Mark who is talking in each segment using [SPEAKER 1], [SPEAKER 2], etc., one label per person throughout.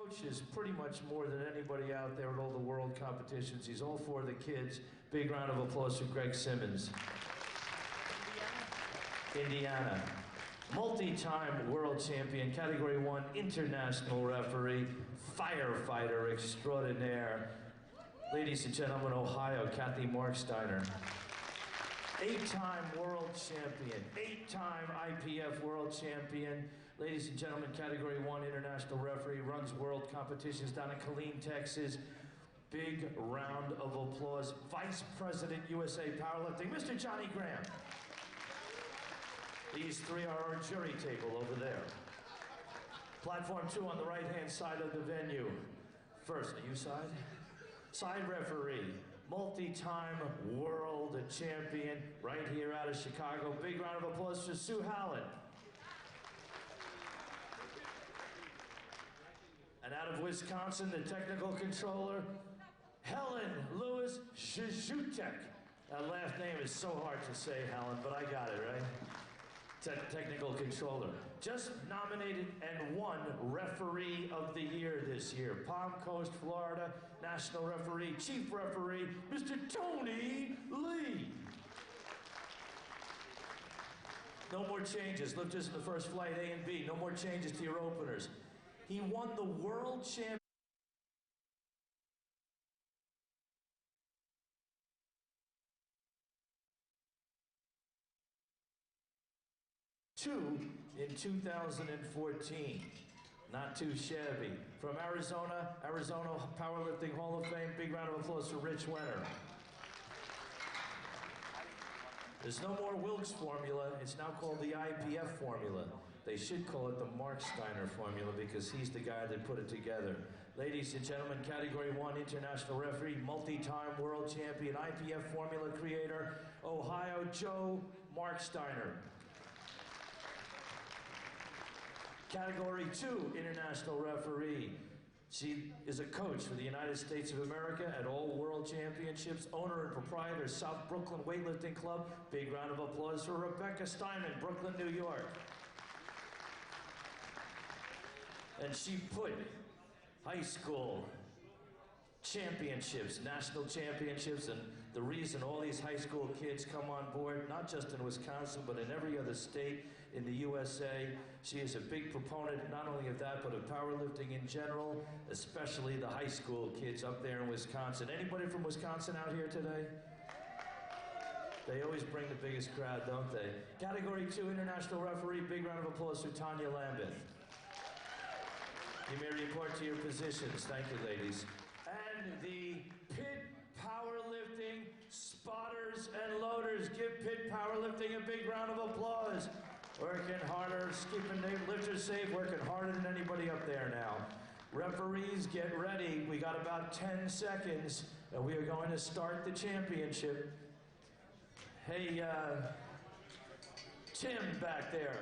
[SPEAKER 1] coaches pretty much more than anybody out there at all the world competitions. He's all for the kids. Big round of applause for Greg Simmons. Indiana. Multi-time world champion, Category 1 international referee, firefighter extraordinaire. Ladies and gentlemen, Ohio, Kathy Marksteiner. 8-time world champion, 8-time IPF world champion. Ladies and gentlemen, Category 1 international referee, runs world competitions down in Killeen, Texas. Big round of applause. Vice President, USA Powerlifting, Mr. Johnny Graham. These three are our jury table over there. Platform 2 on the right-hand side of the venue. First, are you side? Side referee, multi-time world champion, right here out of Chicago. Big round of applause for Sue Hallen. And out of Wisconsin, the technical controller, Helen Lewis Zhutek. That last name is so hard to say, Helen, but I got it, right? Technical controller. Just nominated and won Referee of the Year this year. Palm Coast, Florida, National Referee, Chief Referee, Mr. Tony Lee. No more changes. Lifters in the first flight, A and B. No more changes to your openers. He won the World Championship. In 2014. Not too shabby. From Arizona, Arizona Powerlifting Hall of Fame, big round of applause for Rich Wenner. There's no more Wilkes formula, it's now called the IPF formula. They should call it the Marksteiner formula because he's the guy that put it together. Ladies and gentlemen, Category 1 international referee, multi-time world champion, IPF formula creator, Ohio Joe Marksteiner. Category 2 international referee. She is a coach for the United States of America at all world championships, owner and proprietor of South Brooklyn Weightlifting Club. Big round of applause for Rebecca Steinman, Brooklyn, New York. And she put high school championships, national championships, and the reason all these high school kids come on board, not just in Wisconsin, but in every other state in the USA. She is a big proponent, not only of that, but of powerlifting in general, especially the high school kids up there in Wisconsin. Anybody from Wisconsin out here today? They always bring the biggest crowd, don't they? Category 2 international referee, big round of applause for Tanya Lambeth. You may report to your positions. Thank you, ladies. And the Pit Powerlifting spotters and loaders. Give Pit Powerlifting a big round of applause. Working harder, keeping lifters safe, working harder than anybody up there now. Referees, get ready. We got about 10 seconds, and we are going to start the championship. Hey, Tim back there.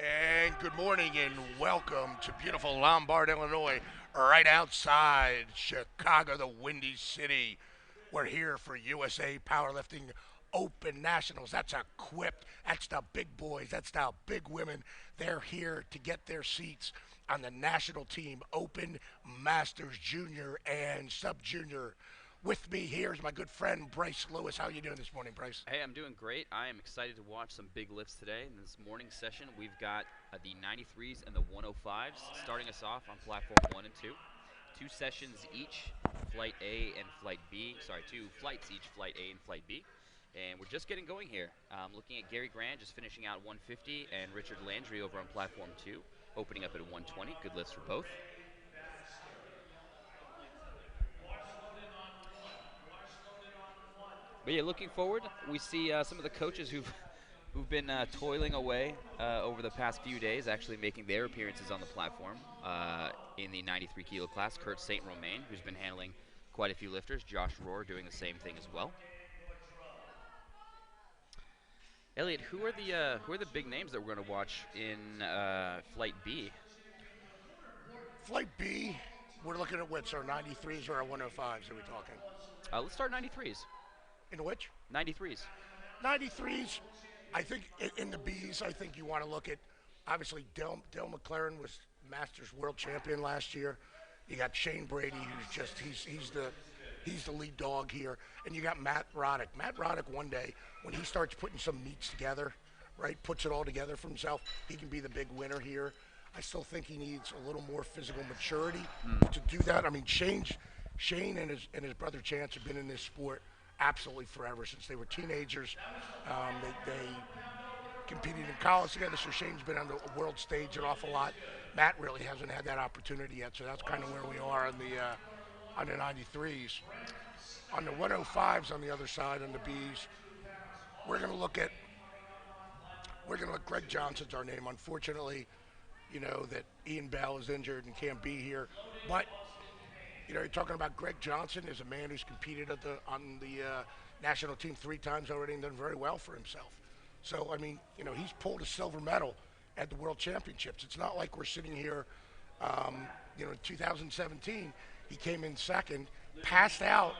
[SPEAKER 2] And good morning and welcome to beautiful Lombard, Illinois, right outside Chicago, the Windy City. We're here for USA Powerlifting Open Nationals. That's equipped. That's the big boys. That's the big women. They're here to get their seats on the national team, Open, Masters, Junior, and Sub-Junior. With me here is my good friend Bryce Lewis. How are you doing this morning, Bryce?
[SPEAKER 3] Hey, I'm doing great. I am excited to watch some big lifts today. In this morning session, we've got the 93s and the 105s starting us off on platform 1 and 2. Two sessions each, flight A and flight B. Sorry, two flights each, flight A and flight B. And we're just getting going here. Looking at Gary Grand just finishing out 150 and Richard Landry over on platform 2, opening up at 120. Good lifts for both. But yeah, looking forward, we see some of the coaches who've been toiling away over the past few days, actually making their appearances on the platform in the 93 kilo class. Kurt St. Romain, who's been handling quite a few lifters. Josh Rohr doing the same thing as well. Elliot, who are the big names that we're going to watch in Flight B?
[SPEAKER 2] Flight B, we're looking at which, our 93s or our 105s are we talking?
[SPEAKER 3] Let's start 93s.
[SPEAKER 2] In which?
[SPEAKER 3] 93s.
[SPEAKER 2] 93s, I think in the Bs, I think you want to look at, obviously, Dale McLaren was Masters World Champion last year. You got Shane Brady, who's just, he's the lead dog here. And you got Matt Roddick. Matt Roddick, one day, when he starts putting some meets together, right, puts it all together for himself, he can be the big winner here. I still think he needs a little more physical maturity to do that. I mean, Shane and his brother Chance have been in this sport absolutely forever since they were teenagers. They competed in college together, so Shane's been on the world stage an awful lot. Matt really hasn't had that opportunity yet, so that's kind of where we are on the 93s. On the 105s on the other side, on the Bs, we're going to look Greg Johnson's our name. Unfortunately, you know that Ian Bell is injured and can't be here, but you know, you're talking about Greg Johnson is a man who's competed on the national team 3 times already and done very well for himself. So, I mean, you know, he's pulled a silver medal at the World Championships. It's not like we're sitting here, you know, in 2017, he came in second, passed out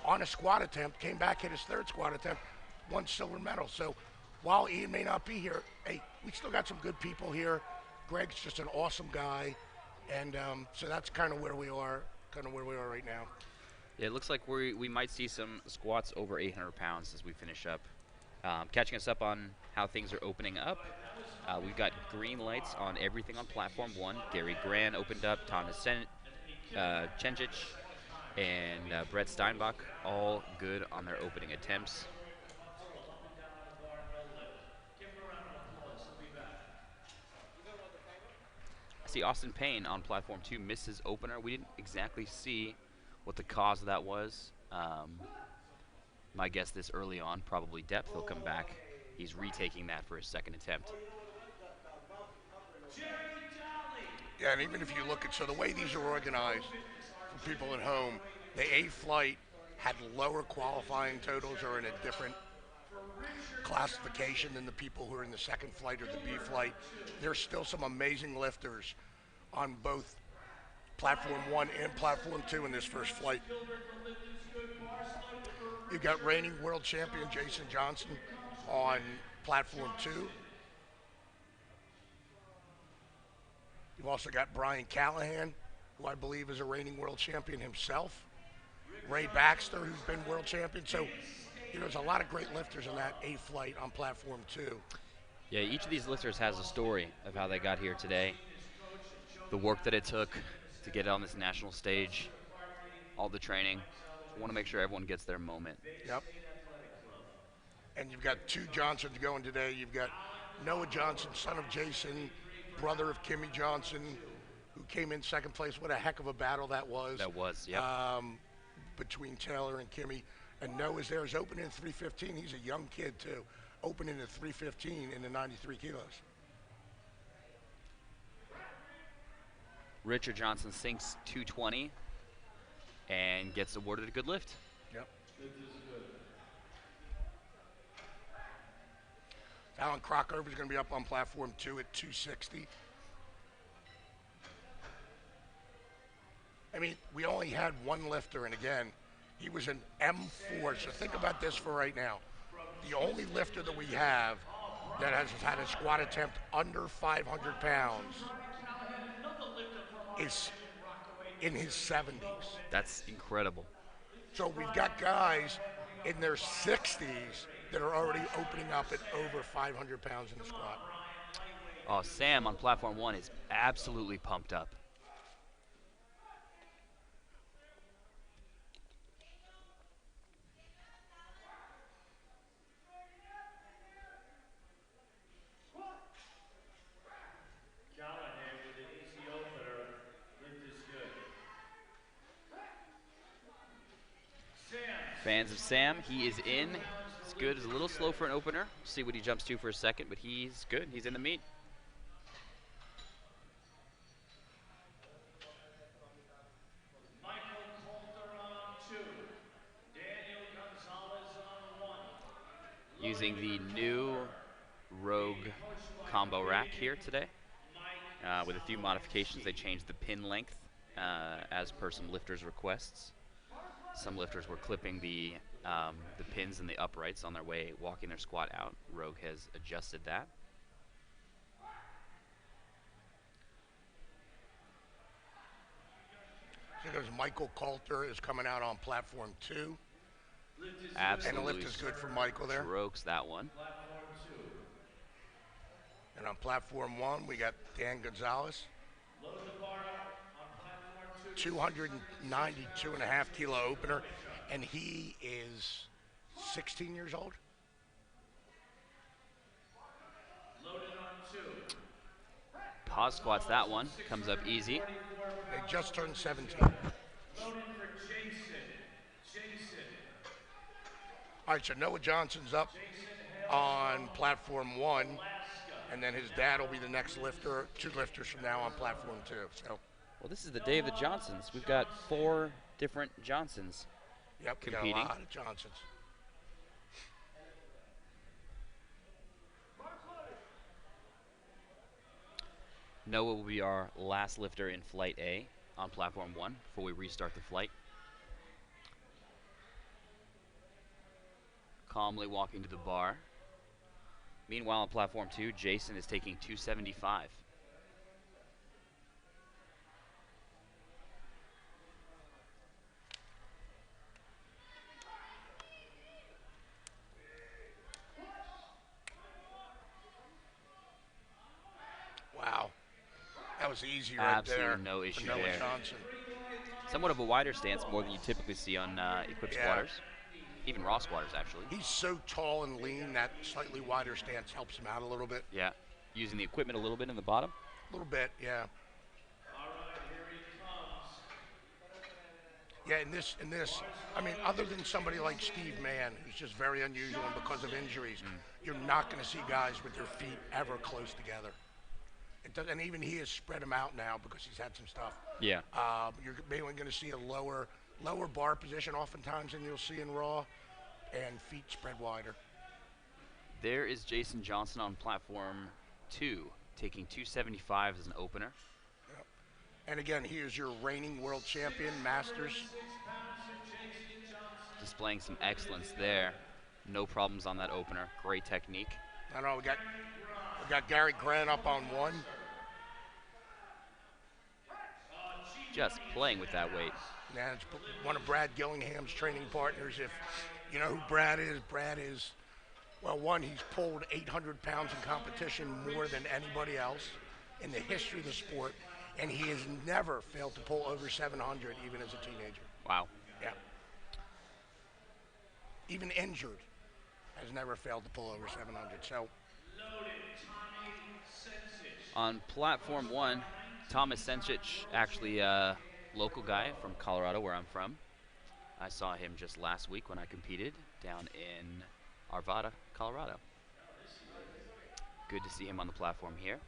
[SPEAKER 2] on a squat attempt, came back, hit his 3rd squat attempt, won silver medal. So while Ian may not be here, hey, we still got some good people here. Greg's just an awesome guy. And so that's kind of where we are right now.
[SPEAKER 3] Yeah, it looks like we might see some squats over 800 pounds as we finish up. Catching us up on how things are opening up, we've got green lights on everything on platform 1. Gary Gran opened up, Thomas Chenjic, and Brett Steinbach, all good on their opening attempts. I see Austin Payne on platform 2 missed his opener. We didn't exactly see what the cause of that was. My guess this early on, probably depth. He'll come back. He's retaking that for his 2nd attempt.
[SPEAKER 2] Yeah, and even if you look at, so the way these are organized for people at home, the A flight had lower qualifying totals or in a different classification than the people who are in the 2nd flight or the B flight. There's still some amazing lifters on both platform 1 and platform 2 in this first flight. You've got reigning world champion Jason Johnson on platform 2. You've also got Brian Callahan, who I believe is a reigning world champion himself. Ray Baxter, who's been world champion. So, you know, there's a lot of great lifters on that A flight on platform 2.
[SPEAKER 3] Yeah, each of these lifters has a story of how they got here today. The work that it took to get on this national stage, all the training. I want to make sure everyone gets their moment.
[SPEAKER 2] Yep. And you've got 2 Johnsons going today. You've got Noah Johnson, son of Jason, brother of Kimmy Johnson, who came in 2nd place. What a heck of a battle that was.
[SPEAKER 3] That was, yep.
[SPEAKER 2] Between Taylor and Kimmy. And Noah's there. He's opening at 315. He's a young kid, too. Opening at 315 in the 93 kilos.
[SPEAKER 3] Richard Johnson sinks 220 and gets awarded a good lift.
[SPEAKER 2] Yep. Alan Crockover is going to be up on platform 2 at 260. I mean, we only had one lifter, and again, he was an M4. So think about this for right now. The only lifter that we have that has had a squat attempt under 500 pounds is in his 70s.
[SPEAKER 3] That's incredible.
[SPEAKER 2] So we've got guys in their 60s that are already opening up at over 500 pounds in the squat.
[SPEAKER 3] Oh, Sam on platform 1 is absolutely pumped up. Fans of Sam, he is in. It's good. It's a little slow for an opener. See what he jumps to for a second, but he's good. He's in the meet. Using the new Rogue combo rack here today. With a few modifications, they changed the pin length as per some lifters' requests. Some lifters were clipping the pins in the uprights on their way walking their squat out. Rogue has adjusted that.
[SPEAKER 2] So there's Michael Coulter is coming out on platform 2.
[SPEAKER 3] Absolutely.
[SPEAKER 2] And the lift is good for Michael there.
[SPEAKER 3] Strokes that one.
[SPEAKER 2] And on platform 1, we got Dan Gonzalez. 292.5 kilo opener, and he is 16 years old.
[SPEAKER 3] Pause squats that one. Comes up easy.
[SPEAKER 2] They just turned 17. All right, so Noah Johnson's up on platform 1, and then his dad will be the next lifter, 2 lifters from now on platform 2. So.
[SPEAKER 3] Well, this is the day of the Johnsons. We've got 4 different Johnsons competing.
[SPEAKER 2] We got a lot of Johnsons.
[SPEAKER 3] Noah will be our last lifter in Flight A on platform 1 before we restart the flight. Calmly walking to the bar. Meanwhile, on platform 2, Jason is taking 275.
[SPEAKER 2] Wow. That was easy right there.
[SPEAKER 3] Absolutely no issue
[SPEAKER 2] Noah
[SPEAKER 3] there.
[SPEAKER 2] Johnson.
[SPEAKER 3] Somewhat of a wider stance, more than you typically see on equipped squatters. Even raw squatters, actually.
[SPEAKER 2] He's so tall and lean, that slightly wider stance helps him out a little bit.
[SPEAKER 3] Yeah. Using the equipment a little bit in the bottom.
[SPEAKER 2] A little bit, yeah. Yeah, in this, I mean, other than somebody like Steve Mann, who's just very unusual and because of injuries, you're not going to see guys with their feet ever close together. It does, and even he has spread them out now because he's had some stuff.
[SPEAKER 3] Yeah.
[SPEAKER 2] You're mainly going to see a lower bar position oftentimes than you'll see in raw, and feet spread wider.
[SPEAKER 3] There is Jason Johnson on platform 2, taking 275 as an opener.
[SPEAKER 2] Yep. And again, he is your reigning world champion, Masters.
[SPEAKER 3] Displaying some excellence there. No problems on that opener. Great technique.
[SPEAKER 2] I know we got Gary Grant up on 1.
[SPEAKER 3] Just playing with that weight.
[SPEAKER 2] Yeah, it's one of Brad Gillingham's training partners. If you know who Brad is, well, one, he's pulled 800 pounds in competition more than anybody else in the history of the sport, and he has never failed to pull over 700 even as a teenager.
[SPEAKER 3] Wow.
[SPEAKER 2] Yeah. Even injured, has never failed to pull over 700. So.
[SPEAKER 3] On platform 1, Thomas Sencic, actually a local guy from Colorado, where I'm from. I saw him just last week when I competed down in Arvada, Colorado. Good to see him on the platform here.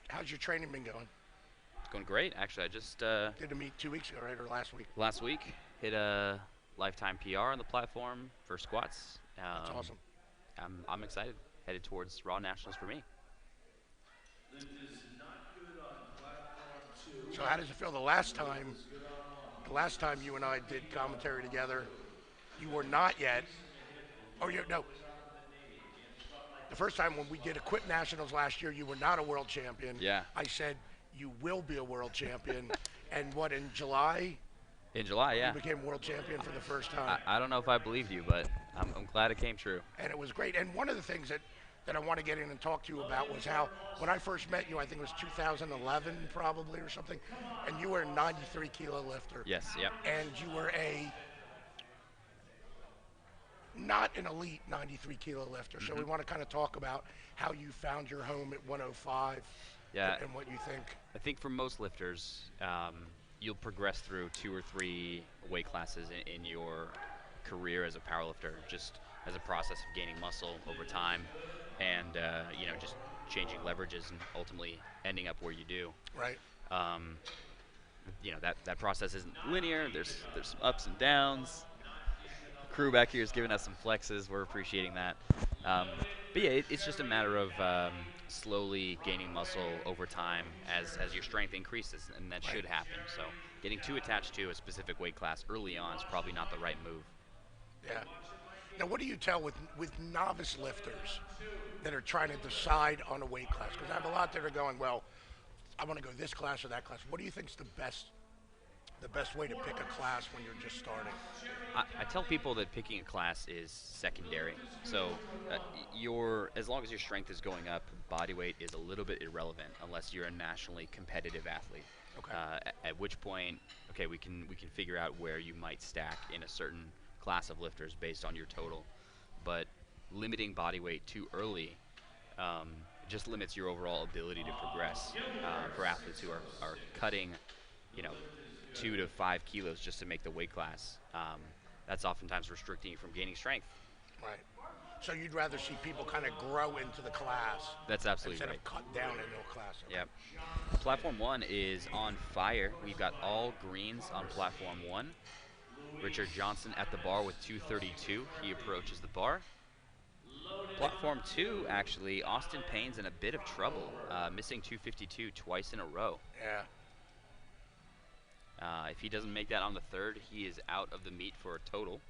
[SPEAKER 2] How's your training been going?
[SPEAKER 3] It's going great. Actually, I just
[SPEAKER 2] did a meet 2 weeks ago, right, or last week?
[SPEAKER 3] Last week, hit a lifetime PR on the platform for squats,
[SPEAKER 2] That's awesome.
[SPEAKER 3] I'm excited. Headed towards Raw Nationals for me.
[SPEAKER 2] So how does it feel? The last time you and I did commentary together, you were not yet. Oh, no. The first time when we did Equip Nationals last year, you were not a world champion.
[SPEAKER 3] Yeah.
[SPEAKER 2] I said you will be a world champion. And what, in July?
[SPEAKER 3] In July, yeah.
[SPEAKER 2] You became world champion for the first time.
[SPEAKER 3] I don't know if I believed you, but I'm glad it came true.
[SPEAKER 2] And it was great. And one of the things that I want to get in and talk to you about was how, when I first met you, I think it was 2011 probably or something, and you were a 93 kilo lifter.
[SPEAKER 3] Yes, yep.
[SPEAKER 2] And you were not an elite 93 kilo lifter. So we want to kind of talk about how you found your home at 105 and what you think.
[SPEAKER 3] I think for most lifters, you'll progress through 2 or 3 weight classes in your career as a powerlifter, just as a process of gaining muscle over time and just changing leverages and ultimately ending up where you do.
[SPEAKER 2] Right.
[SPEAKER 3] That process isn't linear. There's some ups and downs. The crew back here is giving us some flexes. We're appreciating that. But yeah, it's just a matter of slowly gaining muscle over time as your strength increases, and that should happen. So getting too attached to a specific weight class early on is probably not the right move.
[SPEAKER 2] Yeah. Now, what do you tell with novice lifters that are trying to decide on a weight class? Because I have a lot that are going, well, I want to go this class or that class. What do you think is the best way to pick a class when you're just starting?
[SPEAKER 3] I tell people that picking a class is secondary. So as long as your strength is going up, body weight is a little bit irrelevant unless you're a nationally competitive athlete.
[SPEAKER 2] Okay.
[SPEAKER 3] At which point, we can figure out where you might stack in a certain class of lifters based on your total. But limiting body weight too early just limits your overall ability to progress. For athletes who are cutting, 2 to 5 kilos just to make the weight class, that's oftentimes restricting you from gaining strength.
[SPEAKER 2] Right. So you'd rather see people kind of grow into the class.
[SPEAKER 3] That's absolutely
[SPEAKER 2] instead
[SPEAKER 3] right.
[SPEAKER 2] of cut down into a class. Okay.
[SPEAKER 3] Yep. Platform 1 is on fire. We've got all greens on Platform 1. Richard Johnson at the bar with 232. He approaches the bar. Platform 2, actually, Austin Payne's in a bit of trouble, missing 252 twice in a row.
[SPEAKER 2] Yeah.
[SPEAKER 3] If he doesn't make that on the third, he is out of the meet for a total.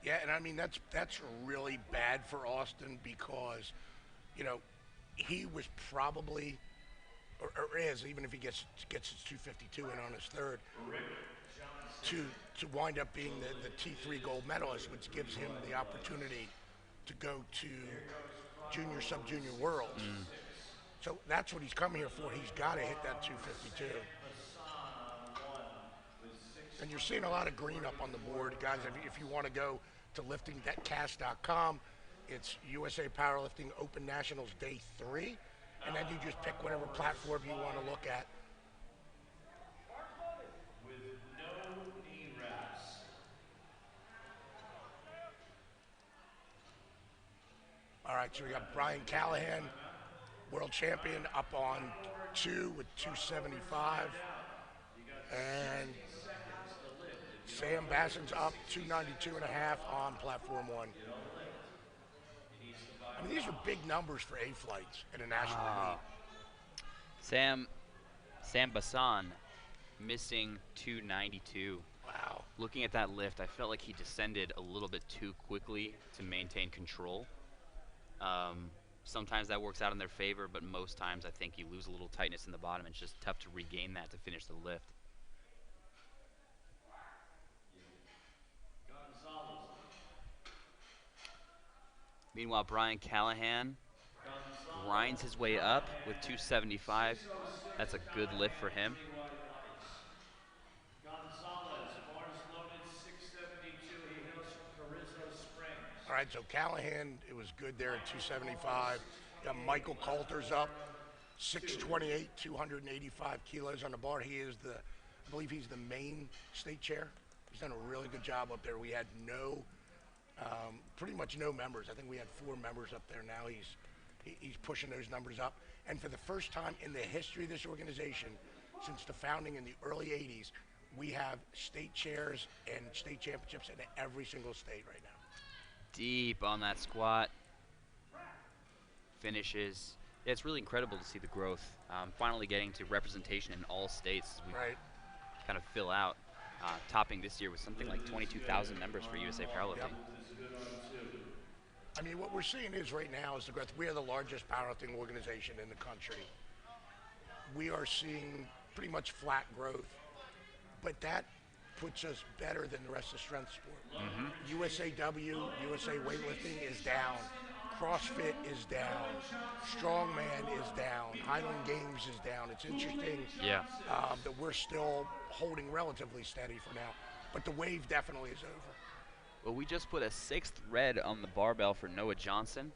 [SPEAKER 2] Yeah, and I mean that's really bad for Austin because, he was probably, or is, even if he gets his 252 in on his third, to wind up being the T3 gold medalist, which gives him the opportunity to go to junior, sub-junior worlds. So that's what he's coming here for. He's got to hit that 252. And you're seeing a lot of green up on the board. Guys, if you want to go to liftingthatcash.com, it's USA Powerlifting Open Nationals Day 3. And then you just pick whatever platform you want to look at.
[SPEAKER 1] With no knee wraps.
[SPEAKER 2] All right, so we got Brian Callahan, world champion, up on 2 with 275. And Sam Basson's up 292.5 on Platform 1. I mean, these are big numbers for A flights in a national meet.
[SPEAKER 3] Sam Basson missing 292.
[SPEAKER 2] Wow.
[SPEAKER 3] Looking at that lift, I felt like he descended a little bit too quickly to maintain control. Sometimes that works out in their favor, but most times I think you lose a little tightness in the bottom. It's just tough to regain that to finish the lift. Meanwhile, Brian Callahan grinds his way up with 275. That's a good lift for him.
[SPEAKER 2] All right, so Callahan, it was good there at 275. You got Michael Coulter's up, 628, 285 kilos on the bar. I believe he's the main state chair. He's done a really good job up there. We had pretty much no members. I think we had 4 members up there. Now he's pushing those numbers up. And for the first time in the history of this organization, since the founding in the early 80s, we have state chairs and state championships in every single state right now.
[SPEAKER 3] Deep on that squat. Finishes. Yeah, it's really incredible to see the growth. Finally getting to representation in all states as we kind of fill out. Topping this year with something like 22,000 members for USA Powerlifting.
[SPEAKER 2] I mean, what we're seeing is right now is the growth. We are the largest powerlifting organization in the country. We are seeing pretty much flat growth, but that puts us better than the rest of strength sport. USAW, USA Weightlifting is down. CrossFit is down. Strongman is down. Highland Games is down. It's interesting that we're still holding relatively steady for now, but the wave definitely is over.
[SPEAKER 3] Well, we just put a 6th red on the barbell for Noah Johnson.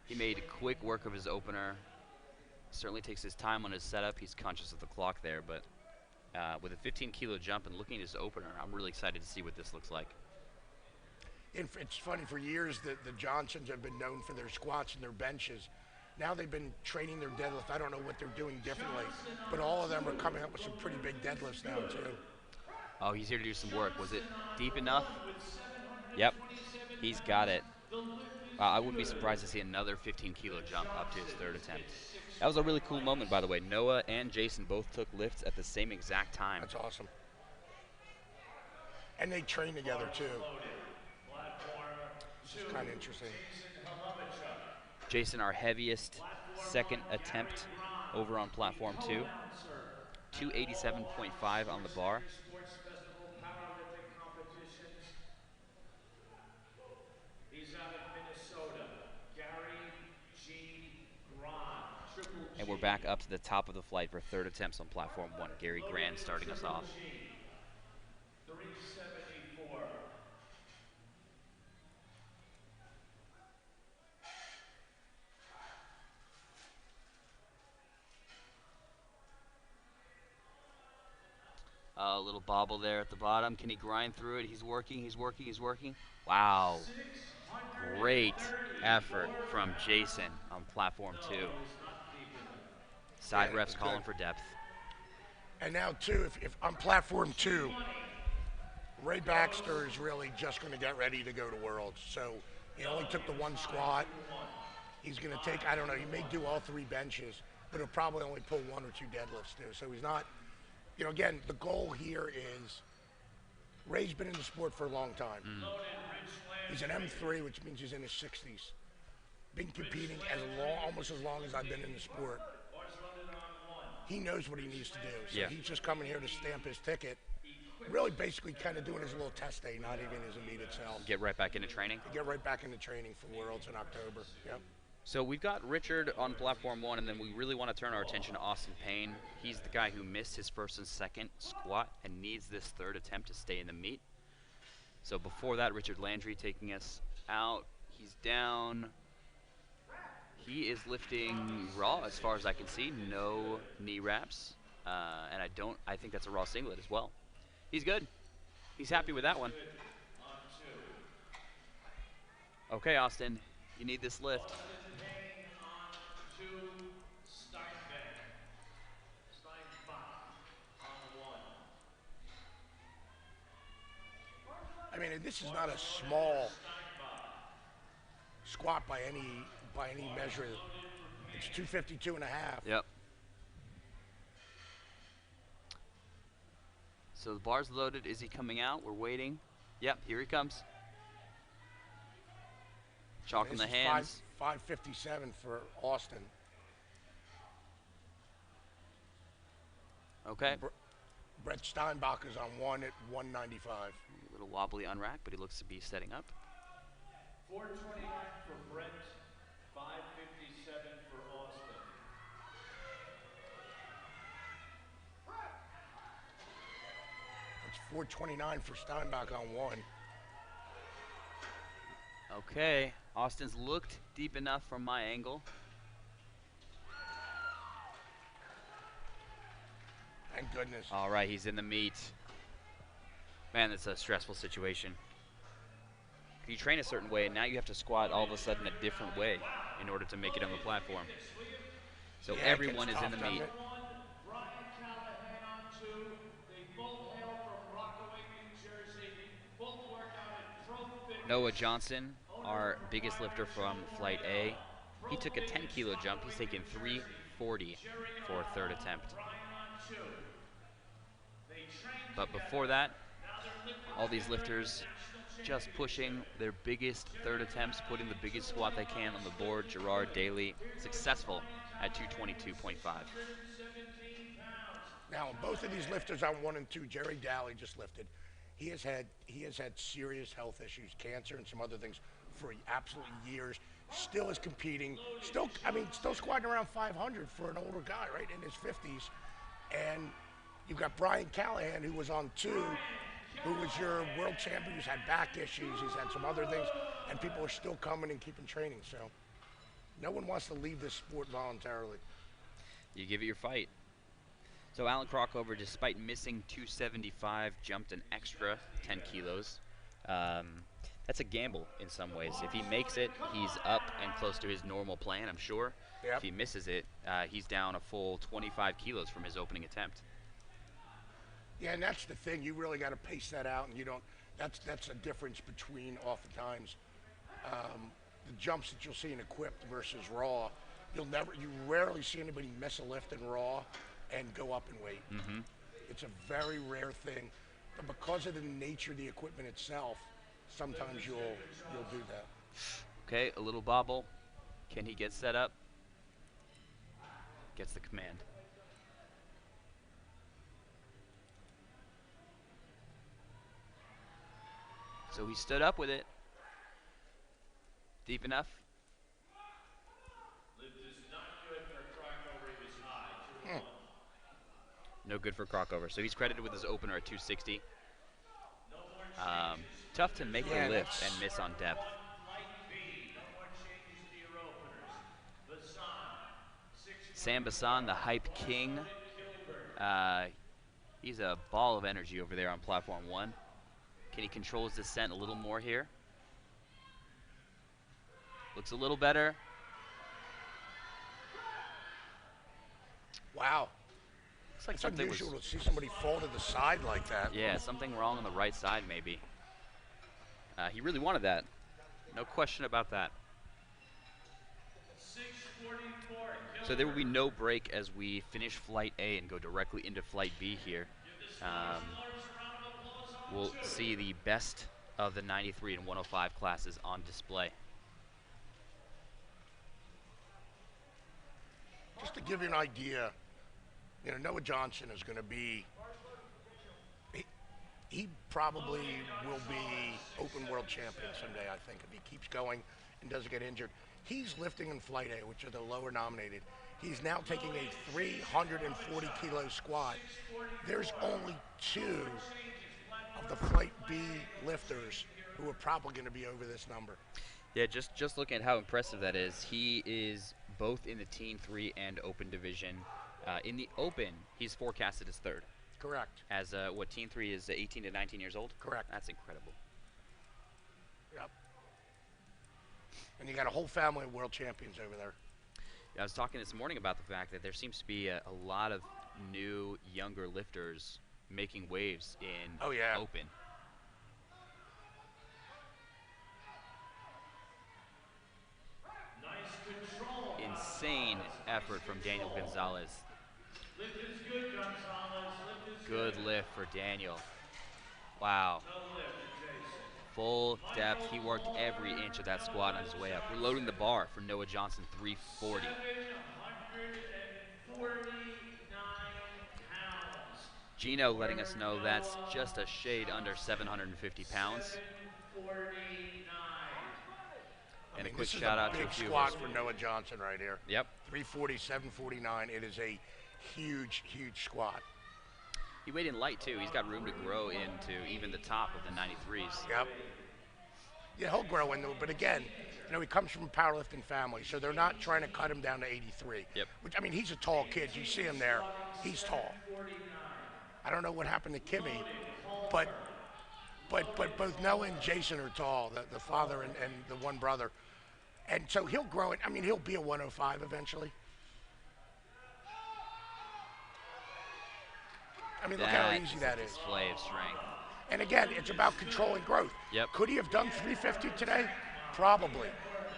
[SPEAKER 3] He made quick work of his opener. Certainly takes his time on his setup. He's conscious of the clock there, but with a 15-kilo jump and looking at his opener, I'm really excited to see what this looks like.
[SPEAKER 2] It's funny, for years the Johnsons have been known for their squats and their benches. Now they've been training their deadlift. I don't know what they're doing differently, but all of them are coming up with some pretty big deadlifts now too.
[SPEAKER 3] Oh, he's here to do some work. Was it deep enough? Yep, he's got it. I wouldn't be surprised to see another 15-kilo jump up to his 3rd attempt. That was a really cool moment, by the way. Noah and Jason both took lifts at the same exact time.
[SPEAKER 2] That's awesome. And they train together too. It's kind of interesting.
[SPEAKER 3] Jason, our heaviest 2nd attempt over on platform 2. 287.5 on the bar. And we're back up to the top of the flight for 3rd attempts on platform 1. Gary Grand starting us off.
[SPEAKER 1] 374.
[SPEAKER 3] A little bobble there at the bottom. Can he grind through it? He's working, he's working, he's working. Wow. Great effort from Jason on platform 2. Side refs calling for depth.
[SPEAKER 2] And now, too, if on platform 2, Ray Baxter is really just going to get ready to go to Worlds. So he only took the 1 squat. He's going to take, I don't know, he may do all 3 benches, but he'll probably only pull 1 or 2 deadlifts, too. So he's not, you know, again, the goal here is Ray's been in the sport for a long time. He's an M3, which means he's in his 60s. Been competing almost as long as I've been in the sport. He knows what he needs to do. So he's just coming here to stamp his ticket. Really basically kind of doing his little test day, not even his meet itself.
[SPEAKER 3] Get right back into training?
[SPEAKER 2] Get right back into training for Worlds in October. Yep.
[SPEAKER 3] So we've got Richard on platform 1, and then we really want to turn our attention to Austin Payne. He's the guy who missed his 1st and 2nd squat and needs this 3rd attempt to stay in the meet. So before that, Richard Landry taking us out. He's down. He is lifting raw as far as I can see. No knee wraps. And I think that's a raw singlet as well. He's good. He's happy with that one. Okay, Austin, you need this lift.
[SPEAKER 2] I mean, this is not a small squat by any measure. It's 252 and a half.
[SPEAKER 3] Yep. So the bar's loaded. Is he coming out? We're waiting. Yep, here he comes. Chalking the hands.
[SPEAKER 2] 557 for Austin.
[SPEAKER 3] Okay.
[SPEAKER 2] Brett Steinbach is on 1 at 195.
[SPEAKER 3] A little wobbly unrack, but he looks to be setting up.
[SPEAKER 1] 429 for Brett, 557 for Austin.
[SPEAKER 2] It's 429 for Steinbach on 1.
[SPEAKER 3] Okay, Austin's looked deep enough from my angle.
[SPEAKER 2] Thank goodness.
[SPEAKER 3] All right, he's in the meet. Man, that's a stressful situation. You train a certain way, and now you have to squat all of a sudden a different way in order to make it on the platform. So everyone is in the meet. Noah Johnson, our biggest lifter from Flight A, he took a 10-kilo jump. He's taken 340 for a third attempt. But before that, all these lifters just pushing their biggest third attempts, putting the biggest squat they can on the board. Gerard Daly, successful at 222.5.
[SPEAKER 2] Now, both of these lifters on 1 and 2, Jerry Daly just lifted. He has had serious health issues, cancer and some other things for absolutely years. Still is competing. Still squatting around 500 for an older guy, right, in his 50s. And you've got Brian Callahan, who was on 2, who was your world champion, who's had back issues, he's had some other things, and people are still coming and keeping training. So no one wants to leave this sport voluntarily.
[SPEAKER 3] You give it your fight. So Alan Crockover, despite missing 275, jumped an extra 10 kilos. That's a gamble in some ways. If he makes it, he's up and close to his normal plan, I'm sure.
[SPEAKER 2] Yep.
[SPEAKER 3] If he misses it, he's down a full 25 kilos from his opening attempt.
[SPEAKER 2] Yeah, and that's the thing. You really got to pace that out, and you don't. That's a difference between oftentimes the jumps that you'll see in equipped versus raw. You rarely see anybody miss a lift in raw and go up in weight.
[SPEAKER 3] Mm-hmm.
[SPEAKER 2] It's a very rare thing, but because of the nature of the equipment itself, sometimes you'll do that.
[SPEAKER 3] Okay, a little bobble. Can he get set up? Gets the command. So he stood up with it. Deep enough. No good for Crockover. So he's credited with his opener at 260. Tough to make a lift and miss on depth. Sam Bassan, the hype king. He's a ball of energy over there on platform 1. Can he control his descent a little more here? Looks a little better.
[SPEAKER 2] Wow.
[SPEAKER 3] Looks like
[SPEAKER 2] It's
[SPEAKER 3] something
[SPEAKER 2] unusual to see somebody fall to the side like that.
[SPEAKER 3] Yeah, something wrong on the right side maybe. He really wanted that. No question about that. So there will be no break as we finish Flight A and go directly into Flight B here. We'll see the best of the 93 and 105 classes on display.
[SPEAKER 2] Just to give you an idea, Noah Johnson is going to be, he probably will be open world champion someday, I think, if he keeps going and doesn't get injured. He's lifting in Flight A, which are the lower nominated. He's now taking a 340 kilo squat. There's only 2 of the Flight B lifters who are probably going to be over this number.
[SPEAKER 3] Yeah, just looking at how impressive that is. He is both in the Teen 3 and Open division. In the Open, he's forecasted as 3rd.
[SPEAKER 2] Correct.
[SPEAKER 3] As Teen 3 is 18 to 19 years old?
[SPEAKER 2] Correct.
[SPEAKER 3] That's incredible.
[SPEAKER 2] Yep. And you got a whole family of world champions over there.
[SPEAKER 3] Yeah, I was talking this morning about the fact that there seems to be a lot of new, younger lifters making waves in Open. Insane effort from Daniel Gonzalez. Good lift for Daniel. Wow. Full depth. He worked every inch of that squat on his way up. We're loading the bar for Noah Johnson, 340. Gino letting us know that's just a shade under 750 pounds. And a quick shout out to a few
[SPEAKER 2] squat for Noah Johnson right here.
[SPEAKER 3] Yep.
[SPEAKER 2] 340, 749. It is a huge, huge squat.
[SPEAKER 3] He weighed in light too. He's got room to grow into even the top of the 93s.
[SPEAKER 2] Yep. Yeah, he'll grow into it, but again, he comes from a powerlifting family, so they're not trying to cut him down to 83.
[SPEAKER 3] Yep.
[SPEAKER 2] Which, he's a tall kid. You see him there. He's tall. I don't know what happened to Kimmy, but both Noah and Jason are tall, the father and the one brother. And so he'll grow it. He'll be a 105 eventually. Look how easy that is.
[SPEAKER 3] Display of strength.
[SPEAKER 2] And again, it's about controlling growth.
[SPEAKER 3] Yep.
[SPEAKER 2] Could he have done 350 today? Probably.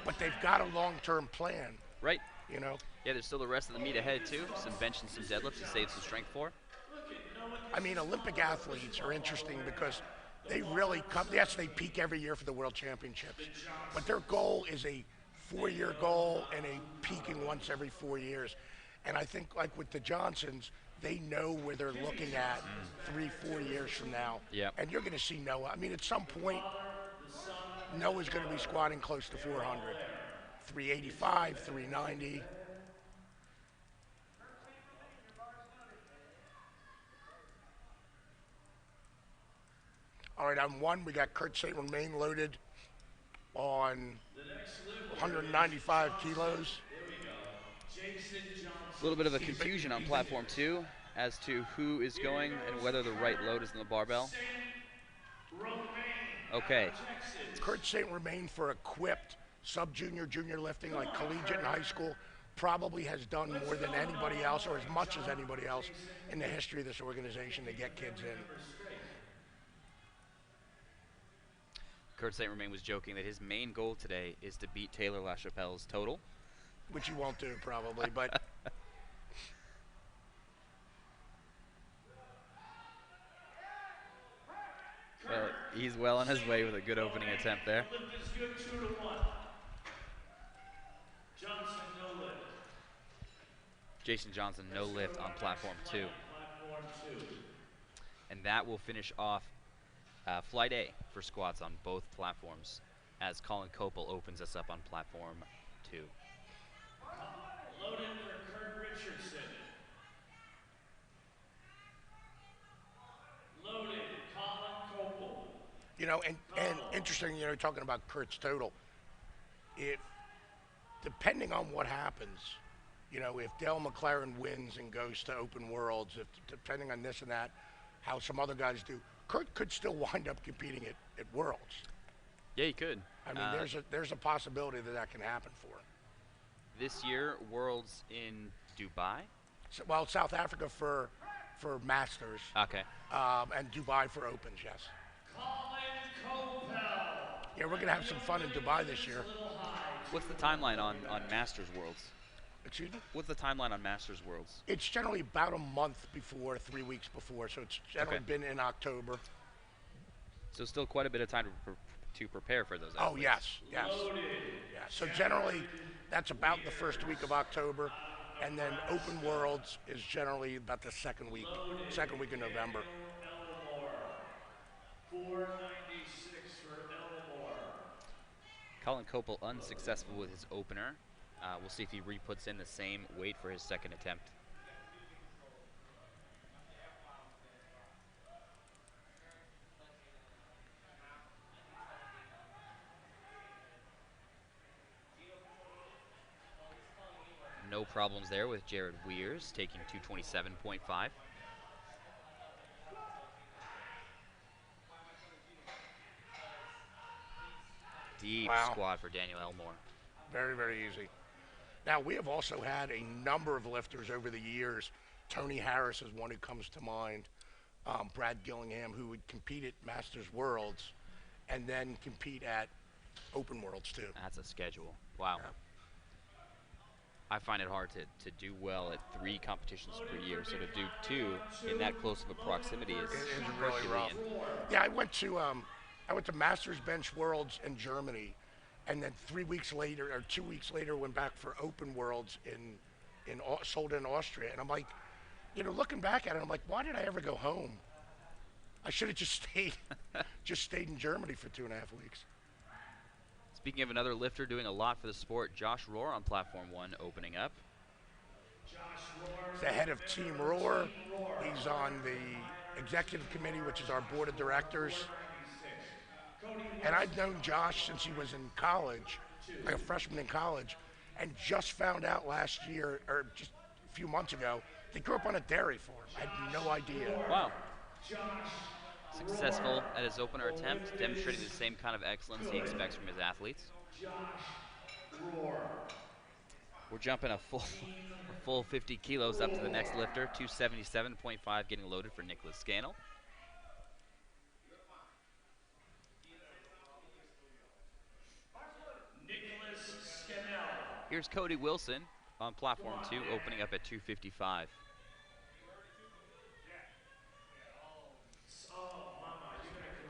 [SPEAKER 2] But they've got a long-term plan,
[SPEAKER 3] Right.
[SPEAKER 2] you know.
[SPEAKER 3] Yeah, there's still the rest of the meet ahead too. Some bench and some deadlifts to save some strength for.
[SPEAKER 2] I mean, Olympic athletes are interesting because they really come. Yes, they peak every year for the World Championships, but their goal is a 4-year goal and a peaking once every 4 years. And I think, like with the Johnsons, they know where they're looking at 3-4 years from now.
[SPEAKER 3] Yep.
[SPEAKER 2] And you're going to see Noah. I mean, at some point, Noah's going to be squatting close to 400, 385, 390. All right, on one, we got Kurt St. Romain loaded on 195 kilos.
[SPEAKER 3] A little bit of a confusion on platform 2 as to who is going and whether the right load is in the barbell. Okay.
[SPEAKER 2] Kurt St. Romain, for equipped sub-junior, junior lifting like collegiate and high school, probably has done more than anybody else, or as much as anybody else in the history of this organization to get kids in.
[SPEAKER 3] Kurt St. Romain was joking that his main goal today is to beat Taylor LaChapelle's total.
[SPEAKER 2] Which you won't do, probably, but...
[SPEAKER 3] Well, he's well on his way with a good opening attempt there. Jason Johnson, no lift on platform 2. And that will finish off Flight A for squats on both platforms as Colin Copel opens us up on platform 2.
[SPEAKER 1] Loaded for Kurt Richardson. Loaded, Colin Copel.
[SPEAKER 2] You know, and interesting, you know, talking about Kurt's total. If, depending on what happens, you know, if Dale McLaren wins and goes to Open Worlds, if depending on this and that, how some other guys do, Kurt could still wind up competing at Worlds.
[SPEAKER 3] Yeah, he could.
[SPEAKER 2] I mean, there's a possibility that that can happen for him.
[SPEAKER 3] This year, Worlds in Dubai.
[SPEAKER 2] So, well, South Africa for Masters.
[SPEAKER 3] Okay.
[SPEAKER 2] And Dubai for Opens, yes. Yeah, we're gonna have some fun in Dubai this year.
[SPEAKER 3] What's the timeline on Masters Worlds?
[SPEAKER 2] Excuse me?
[SPEAKER 3] What's the timeline on Masters Worlds?
[SPEAKER 2] It's generally about a month before, 3 weeks before, so it's generally been in October.
[SPEAKER 3] So still quite a bit of time to prepare for those athletes.
[SPEAKER 2] Oh, yes. Yeah. So generally, that's about the first week of October, and then Open Worlds is generally about the second week of November.
[SPEAKER 1] 496 for Elmore.
[SPEAKER 3] Colin Copel unsuccessful with his opener. We'll see if he re-puts in the same weight for his second attempt. No problems there with Jared Weirs taking 227.5. Deep squat for Daniel Elmore.
[SPEAKER 2] Very, very easy. Now, we have also had a number of lifters over the years. Tony Harris is one who comes to mind. Brad Gillingham, who would compete at Masters Worlds and then compete at Open Worlds, too.
[SPEAKER 3] That's a schedule. Wow. Yeah. I find it hard to do well at 3 competitions per year, so to do 2 in that close of a proximity is
[SPEAKER 2] really rough. Yeah, I went to Masters Bench Worlds in Germany, and then 3 weeks later, or 2 weeks later, went back for Open Worlds in Solden in Austria. And I'm like, you know, looking back at it, I'm like, why did I ever go home? I should have just stayed in Germany for 2.5 weeks.
[SPEAKER 3] Speaking of another lifter doing a lot for the sport, Josh Rohr on platform 1 opening up.
[SPEAKER 2] He's the head of Team Rohr. He's on the executive committee, which is our board of directors. And I've known Josh since he was in college, like a freshman in college, and just found out last year, or just a few months ago, they grew up on a dairy farm. I had no idea.
[SPEAKER 3] Wow. Successful at his opener attempt, demonstrating the same kind of excellence he expects from his athletes. We're jumping a full 50 kilos up to the next lifter, 277.5 getting loaded for Nicholas Scannell. Here's Cody Wilson on platform 2, opening up at 255.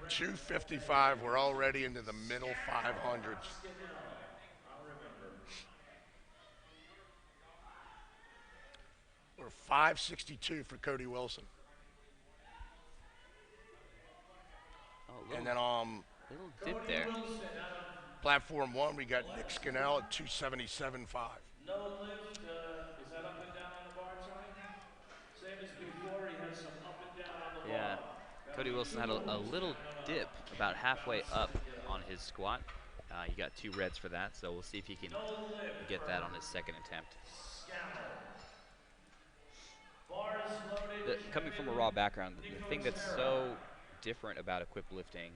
[SPEAKER 2] 255. We're already into the middle 500s. We're 562 for Cody Wilson.
[SPEAKER 3] Oh,
[SPEAKER 2] And then
[SPEAKER 3] little dip there.
[SPEAKER 2] platform 1, we got Nick Scannell at 277.5.
[SPEAKER 1] No lift. Is that up and down on the bar, Tony? Same as before. He has some up and down on the
[SPEAKER 3] Yeah.
[SPEAKER 1] bar.
[SPEAKER 3] Cody Wilson had a little dip about halfway up on his squat. He got 2 reds for that, so we'll see if he can get that on his second attempt. Coming from a raw background, the thing that's so different about equipped lifting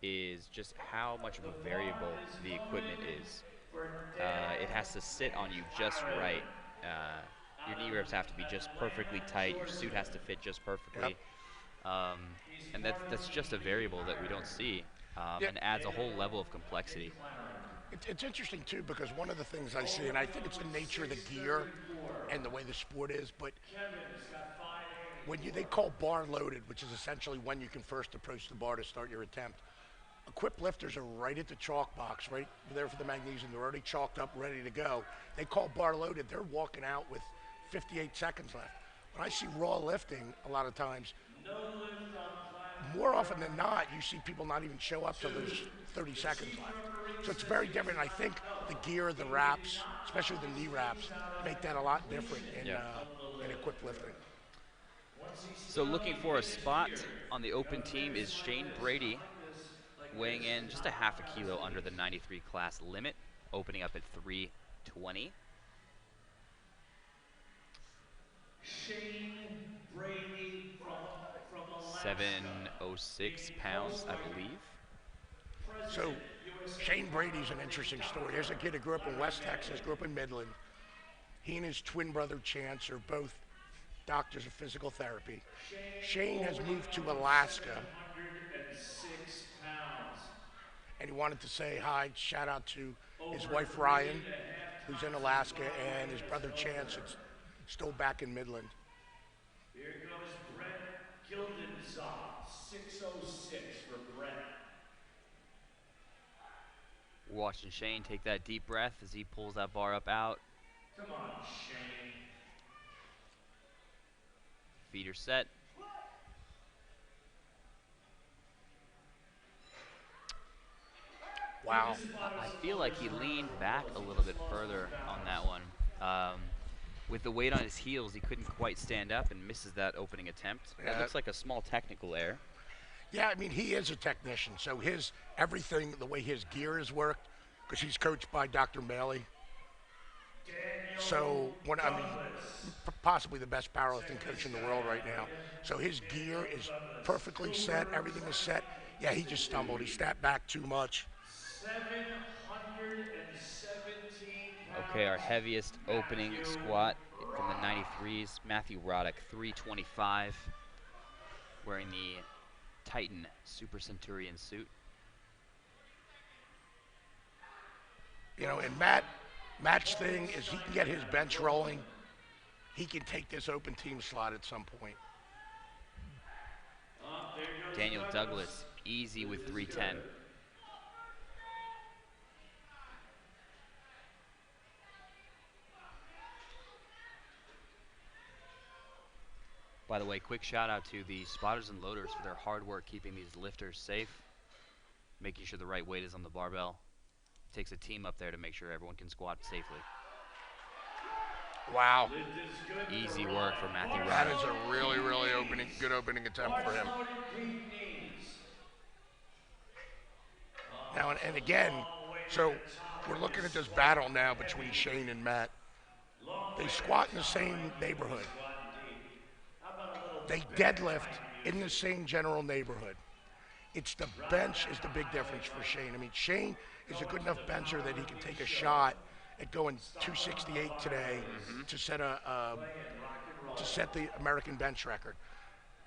[SPEAKER 3] is just how much of a variable the equipment is. It has to sit on you just right. Your knee reps have to be just perfectly tight. Your suit has to fit just perfectly.
[SPEAKER 2] Yep.
[SPEAKER 3] And that's just a variable that we don't see, and adds a whole level of complexity.
[SPEAKER 2] It's interesting, too, because one of the things I see, and I think it's the nature of the gear and the way the sport is, but when they call bar loaded, which is essentially when you can first approach the bar to start your attempt, equipped lifters are right at the chalk box, right there for the magnesium. They're already chalked up, ready to go. They call bar loaded. They're walking out with 58 seconds left. When I see raw lifting, a lot of times, more often than not, you see people not even show up till there's 30 seconds left. So it's very different. I think the gear, the wraps, especially the knee wraps, make that a lot different in equipped lifting.
[SPEAKER 3] So looking for a spot on the open team is Shane Brady, weighing in just a half a kilo under the 93 class limit, opening up at 320.
[SPEAKER 1] Shane Brady from Alaska.
[SPEAKER 2] 706
[SPEAKER 3] pounds, I believe.
[SPEAKER 2] So Shane Brady's an interesting story. Here's a kid who grew up in West Texas, grew up in Midland. He and his twin brother Chance are both doctors of physical therapy. Shane has moved to Alaska.
[SPEAKER 1] 106 pounds.
[SPEAKER 2] And he wanted to say hi, shout out to his wife Ryan, who's in Alaska, and his brother Chance, is still back in Midland.
[SPEAKER 1] Here goes Brett Gildenzoff, 606 for Brett.
[SPEAKER 3] We're watching Shane take that deep breath as he pulls that bar up out.
[SPEAKER 1] Come on, Shane.
[SPEAKER 3] Feet are set.
[SPEAKER 2] Wow.
[SPEAKER 3] I feel like he leaned back a little bit further on that one. With the weight on his heels, he couldn't quite stand up and misses that opening attempt. That looks like a small technical error.
[SPEAKER 2] Yeah, I mean, he is a technician, so everything, the way his gear is worked, because he's coached by Dr. Maley. So, possibly the best powerlifting coach in the world right now. So his gear is perfectly set, everything is set. Yeah, he just stumbled. He stepped back too much.
[SPEAKER 1] 717 pounds.
[SPEAKER 3] Okay, our heaviest opening squat from the 93s, Matthew Roddick, 325, wearing the Titan Super Centurion suit.
[SPEAKER 2] You know, and Matt's thing is he can get his bench rolling. He can take this open team slot at some point.
[SPEAKER 3] Daniel Douglas, easy with 310. By the way, quick shout out to the spotters and loaders for their hard work keeping these lifters safe, making sure the right weight is on the barbell. It takes a team up there to make sure everyone can squat safely.
[SPEAKER 2] Wow.
[SPEAKER 3] Easy work for Matthew Roddick.
[SPEAKER 2] That is a really, really good opening attempt for him. Now, and again, so we're looking at this battle now between Shane and Matt. They squat in the same neighborhood. They deadlift in the same general neighborhood. It's the bench is the big difference for Shane. I mean, Shane is a good enough bencher that he can take a shot at going 268 today to set the American bench record.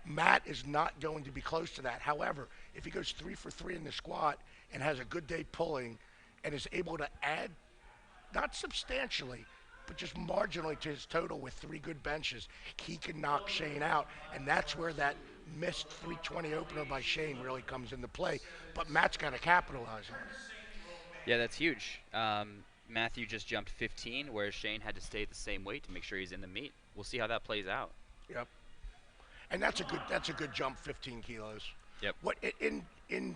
[SPEAKER 2] Matt is not going to be close to that. However, if he goes 3 for 3 in the squat and has a good day pulling and is able to add not substantially, but just marginally to his total with 3 good benches, he can knock Shane out. And that's where that missed 320 opener by Shane really comes into play. But Matt's got to capitalize on it.
[SPEAKER 3] Yeah, that's huge. Matthew just jumped 15, whereas Shane had to stay at the same weight to make sure he's in the meet. We'll see how that plays out.
[SPEAKER 2] Yep. And that's a good jump, 15 kilos.
[SPEAKER 3] Yep.
[SPEAKER 2] What in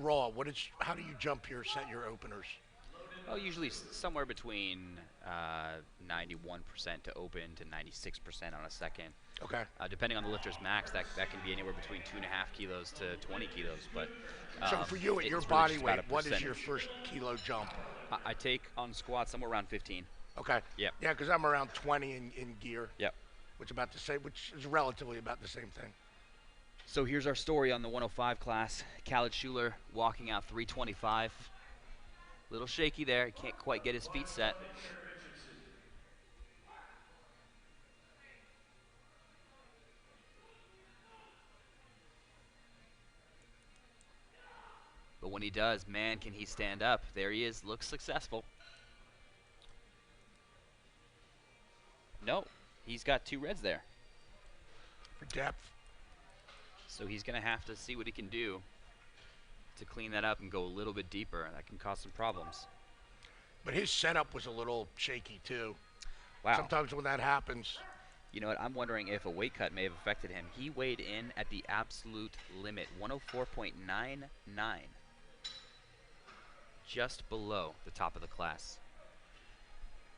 [SPEAKER 2] raw? How do you jump set your openers?
[SPEAKER 3] Oh, usually somewhere between 91% to open to 96% on a second.
[SPEAKER 2] Okay.
[SPEAKER 3] Depending on the lifter's max, that can be anywhere between 2.5 kilos to 20 kilos. But
[SPEAKER 2] so for you, at your
[SPEAKER 3] really
[SPEAKER 2] body weight, what is your first kilo jump?
[SPEAKER 3] I take on squat somewhere around 15.
[SPEAKER 2] Okay.
[SPEAKER 3] Yep.
[SPEAKER 2] Yeah, because I'm around 20 in gear.
[SPEAKER 3] Yep.
[SPEAKER 2] Which is relatively about the same thing.
[SPEAKER 3] So here's our story on the 105 class. Khaled Schuler walking out 325. Little shaky there, can't quite get his feet set. But when he does, man, can he stand up. There he is, looks successful. No, he's got 2 reds there.
[SPEAKER 2] For depth.
[SPEAKER 3] So he's going to have to see what he can do to clean that up and go a little bit deeper. That can cause some problems.
[SPEAKER 2] But his setup was a little shaky too.
[SPEAKER 3] Wow.
[SPEAKER 2] Sometimes when that happens.
[SPEAKER 3] You know what, I'm wondering if a weight cut may have affected him. He weighed in at the absolute limit, 104.99. Just below the top of the class.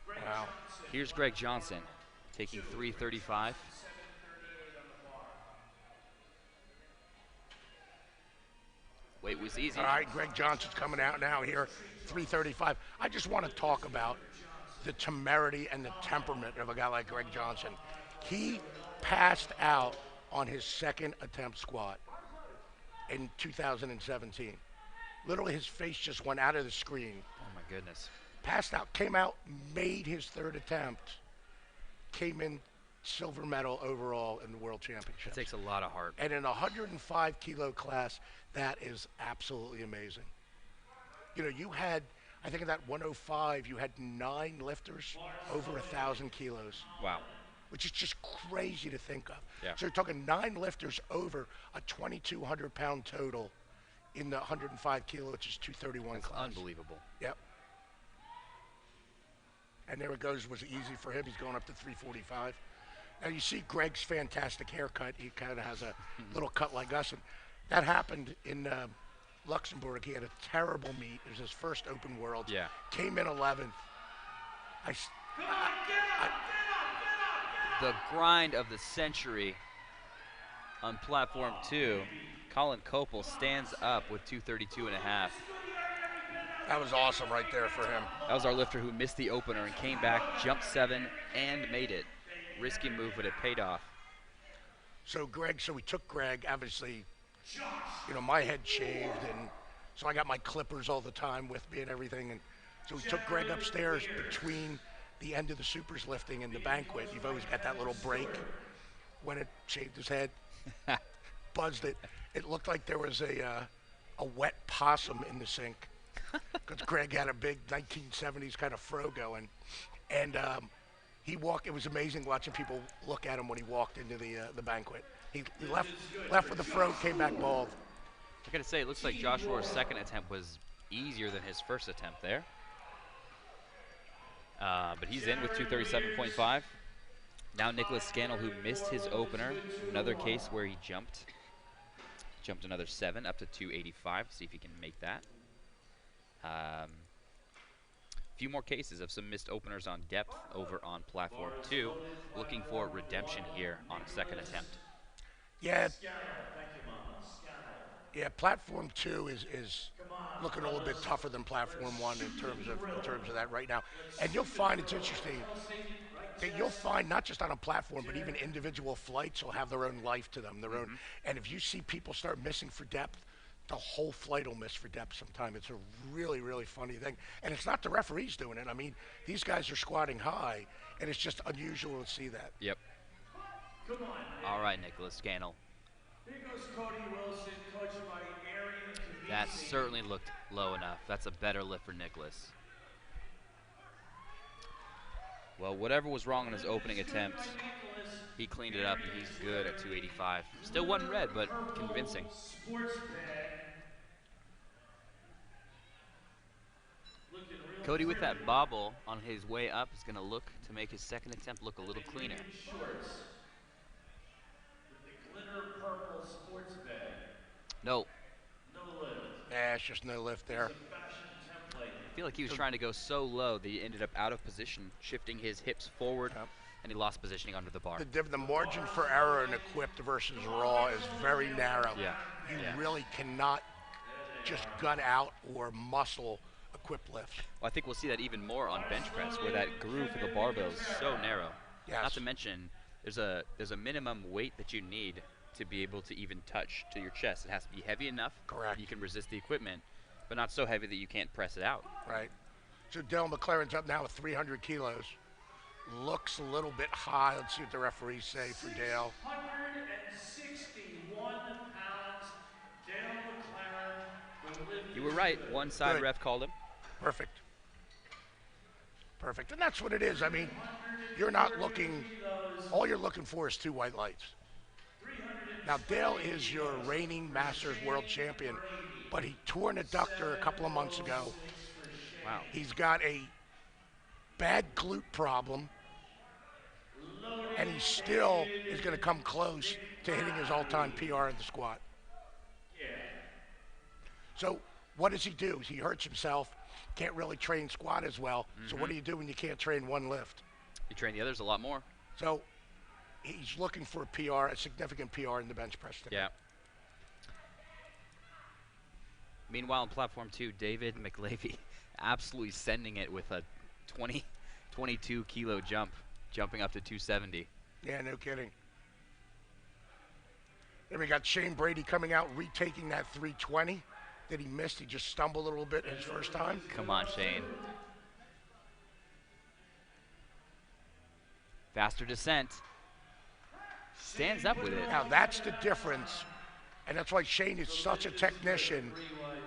[SPEAKER 2] Wow.
[SPEAKER 3] Here's Greg Johnson taking 335. Weight was easy.
[SPEAKER 2] All right, Greg Johnson's coming out now here, 335. I just want to talk about the temerity and the temperament of a guy like Greg Johnson. He passed out on his second attempt squat in 2017. Literally, his face just went out of the screen.
[SPEAKER 3] Oh, my goodness.
[SPEAKER 2] Passed out, came out, made his third attempt, came in silver medal overall in the World Championship.
[SPEAKER 3] It takes a lot of heart.
[SPEAKER 2] And in a 105 kilo class, that is absolutely amazing. You know, you had, I think in that 105, you had 9 lifters over 1,000 kilos.
[SPEAKER 3] Wow.
[SPEAKER 2] Which is just crazy to think of.
[SPEAKER 3] Yeah.
[SPEAKER 2] So you're talking 9 lifters over a 2,200 pound total in the 105 kilo, which is 231
[SPEAKER 3] That's
[SPEAKER 2] class.
[SPEAKER 3] unbelievable.
[SPEAKER 2] Yep. And there it goes, was easy for him. He's going up to 345. Now you see Greg's fantastic haircut. He kind of has a little cut like us. And that happened in Luxembourg. He had a terrible meet. It was his first open world.
[SPEAKER 3] Yeah.
[SPEAKER 2] Came in 11th.
[SPEAKER 3] The grind of the century on platform 2. Colin Copel stands up with 232.5.
[SPEAKER 2] That was awesome right there for him.
[SPEAKER 3] That was our lifter who missed the opener and came back, jumped 7, and made it. Risky move, but it paid off.
[SPEAKER 2] So we took Greg, obviously, you know, my head shaved, and so I got my clippers all the time with me and everything. And so we took Greg upstairs between the end of the supers lifting and the banquet. You've always got that little break. When it shaved his head, buzzed it. It looked like there was a wet possum in the sink. Because Greg had a big 1970s kind of fro going. And he walked, it was amazing watching people look at him when he walked into the banquet. He left with the fro, came back bald.
[SPEAKER 3] I gotta say, it looks like Josh Rohr's second attempt was easier than his first attempt there. But he's in with 237.5. Now Nicholas Scannell, who missed his opener, another case where he jumped another 7 up to 285. See if he can make that. A few more cases of some missed openers on depth over on platform 2. Looking for redemption here on a second attempt.
[SPEAKER 2] Yeah. Yeah, platform 2 is looking a little bit tougher than platform 1 in terms of that right now. And you'll find it's interesting that you'll find not just on a platform, but even individual flights will have their own life to them, their own. And if you see people start missing for depth, the whole flight will miss for depth sometime. It's a really, really funny thing. And it's not the referees doing it. I mean, these guys are squatting high, and it's just unusual to see that.
[SPEAKER 3] Yep. All right, Nicholas Scannell.
[SPEAKER 4] Here goes Cody Wilson, coached by Arian.
[SPEAKER 3] That certainly looked low enough. That's a better lift for Nicholas. Well, whatever was wrong in his opening attempt, he cleaned it up, and he's good at 285. Still wasn't red, but convincing.
[SPEAKER 4] Sports bag. Looking real
[SPEAKER 3] Cody with that
[SPEAKER 4] pretty.
[SPEAKER 3] bobble on his way up is going to look to make his second attempt look a little cleaner.
[SPEAKER 4] Shorts. With the glitter purple sports bag.
[SPEAKER 3] No.
[SPEAKER 4] No lift.
[SPEAKER 2] Nah, it's just no lift there.
[SPEAKER 4] It's a fashion template.
[SPEAKER 3] I feel like he was trying to go so low that he ended up out of position, shifting his hips forward, and he lost positioning under the bar.
[SPEAKER 2] The margin for error in equipped versus raw is very narrow.
[SPEAKER 3] Yeah.
[SPEAKER 2] You really cannot just gut out or muscle equipped lifts.
[SPEAKER 3] Well, I think we'll see that even more on bench press, where that groove for the barbell is so narrow.
[SPEAKER 2] Yes.
[SPEAKER 3] Not to mention, there's a minimum weight that you need to be able to even touch to your chest. It has to be heavy enough that you can resist the equipment, but not so heavy that you can't press it out.
[SPEAKER 2] Right. So Dale McLaren's up now with 300 kilos. Looks a little bit high. Let's see what the referees say for Dale.
[SPEAKER 4] 161 pounds. Dale McLaren.
[SPEAKER 3] You were right. One side
[SPEAKER 2] Good.
[SPEAKER 3] ref called him.
[SPEAKER 2] Perfect. Perfect. And that's what it is. I mean, you're not looking, all you're looking for is 2 white lights. Now, Dale is your reigning Masters World Champion, but he tore an adductor a couple of months ago.
[SPEAKER 3] Wow.
[SPEAKER 2] He's got a bad glute problem, and he still is going to come close to hitting his all-time PR in the squat. So what does he do? He hurts himself, can't really train squat as well. So what do you do when you can't train one lift?
[SPEAKER 3] You train the others a lot more.
[SPEAKER 2] So he's looking for a PR, a significant PR in the bench press today.
[SPEAKER 3] Yeah. Meanwhile, in platform 2, David McLavy absolutely sending it with a 22 kilo jump, jumping up to 270.
[SPEAKER 2] Yeah, no kidding. Then we got Shane Brady coming out, retaking that 320 that he missed. He just stumbled a little bit his first time.
[SPEAKER 3] Come on, Shane. Faster descent. Stands up with it.
[SPEAKER 2] Now that's the difference, and that's why Shane is such a technician.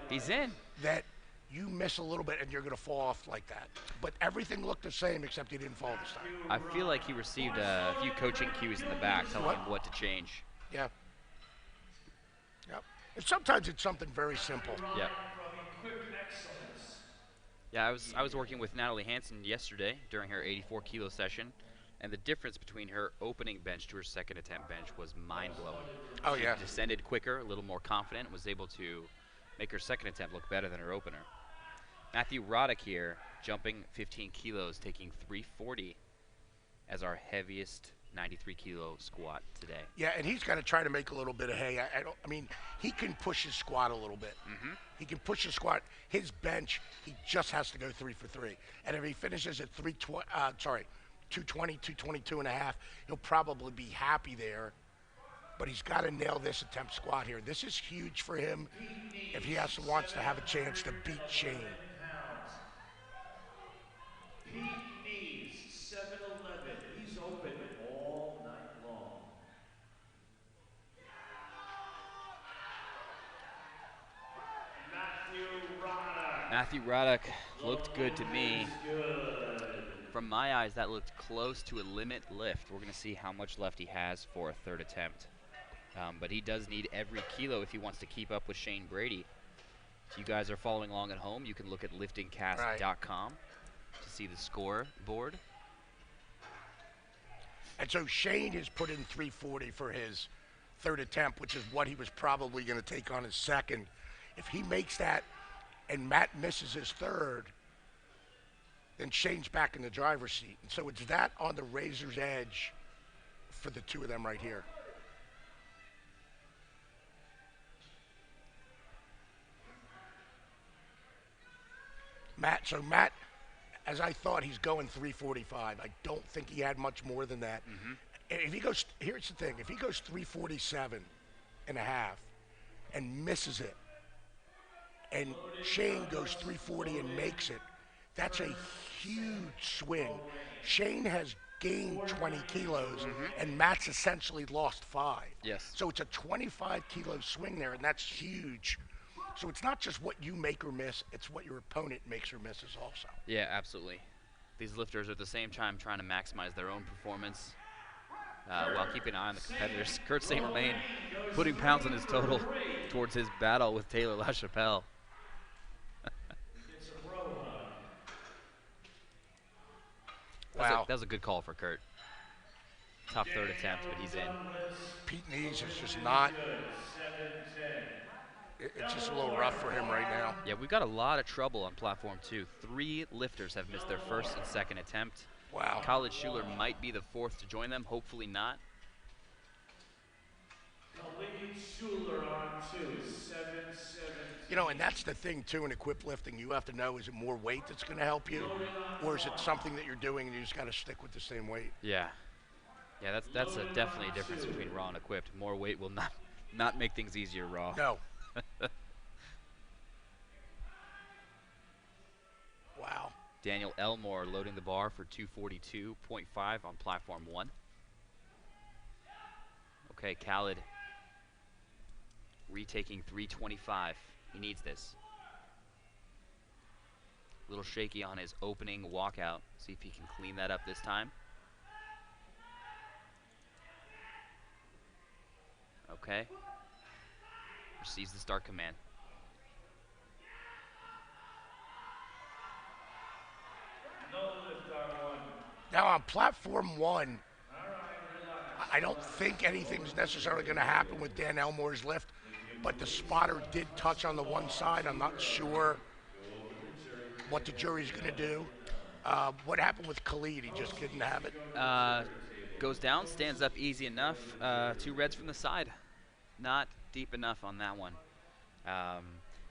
[SPEAKER 3] He's in.
[SPEAKER 2] That you miss a little bit and you're going to fall off like that. But everything looked the same except he didn't fall this time.
[SPEAKER 3] I feel like he received a few coaching cues in the back telling him what to change.
[SPEAKER 2] Yeah. Yep. And sometimes it's something very simple.
[SPEAKER 3] Yeah. Yeah, I was working with Natalie Hansen yesterday during her 84 kilo session, and the difference between her opening bench to her second attempt bench was mind-blowing.
[SPEAKER 2] Oh,
[SPEAKER 3] She
[SPEAKER 2] yeah.
[SPEAKER 3] descended quicker, a little more confident, and was able to make her second attempt look better than her opener. Matthew Roddick here, jumping 15 kilos, taking 340 as our heaviest 93 kilo squat today.
[SPEAKER 2] Yeah, and he's got to try to make a little bit of hay. I mean, he can push his squat a little bit. He can push his squat. His bench, he just has to go 3 for 3. And if he finishes at 220, 222 and a half, he'll probably be happy there. But he's got to nail this attempt squat here. This is huge for him if he wants to have a chance to beat Shane.
[SPEAKER 4] Pete Nees, 7'11". He's open all night long.
[SPEAKER 3] Matthew Roddick looked good to me. From my eyes, that looked close to a limit lift. We're going to see how much left he has for a third attempt. But he does need every kilo if he wants to keep up with Shane Brady. If you guys are following along at home, you can look at liftingcast.com to see the score board.
[SPEAKER 2] And so Shane has put in 340 for his third attempt, which is what he was probably going to take on his second. If he makes that and Matt misses his third, then Shane's back in the driver's seat. And so it's that on the razor's edge for the two of them right here. Matt, as I thought, he's going 345. I don't think he had much more than that. If he goes, here's the thing, if he goes 347 and a half and misses it, and Shane goes 340 and makes it, that's a huge swing. Shane has gained 20 kilos, and Matt's essentially lost 5.
[SPEAKER 3] Yes.
[SPEAKER 2] So it's a 25 kilo swing there, and that's huge. So it's not just what you make or miss, it's what your opponent makes or misses also.
[SPEAKER 3] Yeah, absolutely. These lifters are at the same time trying to maximize their own performance while keeping an eye on the competitors. Kurt St. Germain putting pounds on his total towards his battle with Taylor LaChapelle.
[SPEAKER 4] It's a bro hug.
[SPEAKER 2] Wow.
[SPEAKER 3] That was a good call for Kurt. Tough third attempt, but he's in.
[SPEAKER 2] Pete Knees is just not. It's just a little rough for him right now.
[SPEAKER 3] Yeah, we've got a lot of trouble on platform 2. 3 lifters have missed their first and second attempt.
[SPEAKER 2] Wow.
[SPEAKER 3] Khalid Schuler might be the fourth to join them, hopefully not.
[SPEAKER 4] Khalid Schuler on 2, 7-7.
[SPEAKER 2] You know, and that's the thing, too, in equip lifting. You have to know, is it more weight that's going to help you? Or is it something that you're doing and you just got to stick with the same weight?
[SPEAKER 3] Yeah. Yeah, that's definitely a difference between raw and equipped. More weight will not make things easier raw.
[SPEAKER 2] No. Wow.
[SPEAKER 3] Daniel Elmore loading the bar for 242.5 on platform 1. Okay, Khalid retaking 325. He needs this. A little shaky on his opening walkout. See if he can clean that up this time. Okay. Receives the start command.
[SPEAKER 2] Now on platform 1, I don't think anything's necessarily going to happen with Dan Elmore's lift, but the spotter did touch on the one side. I'm not sure what the jury's going to do. What happened with Khalid? He just didn't have it.
[SPEAKER 3] Goes down, stands up easy enough. 2 reds from the side. Not deep enough on that one.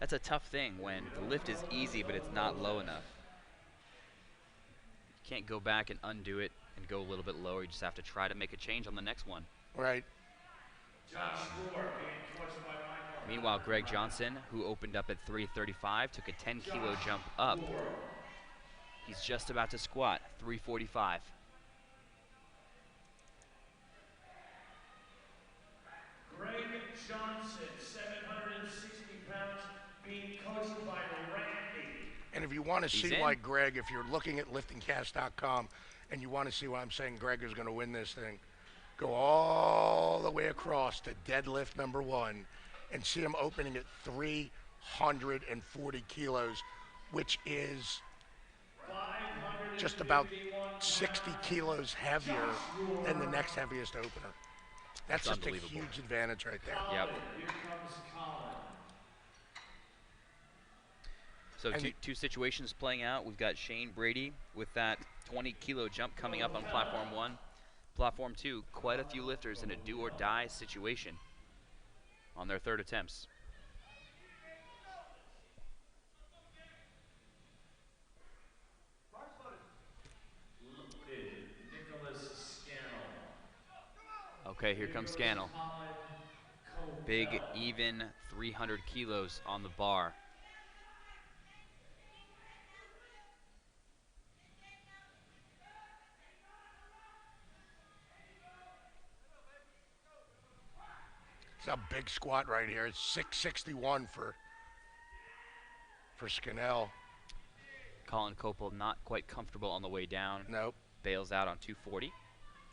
[SPEAKER 3] That's a tough thing when the lift is easy, but it's not low enough. You can't go back and undo it and go a little bit lower. You just have to try to make a change on the next one.
[SPEAKER 2] Right.
[SPEAKER 3] Meanwhile, Greg Johnson, who opened up at 335, took a 10-kilo jump up. He's just about to squat, 345.
[SPEAKER 4] Greg Johnson, 760 pounds, being coached by Randy.
[SPEAKER 2] And if you want to see why Greg, if you're looking at liftingcast.com and you want to see why I'm saying Greg is going to win this thing, go all the way across to deadlift number 1 and see him opening at 340 kilos, which is just about 60 kilos heavier than the next heaviest opener. That's just a huge advantage right there.
[SPEAKER 3] Yep.
[SPEAKER 4] Here comes Colin.
[SPEAKER 3] So two situations playing out. We've got Shane Brady with that 20-kilo jump coming up on platform 1. Platform 2, quite a few lifters in a do-or-die situation on their third attempts. Okay, here comes Scannell. Big, even 300 kilos on the bar.
[SPEAKER 2] It's a big squat right here. It's 661 for Scannell.
[SPEAKER 3] Colin Copel not quite comfortable on the way down.
[SPEAKER 2] Nope.
[SPEAKER 3] Bails out on 240.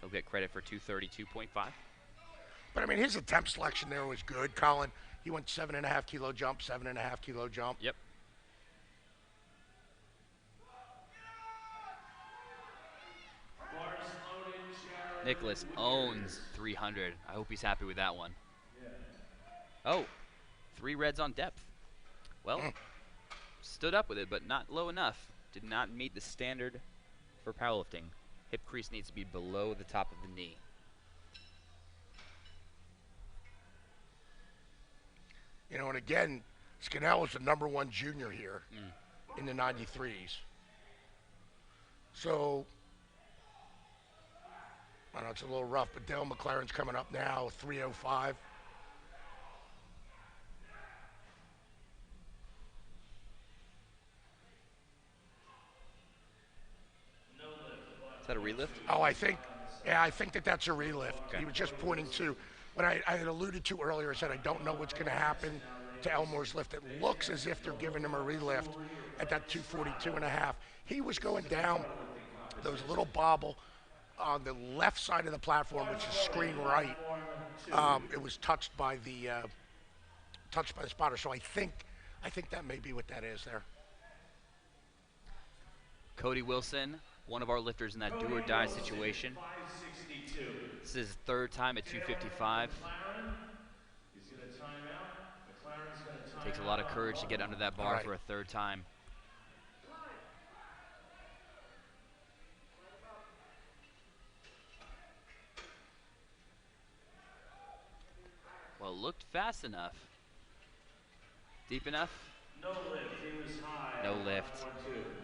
[SPEAKER 3] He'll get credit for 232.5.
[SPEAKER 2] But I mean, his attempt selection there was good, Colin. He went 7.5 kilo jump, 7.5 kilo jump.
[SPEAKER 3] Yep. Nicholas owns 300. I hope he's happy with that one. Oh, 3 reds on depth. Well, stood up with it, but not low enough. Did not meet the standard for powerlifting. Hip crease needs to be below the top of the knee.
[SPEAKER 2] You know, and again, Scannell was the #1 junior here in the 93s. So, I know it's a little rough, but Dale McLaren's coming up now, 305.
[SPEAKER 3] Is that a relift?
[SPEAKER 2] Oh, I think that's a relift. Okay. He was just pointing to what I had alluded to earlier. I said I don't know what's going to happen to Elmore's lift. It looks as if they're giving him a relift at that 242.5. He was going down those little bobble on the left side of the platform, which is screen right. It was touched by the spotter. So I think that may be what that is there.
[SPEAKER 3] Cody Wilson, one of our lifters in that do or die situation. This is his third time at 255. Takes a lot of courage to get under that bar for a third time. Well, it looked fast enough. Deep enough?
[SPEAKER 4] No lift, he was high.
[SPEAKER 3] No lift.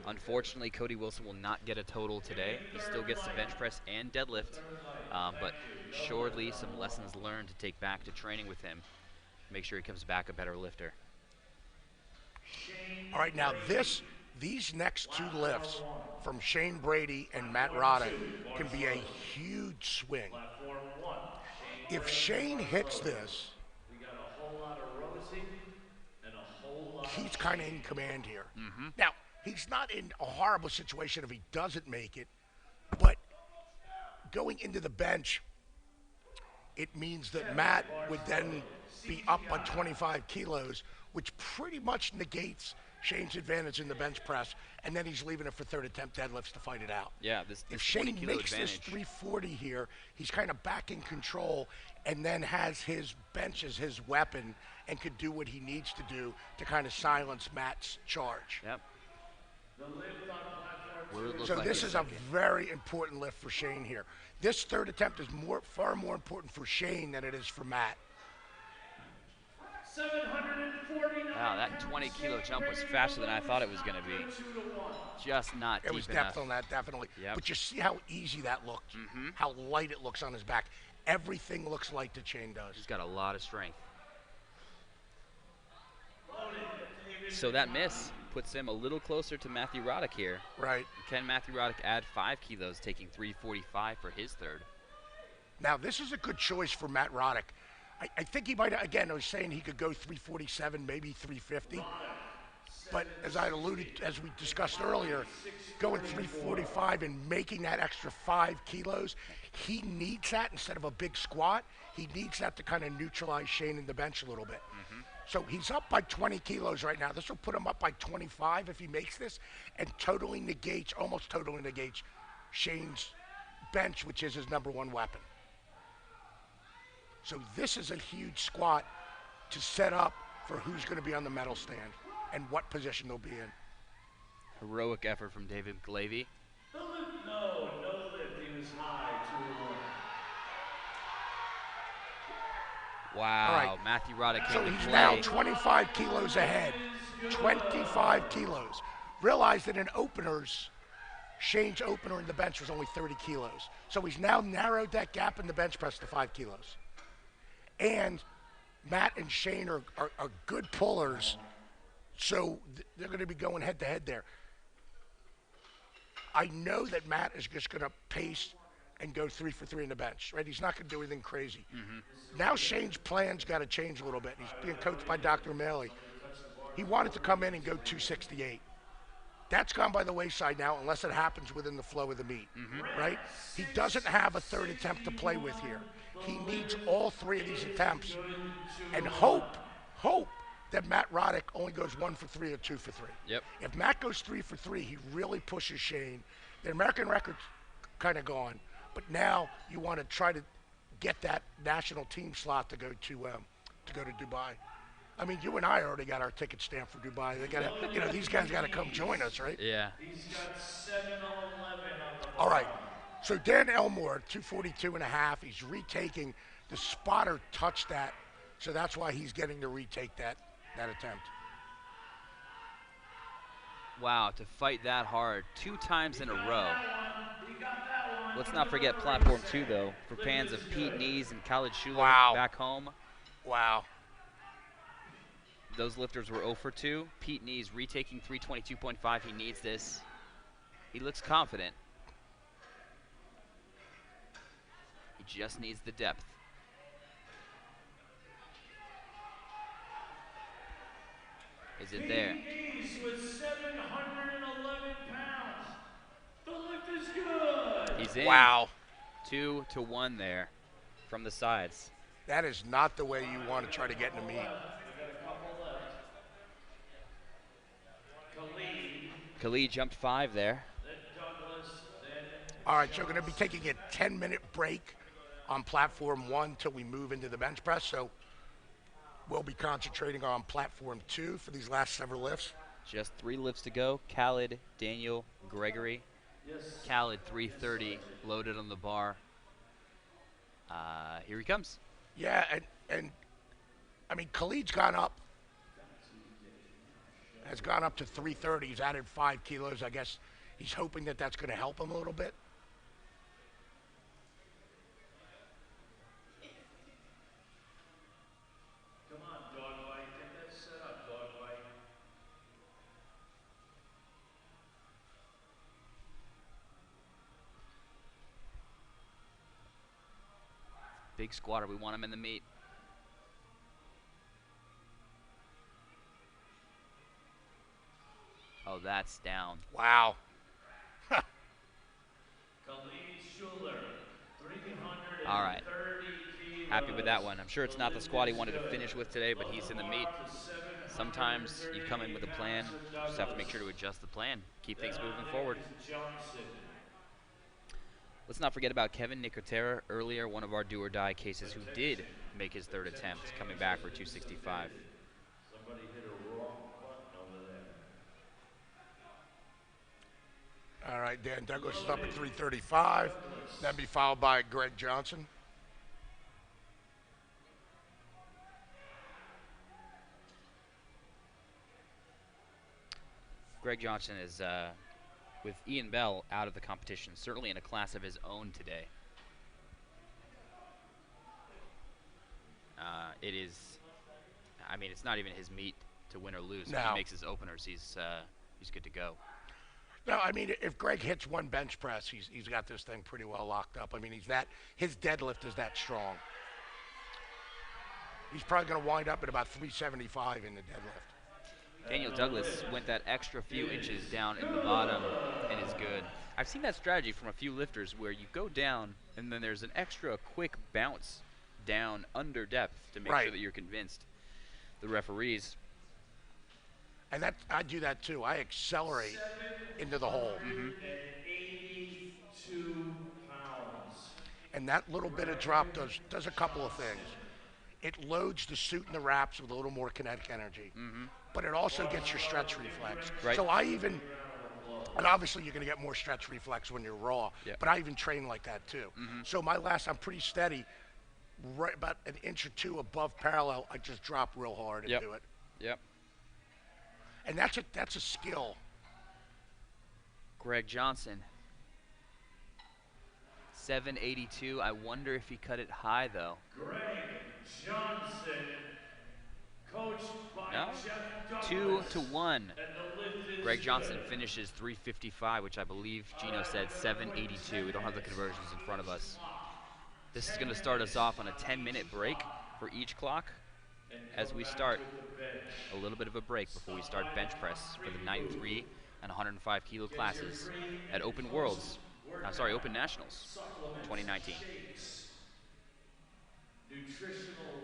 [SPEAKER 3] Unfortunately, Cody Wilson will not get a total today. He still gets the bench press and deadlift, but surely some lessons learned to take back to training with him. Make sure he comes back a better lifter.
[SPEAKER 2] All right, now these next two lifts from Shane Brady and Matt Roddick can be a huge swing. If Shane hits this, he's kind of in command here. Now, he's not in a horrible situation if he doesn't make it, but going into the bench, it means that Matt would then be up by 25 kilos, which pretty much negates Shane's advantage in the bench press, and then he's leaving it for third attempt deadlifts to fight it out.
[SPEAKER 3] Yeah, this
[SPEAKER 2] if Shane
[SPEAKER 3] 20-kilo
[SPEAKER 2] makes
[SPEAKER 3] advantage.
[SPEAKER 2] this 340 here, he's kind of back in control and then has his bench as his weapon and could do what he needs to do to kind of silence Matt's charge.
[SPEAKER 3] Yep.
[SPEAKER 2] So this is a very important lift for Shane here. This third attempt is far more important for Shane than it is for Matt.
[SPEAKER 4] 749.
[SPEAKER 3] Wow, that 20-kilo jump was faster than I thought it was going to be. Just not deep enough.
[SPEAKER 2] It was depth on that, definitely.
[SPEAKER 3] Yep.
[SPEAKER 2] But you see how easy that looked, how light it looks on his back. Everything looks light to Shane does.
[SPEAKER 3] He's got a lot of strength. So that miss puts him a little closer to Matthew Roddick here.
[SPEAKER 2] Right.
[SPEAKER 3] Can Matthew Roddick add 5 kilos, taking 345 for his third?
[SPEAKER 2] Now, this is a good choice for Matt Roddick. I think he might, again, I was saying he could go 347, maybe 350. But as we discussed earlier, going 345 and making that extra 5 kilos, he needs that instead of a big squat. He needs that to kind of neutralize Shane in the bench a little bit. So he's up by 20 kilos right now. This will put him up by 25 if he makes this, and almost totally negates Shane's bench, which is his #1 weapon. So this is a huge squat to set up for who's going to be on the medal stand and what position they'll be in.
[SPEAKER 3] Heroic effort from David Glavey.
[SPEAKER 4] No lift, he was high, 2-1.
[SPEAKER 3] Wow,
[SPEAKER 2] All right.
[SPEAKER 3] Matthew Roddick
[SPEAKER 2] So
[SPEAKER 3] came to
[SPEAKER 2] he's
[SPEAKER 3] play.
[SPEAKER 2] now 25 kilos ahead. 25 kilos. Realize that in openers, Shane's opener in the bench was only 30 kilos. So he's now narrowed that gap in the bench press to 5 kilos. And Matt and Shane are good pullers, so they're going to be going head-to-head there. I know that Matt is just going to pace and go 3 for 3 in the bench, right? He's not going to do anything crazy. Now Shane's plan's got to change a little bit. He's being coached by Dr. Maley. He wanted to come in and go 268. That's gone by the wayside now unless it happens within the flow of the meet, right? He doesn't have a third attempt to play with here. He needs all 3 of these attempts and hope that Matt Roddick only goes 1 for 3 or 2 for 3.
[SPEAKER 3] Yep.
[SPEAKER 2] If Matt goes 3 for 3, he really pushes Shane. The American record's kind of gone, but now you want to try to get that national team slot to go to Dubai. I mean, you and I already got our ticket stamped for Dubai. They got to, these guys got to come join us, right?
[SPEAKER 3] Yeah.
[SPEAKER 4] He's got 7 on 11 on the
[SPEAKER 2] All right. So Dan Elmore, 242.5. He's retaking. The spotter touched that, so that's why he's getting to retake that attempt.
[SPEAKER 3] Wow, to fight that hard 2 times in a row. Let's not forget platform 2, though, for fans of Pete Nees and Khalid Schuler back home.
[SPEAKER 2] Wow.
[SPEAKER 3] Those lifters were 0 for 2. Pete Nees retaking 322.5. He needs this. He looks confident. He just needs the depth. Is it there?
[SPEAKER 4] He's with 711 pounds. The lift is good.
[SPEAKER 3] He's in.
[SPEAKER 2] Wow.
[SPEAKER 3] 2-1 there from the sides.
[SPEAKER 2] That is not the way you want to try to get in the meet.
[SPEAKER 4] We got a couple left.
[SPEAKER 3] Khalid jumped 5 there.
[SPEAKER 4] Then Douglas, then
[SPEAKER 2] All right, so we're going to be taking a 10-minute break on platform 1 till we move into the bench press. So we'll be concentrating on platform 2 for these last several lifts.
[SPEAKER 3] Just 3 lifts to go. Khalid, Daniel, Gregory. Khalid 330 loaded on the bar. Here he comes.
[SPEAKER 2] Yeah, and I mean, Khalid's gone up. Has gone up to 330. He's added 5 kilos. I guess he's hoping that that's going to help him a little bit.
[SPEAKER 4] come on, dog bite. Get that set up, dog bite.
[SPEAKER 3] Big squatter. We want him in the meet. Oh, that's down.
[SPEAKER 2] Wow.
[SPEAKER 4] Khalid Schuler, 330
[SPEAKER 3] All right.
[SPEAKER 4] kilos.
[SPEAKER 3] Happy with that one. I'm sure it's not the squad he wanted to finish with today, but he's in the meet. Sometimes you come in with a plan. You just have to make sure to adjust the plan. Keep things moving forward. Let's not forget about Kevin Nicotera earlier, one of our do-or-die cases who did make his 3rd attempt, coming back for 265.
[SPEAKER 4] Somebody hit a wrong button over there.
[SPEAKER 2] All right, Dan Douglas is up at 335. Then be followed by Greg Johnson.
[SPEAKER 3] Greg Johnson is, with Ian Bell out of the competition, certainly in a class of his own today. It is, I mean, it's not even his meet to win or lose. If
[SPEAKER 2] No.
[SPEAKER 3] he makes his openers, he's good to go.
[SPEAKER 2] No, I mean, if Greg hits one bench press, he's got this thing pretty well locked up. I mean, his deadlift is that strong. He's probably going to wind up at about 375 in the deadlift.
[SPEAKER 3] Daniel Douglas went that extra few inches down in the bottom and is good. I've seen that strategy from a few lifters where you go down and then there's an extra quick bounce down under depth to make
[SPEAKER 2] Right.
[SPEAKER 3] sure that you're convinced. The referees,
[SPEAKER 2] And I do that too. I accelerate into the hole.
[SPEAKER 4] 82 pounds.
[SPEAKER 2] And that little bit of drop does a couple of things. It loads the suit and the wraps with a little more kinetic energy. But it also gets your stretch reflex.
[SPEAKER 3] Right.
[SPEAKER 2] So and obviously you're going to get more stretch reflex when you're raw,
[SPEAKER 3] Yep.
[SPEAKER 2] but I even train like that too. So I'm pretty steady, right about an inch or two above parallel. I just drop real hard and
[SPEAKER 3] Yep.
[SPEAKER 2] do it.
[SPEAKER 3] Yep.
[SPEAKER 2] And that's a skill.
[SPEAKER 3] Greg Johnson, 782. I wonder if he cut it high though.
[SPEAKER 4] Greg Johnson, coached by
[SPEAKER 3] No?
[SPEAKER 4] Jeff Douglas.
[SPEAKER 3] 2-1.
[SPEAKER 4] And the lift is
[SPEAKER 3] Greg Johnson
[SPEAKER 4] good.
[SPEAKER 3] finishes 355, which I believe Gino said 782. We don't have the conversions in front of us. This is going to start us off on a 10-minute break for each clock as we start a little bit of a break before we start bench press for the 93 and 105 kilo classes at Open Nationals
[SPEAKER 4] Supplements,
[SPEAKER 3] 2019.
[SPEAKER 4] shakes, nutritional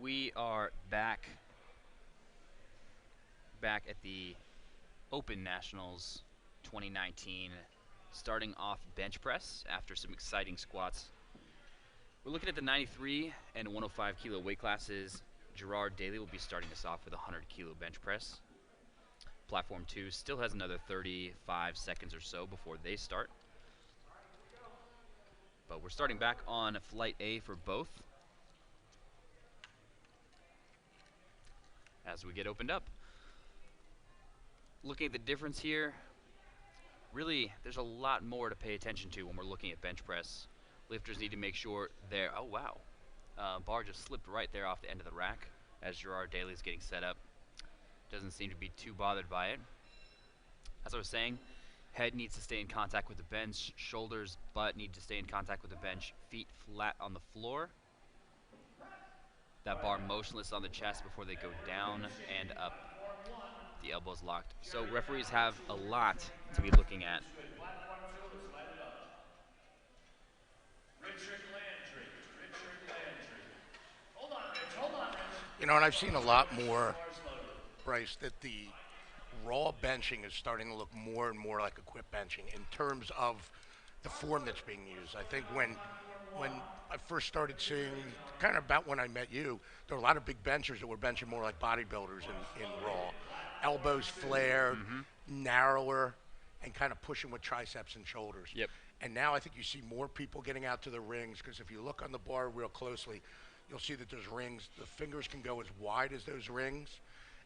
[SPEAKER 3] We are back at the Open Nationals 2019, starting off bench press after some exciting squats. We're looking at the 93 and 105 kilo weight classes. Gerard Daly will be starting us off with a 100 kilo bench press. Platform 2 still has another 35 seconds or so before they start. But we're starting back on flight A for both as we get opened up. Looking at the difference here, really there's a lot more to pay attention to when we're looking at bench press. Lifters need to make sure they're, oh wow, bar just slipped right there off the end of the rack as Gerard Daly is getting set up. Doesn't seem to be too bothered by it. As I was saying, head needs to stay in contact with the bench, shoulders, butt need to stay in contact with the bench, feet flat on the floor. That bar motionless on the chest before they go down and up. The elbows locked. So referees have a lot to be looking at.
[SPEAKER 4] Platform 2, let's light it up. Richard Landry. Hold on, Rich.
[SPEAKER 2] You know, and I've seen a lot more, Bryce, that the raw benching is starting to look more and more like equipped benching in terms of the form that's being used. I think when I first started seeing, kind of about when I met you, there were a lot of big benchers that were benching more like bodybuilders in raw. Elbows flared, narrower, and kind of pushing with triceps and shoulders.
[SPEAKER 3] Yep.
[SPEAKER 2] And now I think you see more people getting out to the rings, because if you look on the bar real closely, you'll see that those rings, the fingers can go as wide as those rings.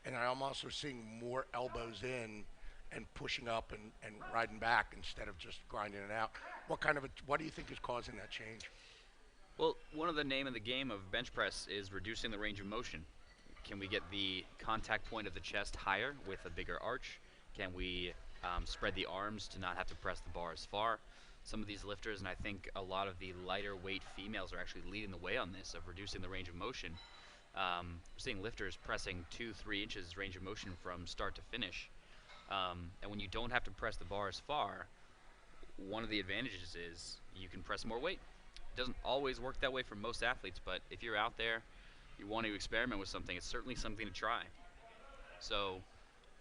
[SPEAKER 2] And I'm also seeing more elbows in and pushing up and riding back instead of just grinding it out. What do you think is causing that change?
[SPEAKER 3] Well, one of the name of the game of bench press is reducing the range of motion. Can we get the contact point of the chest higher with a bigger arch? Can we spread the arms to not have to press the bar as far? Some of these lifters, and I think a lot of the lighter weight females are actually leading the way on this, of reducing the range of motion. We're seeing lifters pressing 2-3 inches range of motion from start to finish. And when you don't have to press the bar as far, one of the advantages is you can press more weight. It doesn't always work that way for most athletes, but if you're out there, you want to experiment with something, it's certainly something to try. So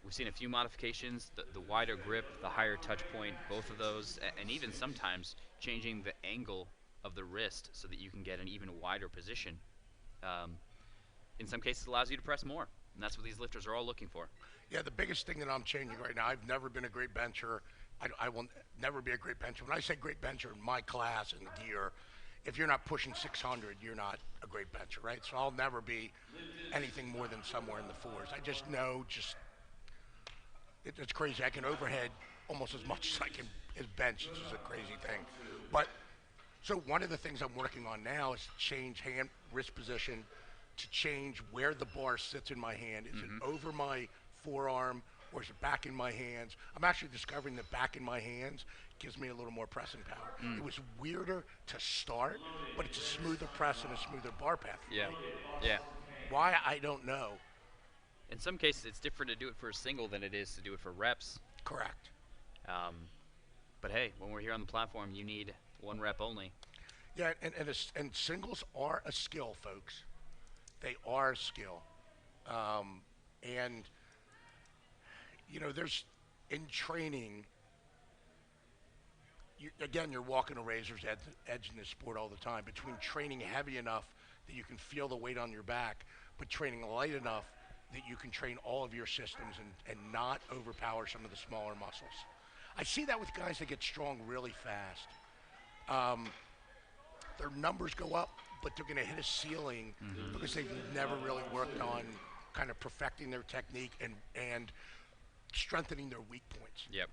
[SPEAKER 3] we've seen a few modifications, the wider grip, the higher touch point, both of those, and even sometimes changing the angle of the wrist so that you can get an even wider position. In some cases, it allows you to press more, and that's what these lifters are all looking for.
[SPEAKER 2] Yeah, the biggest thing that I'm changing right now, I've never been a great bencher. I will never be a great bencher. When I say great bencher in my class and the gear, if you're not pushing 600, you're not a great bencher, right? So I'll never be anything more than somewhere in the fours. I just know, it's crazy. I can overhead almost as much as I can as bench. This is a crazy thing. But so one of the things I'm working on now is to change hand wrist position, to change where the bar sits in my hand. Is it over my forearm or is it back in my hands? I'm actually discovering that back in my hands gives me a little more pressing power. It was weirder to start, but it's a smoother press and a smoother bar path.
[SPEAKER 3] Yeah, yeah.
[SPEAKER 2] Why, I don't know.
[SPEAKER 3] In some cases, it's different to do it for a single than it is to do it for reps.
[SPEAKER 2] Correct.
[SPEAKER 3] But hey, when we're here on the platform, you need one rep only.
[SPEAKER 2] Yeah, and singles are a skill, folks. They are a skill. And, you know, there's, in training, you're walking a razor's edge in this sport all the time, between training heavy enough that you can feel the weight on your back, but training light enough that you can train all of your systems and not overpower some of the smaller muscles. I see that with guys that get strong really fast. Their numbers go up, but they're going to hit a ceiling because they've never really worked on kind of perfecting their technique and strengthening their weak points.
[SPEAKER 3] Yep.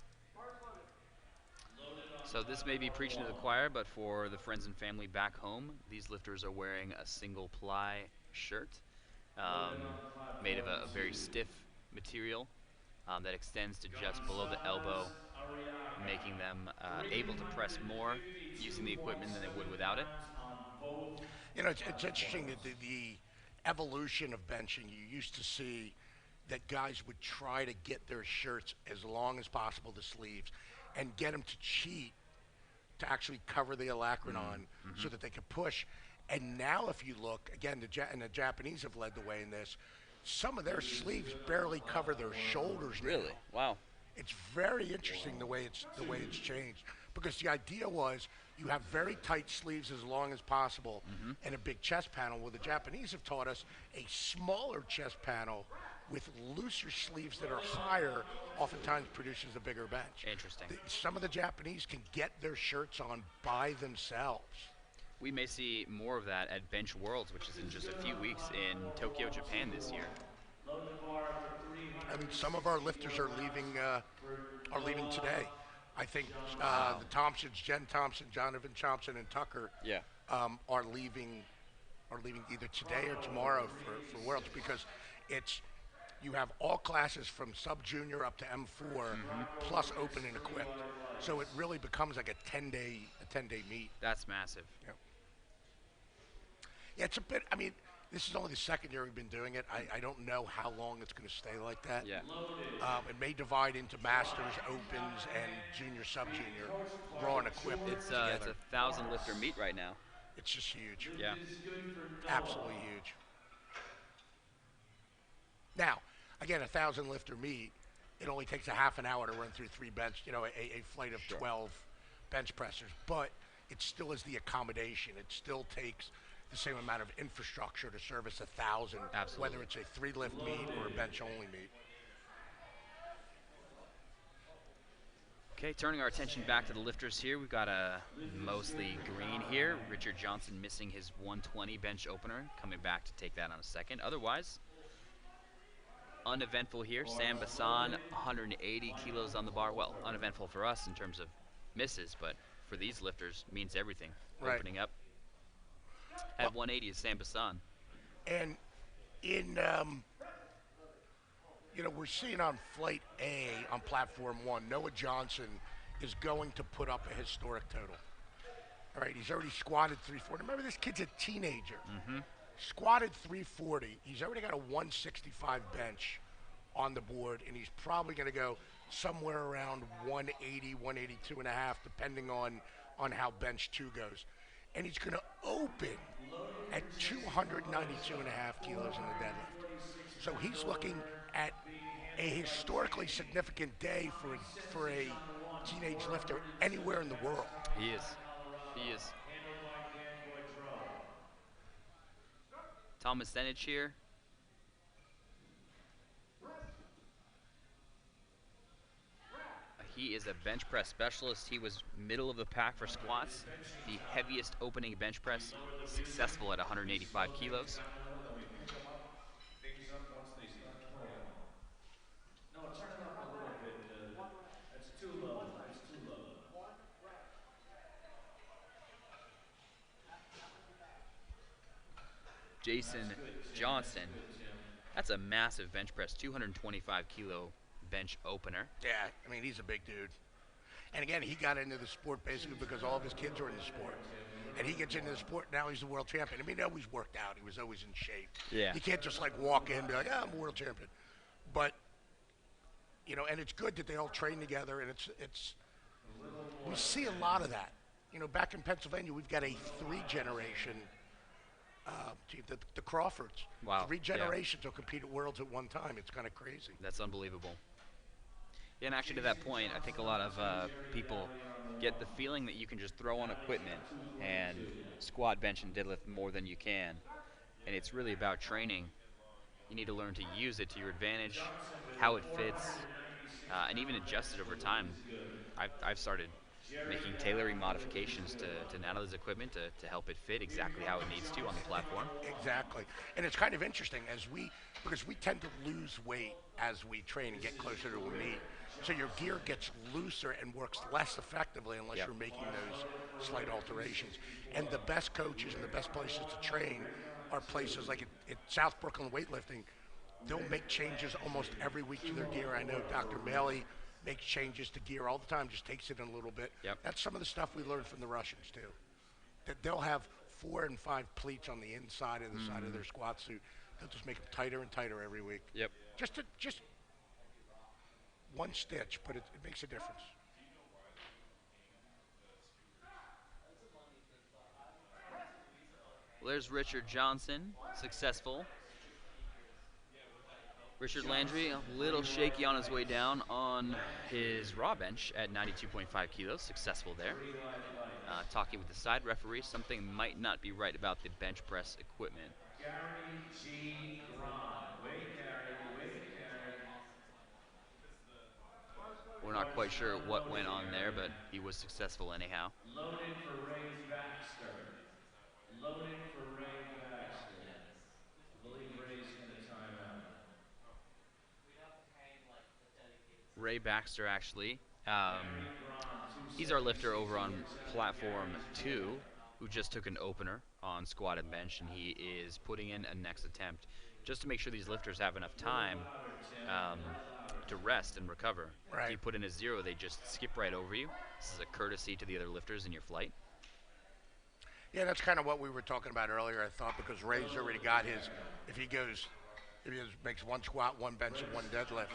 [SPEAKER 3] So this may be preaching to the choir, but for the friends and family back home, these lifters are wearing a single ply shirt made of a very stiff material that extends to just below the elbow, making them able to press more using the equipment than they would without it.
[SPEAKER 2] You know, it's interesting that the evolution of benching, you used to see that guys would try to get their shirts as long as possible, the sleeves, and get them to cheat to actually cover the alacron so that they could push. And now if you look, again, and the Japanese have led the way in this, some of their sleeves barely cover their shoulders now.
[SPEAKER 3] Really? Wow.
[SPEAKER 2] It's very interesting the way it's changed, because the idea was you have very tight sleeves as long as possible and a big chest panel. Well, the Japanese have taught us a smaller chest panel with looser sleeves that are higher oftentimes produces a bigger bench.
[SPEAKER 3] Interesting.
[SPEAKER 2] Some of the Japanese can get their shirts on by themselves.
[SPEAKER 3] We may see more of that at Bench Worlds, which is in just a few weeks in Tokyo, Japan this year.
[SPEAKER 2] I mean, some of our lifters are leaving today. I think the Thompsons, Jen Thompson, Jonathan Thompson, and Tucker are leaving either today or tomorrow for Worlds, because you have all classes from sub-junior up to M4 plus open and equipped. So it really becomes like a 10-day meet.
[SPEAKER 3] That's massive.
[SPEAKER 2] Yeah. Yeah, it's a bit, I mean, this is only the second year we've been doing it. I don't know how long it's going to stay like that.
[SPEAKER 3] Yeah.
[SPEAKER 2] It may divide into Masters, Opens, and Junior, Sub-Junior, raw and equipped
[SPEAKER 3] It's
[SPEAKER 2] together.
[SPEAKER 3] a 1,000 lifter meet right now.
[SPEAKER 2] It's just huge.
[SPEAKER 3] Yeah.
[SPEAKER 2] Absolutely huge. Now, again, 1,000 lifter meet, it only takes a half an hour to run through a flight of 12 bench pressers, but it still is the accommodation. It still takes the same amount of infrastructure to service 1,000,
[SPEAKER 3] Absolutely.
[SPEAKER 2] whether it's a 3-lift meet or a bench-only meet.
[SPEAKER 3] Okay, turning our attention back to the lifters here, we've got a mostly green here. Richard Johnson missing his 120 bench opener, coming back to take that on a second. Otherwise, uneventful here. Sam Bassan, 180 kilos on the bar. Well, uneventful for us in terms of misses, but for these lifters, means everything.
[SPEAKER 2] Right.
[SPEAKER 3] Opening up at 180 is Sam Bassan.
[SPEAKER 2] And we're seeing on Flight A on Platform 1, Noah Johnson is going to put up a historic total. All right, he's already squatted 340. Remember, this kid's a teenager. Squatted 340. He's already got a 165 bench on the board, and he's probably going to go somewhere around 180, 182 and a half, depending on how bench 2 goes. And he's going to open at 292 and a half kilos in the deadlift. So he's looking at a historically significant day for a teenage lifter anywhere in the world.
[SPEAKER 3] He is. He is. Thomas Senich here. He is a bench press specialist. He was middle of the pack for squats. The heaviest opening bench press, successful at 185 kilos.
[SPEAKER 1] No, turn it up a little bit. That's too low. That's too low.
[SPEAKER 3] Jason Johnson. That's a massive bench press, 225 kilo bench opener.
[SPEAKER 2] Yeah, I mean, he's a big dude. And again, he got into the sport basically because all of his kids are in the sport. And he gets into the sport, now he's the world champion. I mean, he always worked out. He was always in shape.
[SPEAKER 3] Yeah.
[SPEAKER 2] You can't just like walk in and be like, yeah, I'm a world champion. But, and it's good that they all train together, and it's we see a lot of that. Back in Pennsylvania, we've got a 3-generation, the Crawfords.
[SPEAKER 3] Wow.
[SPEAKER 2] 3 generations will compete at Worlds at one time. It's kind of crazy.
[SPEAKER 3] That's unbelievable. Yeah, and actually to that point, I think a lot of people get the feeling that you can just throw on equipment and squat, bench, and deadlift more than you can. And it's really about training. You need to learn to use it to your advantage, how it fits, and even adjust it over time. I've started making tailoring modifications to Natalie's equipment to help it fit exactly how it needs to on the platform.
[SPEAKER 2] Exactly. And it's kind of interesting because we tend to lose weight as we train and get closer to a meet. So your gear gets looser and works less effectively unless you're making those slight alterations. And the best coaches and the best places to train are places like at South Brooklyn Weightlifting. They'll make changes almost every week to their gear. I know Dr. Maley makes changes to gear all the time, just takes it in a little bit.
[SPEAKER 3] Yep.
[SPEAKER 2] That's some of the stuff we learned from the Russians too. That they'll have 4 and 5 pleats on the inside of the side of their squat suit. They'll just make them tighter and tighter every week.
[SPEAKER 3] Yep.
[SPEAKER 2] Just one stitch, but it makes a difference.
[SPEAKER 3] Well, there's Richard Johnson, successful. Richard Landry, a little shaky on his way down on his raw bench at 92.5 kilos, successful there. Talking with the side referee, something might not be right about the bench press equipment.
[SPEAKER 1] Gary G. Gron. Wait, Gary. Wait, Gary.
[SPEAKER 3] We're not quite sure what went on there, but he was successful anyhow.
[SPEAKER 1] Loading for Ray Baxter. Loading for Ray Baxter. I believe Ray's in a timeout.
[SPEAKER 3] Ray Baxter, actually.
[SPEAKER 1] Gary Gron,
[SPEAKER 3] He's our lifter over on platform 2, who just took an opener on squat and bench, and he is putting in a next attempt just to make sure these lifters have enough time to rest and recover.
[SPEAKER 2] Right.
[SPEAKER 3] If you put in a 0, they just skip right over you. This is a courtesy to the other lifters in your flight.
[SPEAKER 2] Yeah, that's kind of what we were talking about earlier, I thought, because Ray's already got his, if he makes one squat, one bench, and one deadlift,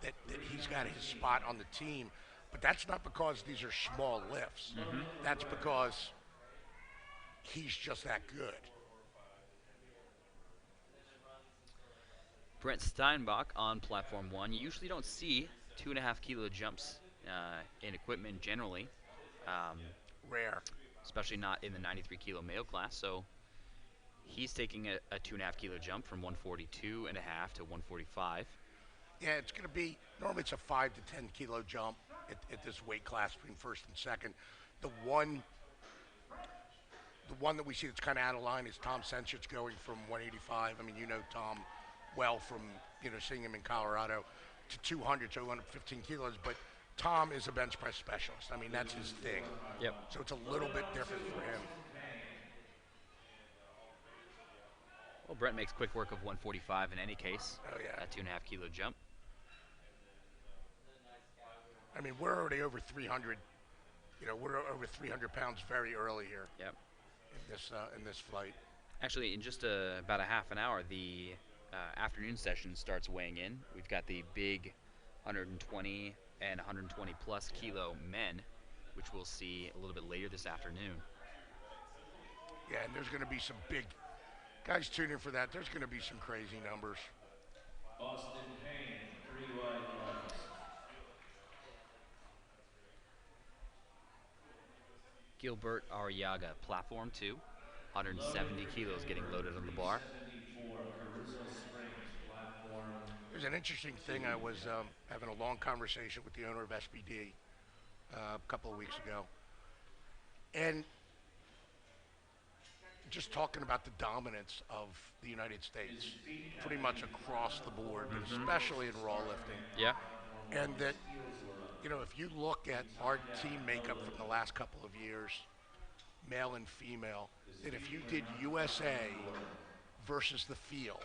[SPEAKER 2] that he's got his spot on the team. But that's not because these are small lifts. That's because he's just that good.
[SPEAKER 3] Brent Steinbach on platform 1. You usually don't see 2.5 kilo jumps in equipment generally.
[SPEAKER 2] Rare.
[SPEAKER 3] Especially not in the 93 kilo male class. So he's taking a 2.5 kilo jump from 142.5 to 145.
[SPEAKER 2] Yeah, it's going to be, normally it's a 5 to 10 kilo jump at this weight class between first and second. The one that we see that's kind of out of line is Tom Senchich going from 185. I mean, you know Tom well from, seeing him in Colorado, to 200, so 115 kilos. But Tom is a bench press specialist. I mean, that's his thing.
[SPEAKER 3] Yep.
[SPEAKER 2] So it's a little bit different for him.
[SPEAKER 3] Well, Brent makes quick work of 145 in any case.
[SPEAKER 2] Oh, yeah.
[SPEAKER 3] That 2.5 kilo jump.
[SPEAKER 2] I mean, we're already over 300. We're over 300 pounds very early here.
[SPEAKER 3] Yep.
[SPEAKER 2] In this flight.
[SPEAKER 3] Actually, in just about a half an hour, the afternoon session starts weighing in. We've got the big 120 and 120 plus kilo men, which we'll see a little bit later this afternoon.
[SPEAKER 2] Yeah, and there's going to be some big guys tune in for that. There's going to be some crazy numbers.
[SPEAKER 1] Austin Payne, 3 wide legs.
[SPEAKER 3] Gilbert Arriaga, platform 2, 170 kilos getting loaded on the bar.
[SPEAKER 1] 74, Carrizo Springs, platform.
[SPEAKER 2] There's an interesting thing. I was having a long conversation with the owner of SBD a couple of weeks ago, and just talking about the dominance of the United States, pretty much across the board, but especially in raw lifting.
[SPEAKER 3] Yeah.
[SPEAKER 2] And that, if you look at our team makeup from the last couple of years, male and female, that if you did USA versus the field,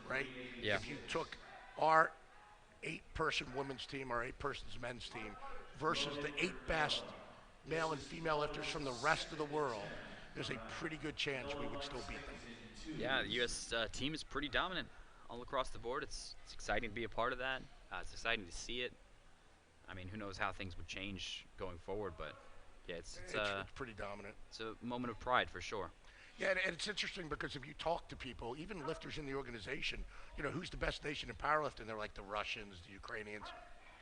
[SPEAKER 2] right?
[SPEAKER 3] Yeah.
[SPEAKER 2] If you took our 8-person women's team, our 8-person men's team, versus the 8 best male and female lifters from the rest of the world, there's a pretty good chance we would still beat them.
[SPEAKER 3] Yeah, the U.S. Team is pretty dominant all across the board. It's exciting to be a part of that. It's exciting to see it. I mean, who knows how things would change going forward, but yeah, it's
[SPEAKER 2] pretty dominant.
[SPEAKER 3] It's a moment of pride for sure.
[SPEAKER 2] Yeah, and it's interesting because if you talk to people, even lifters in the organization, who's the best nation in powerlifting? They're like the Russians, the Ukrainians.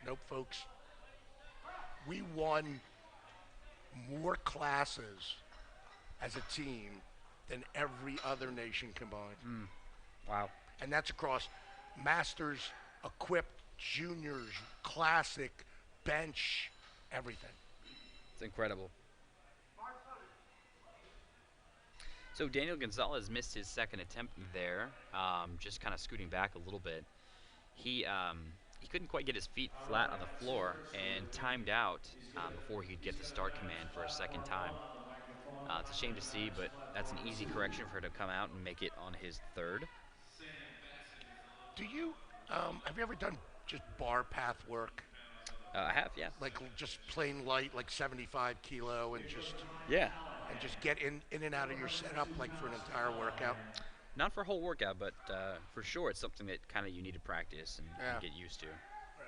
[SPEAKER 2] Nope, folks. We won more classes as a team than every other nation combined.
[SPEAKER 3] Wow.
[SPEAKER 2] And that's across masters, equipped, juniors, classic, bench, everything.
[SPEAKER 3] It's incredible. So Daniel Gonzalez missed his second attempt there, just kind of scooting back a little bit. He couldn't quite get his feet flat on the floor and timed out before he'd get the start command for a second time. It's a shame to see, but that's an easy correction for him to come out and make it on his third.
[SPEAKER 2] Do you, have you ever done just bar path work?
[SPEAKER 3] I have, yeah.
[SPEAKER 2] Like just plain light, like 75 kilo and just...
[SPEAKER 3] Yeah.
[SPEAKER 2] And just get in and out of your setup like for an entire workout?
[SPEAKER 3] Not for a whole workout, but for sure it's something that kind of you need to practice and get used to.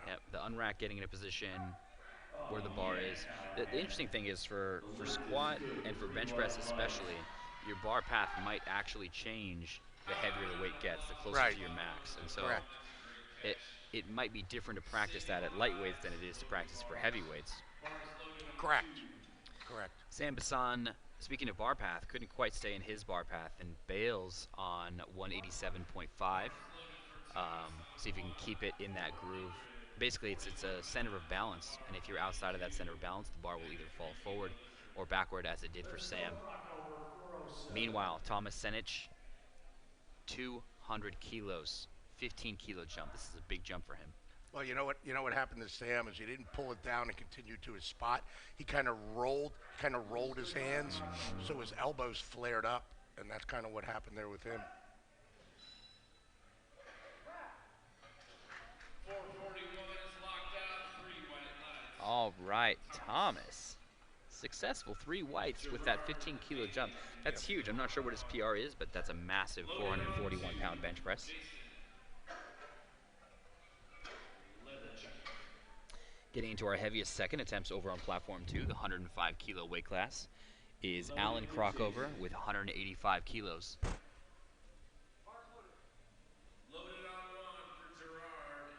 [SPEAKER 3] Yeah, the unrack, getting in a position where the bar is. The interesting thing is for squat and for bench press especially, your bar path might actually change the heavier the weight gets, the closer
[SPEAKER 2] Right.
[SPEAKER 3] to your max. And so
[SPEAKER 2] Correct.
[SPEAKER 3] it might be different to practice that at lightweights than it is to practice for heavyweights.
[SPEAKER 2] Correct. Correct.
[SPEAKER 3] Sam Bassan, speaking of bar path, couldn't quite stay in his bar path and bails on 187.5. See if you can keep it in that groove. Basically, it's a center of balance, and if you're outside of that center of balance, the bar will either fall forward or backward, as it did for Sam. Meanwhile, Thomas Senich, 200 kilos, 15-kilo jump. This is a big jump for him.
[SPEAKER 2] Well, you know what happened to Sam is he didn't pull it down and continue to his spot. He kind of rolled his hands, so his elbows flared up, and that's kind of what happened there with him.
[SPEAKER 4] 441 is locked out. 3 white lights.
[SPEAKER 3] All right, Thomas. Successful 3 whites with that 15-kilo jump. That's huge. I'm not sure what his PR is, but that's a massive 441-pound bench press. Getting into our heaviest second attempts over on platform 2, the 105-kilo weight class, is Alan Crockover with 185 kilos.
[SPEAKER 4] Loaded on 1 for Gerard.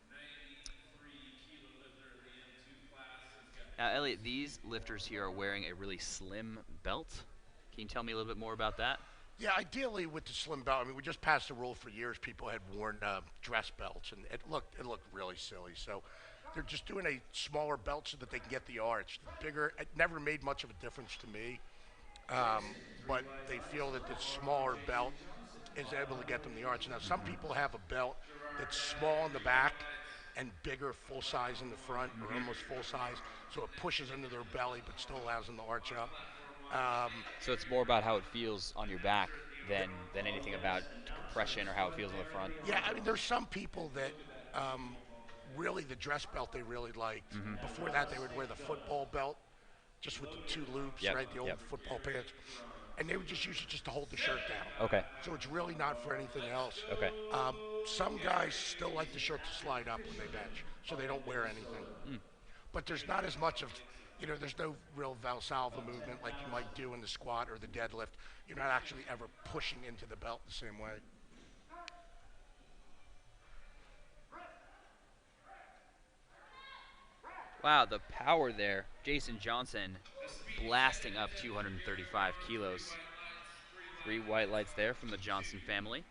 [SPEAKER 4] 93-kilo lifter in the M2 class.
[SPEAKER 3] Now, Elliot, these lifters here are wearing a really slim belt. Can you tell me a little bit more about that?
[SPEAKER 2] Yeah, ideally with the slim belt. I mean, we just passed the rule for years. People had worn dress belts, and it looked really silly. So they're just doing a smaller belt so that they can get the arch. The bigger, it never made much of a difference to me, but they feel that the smaller belt is able to get them the arch. Now, some people have a belt that's small in the back and bigger full size in the front, or almost full size, so it pushes into their belly but still allows them to arch up.
[SPEAKER 3] So it's more about how it feels on your back than anything about compression or how it feels on the front.
[SPEAKER 2] Yeah, I mean, there's some people that really the dress belt they really liked. Before that, they would wear the football belt, just with the 2 loops,
[SPEAKER 3] Yep,
[SPEAKER 2] right? The old
[SPEAKER 3] yep.
[SPEAKER 2] football pants. And they would just use it just to hold the shirt down.
[SPEAKER 3] Okay.
[SPEAKER 2] So it's really not for anything else.
[SPEAKER 3] Okay.
[SPEAKER 2] Some guys still like the shirt to slide up when they bench, so they don't wear anything. But there's not as much of, there's no real Valsalva movement like you might do in the squat or the deadlift. You're not actually ever pushing into the belt the same way.
[SPEAKER 3] Wow, the power there. Jason Johnson blasting up 235 kilos. 3 white lights there from the Johnson family.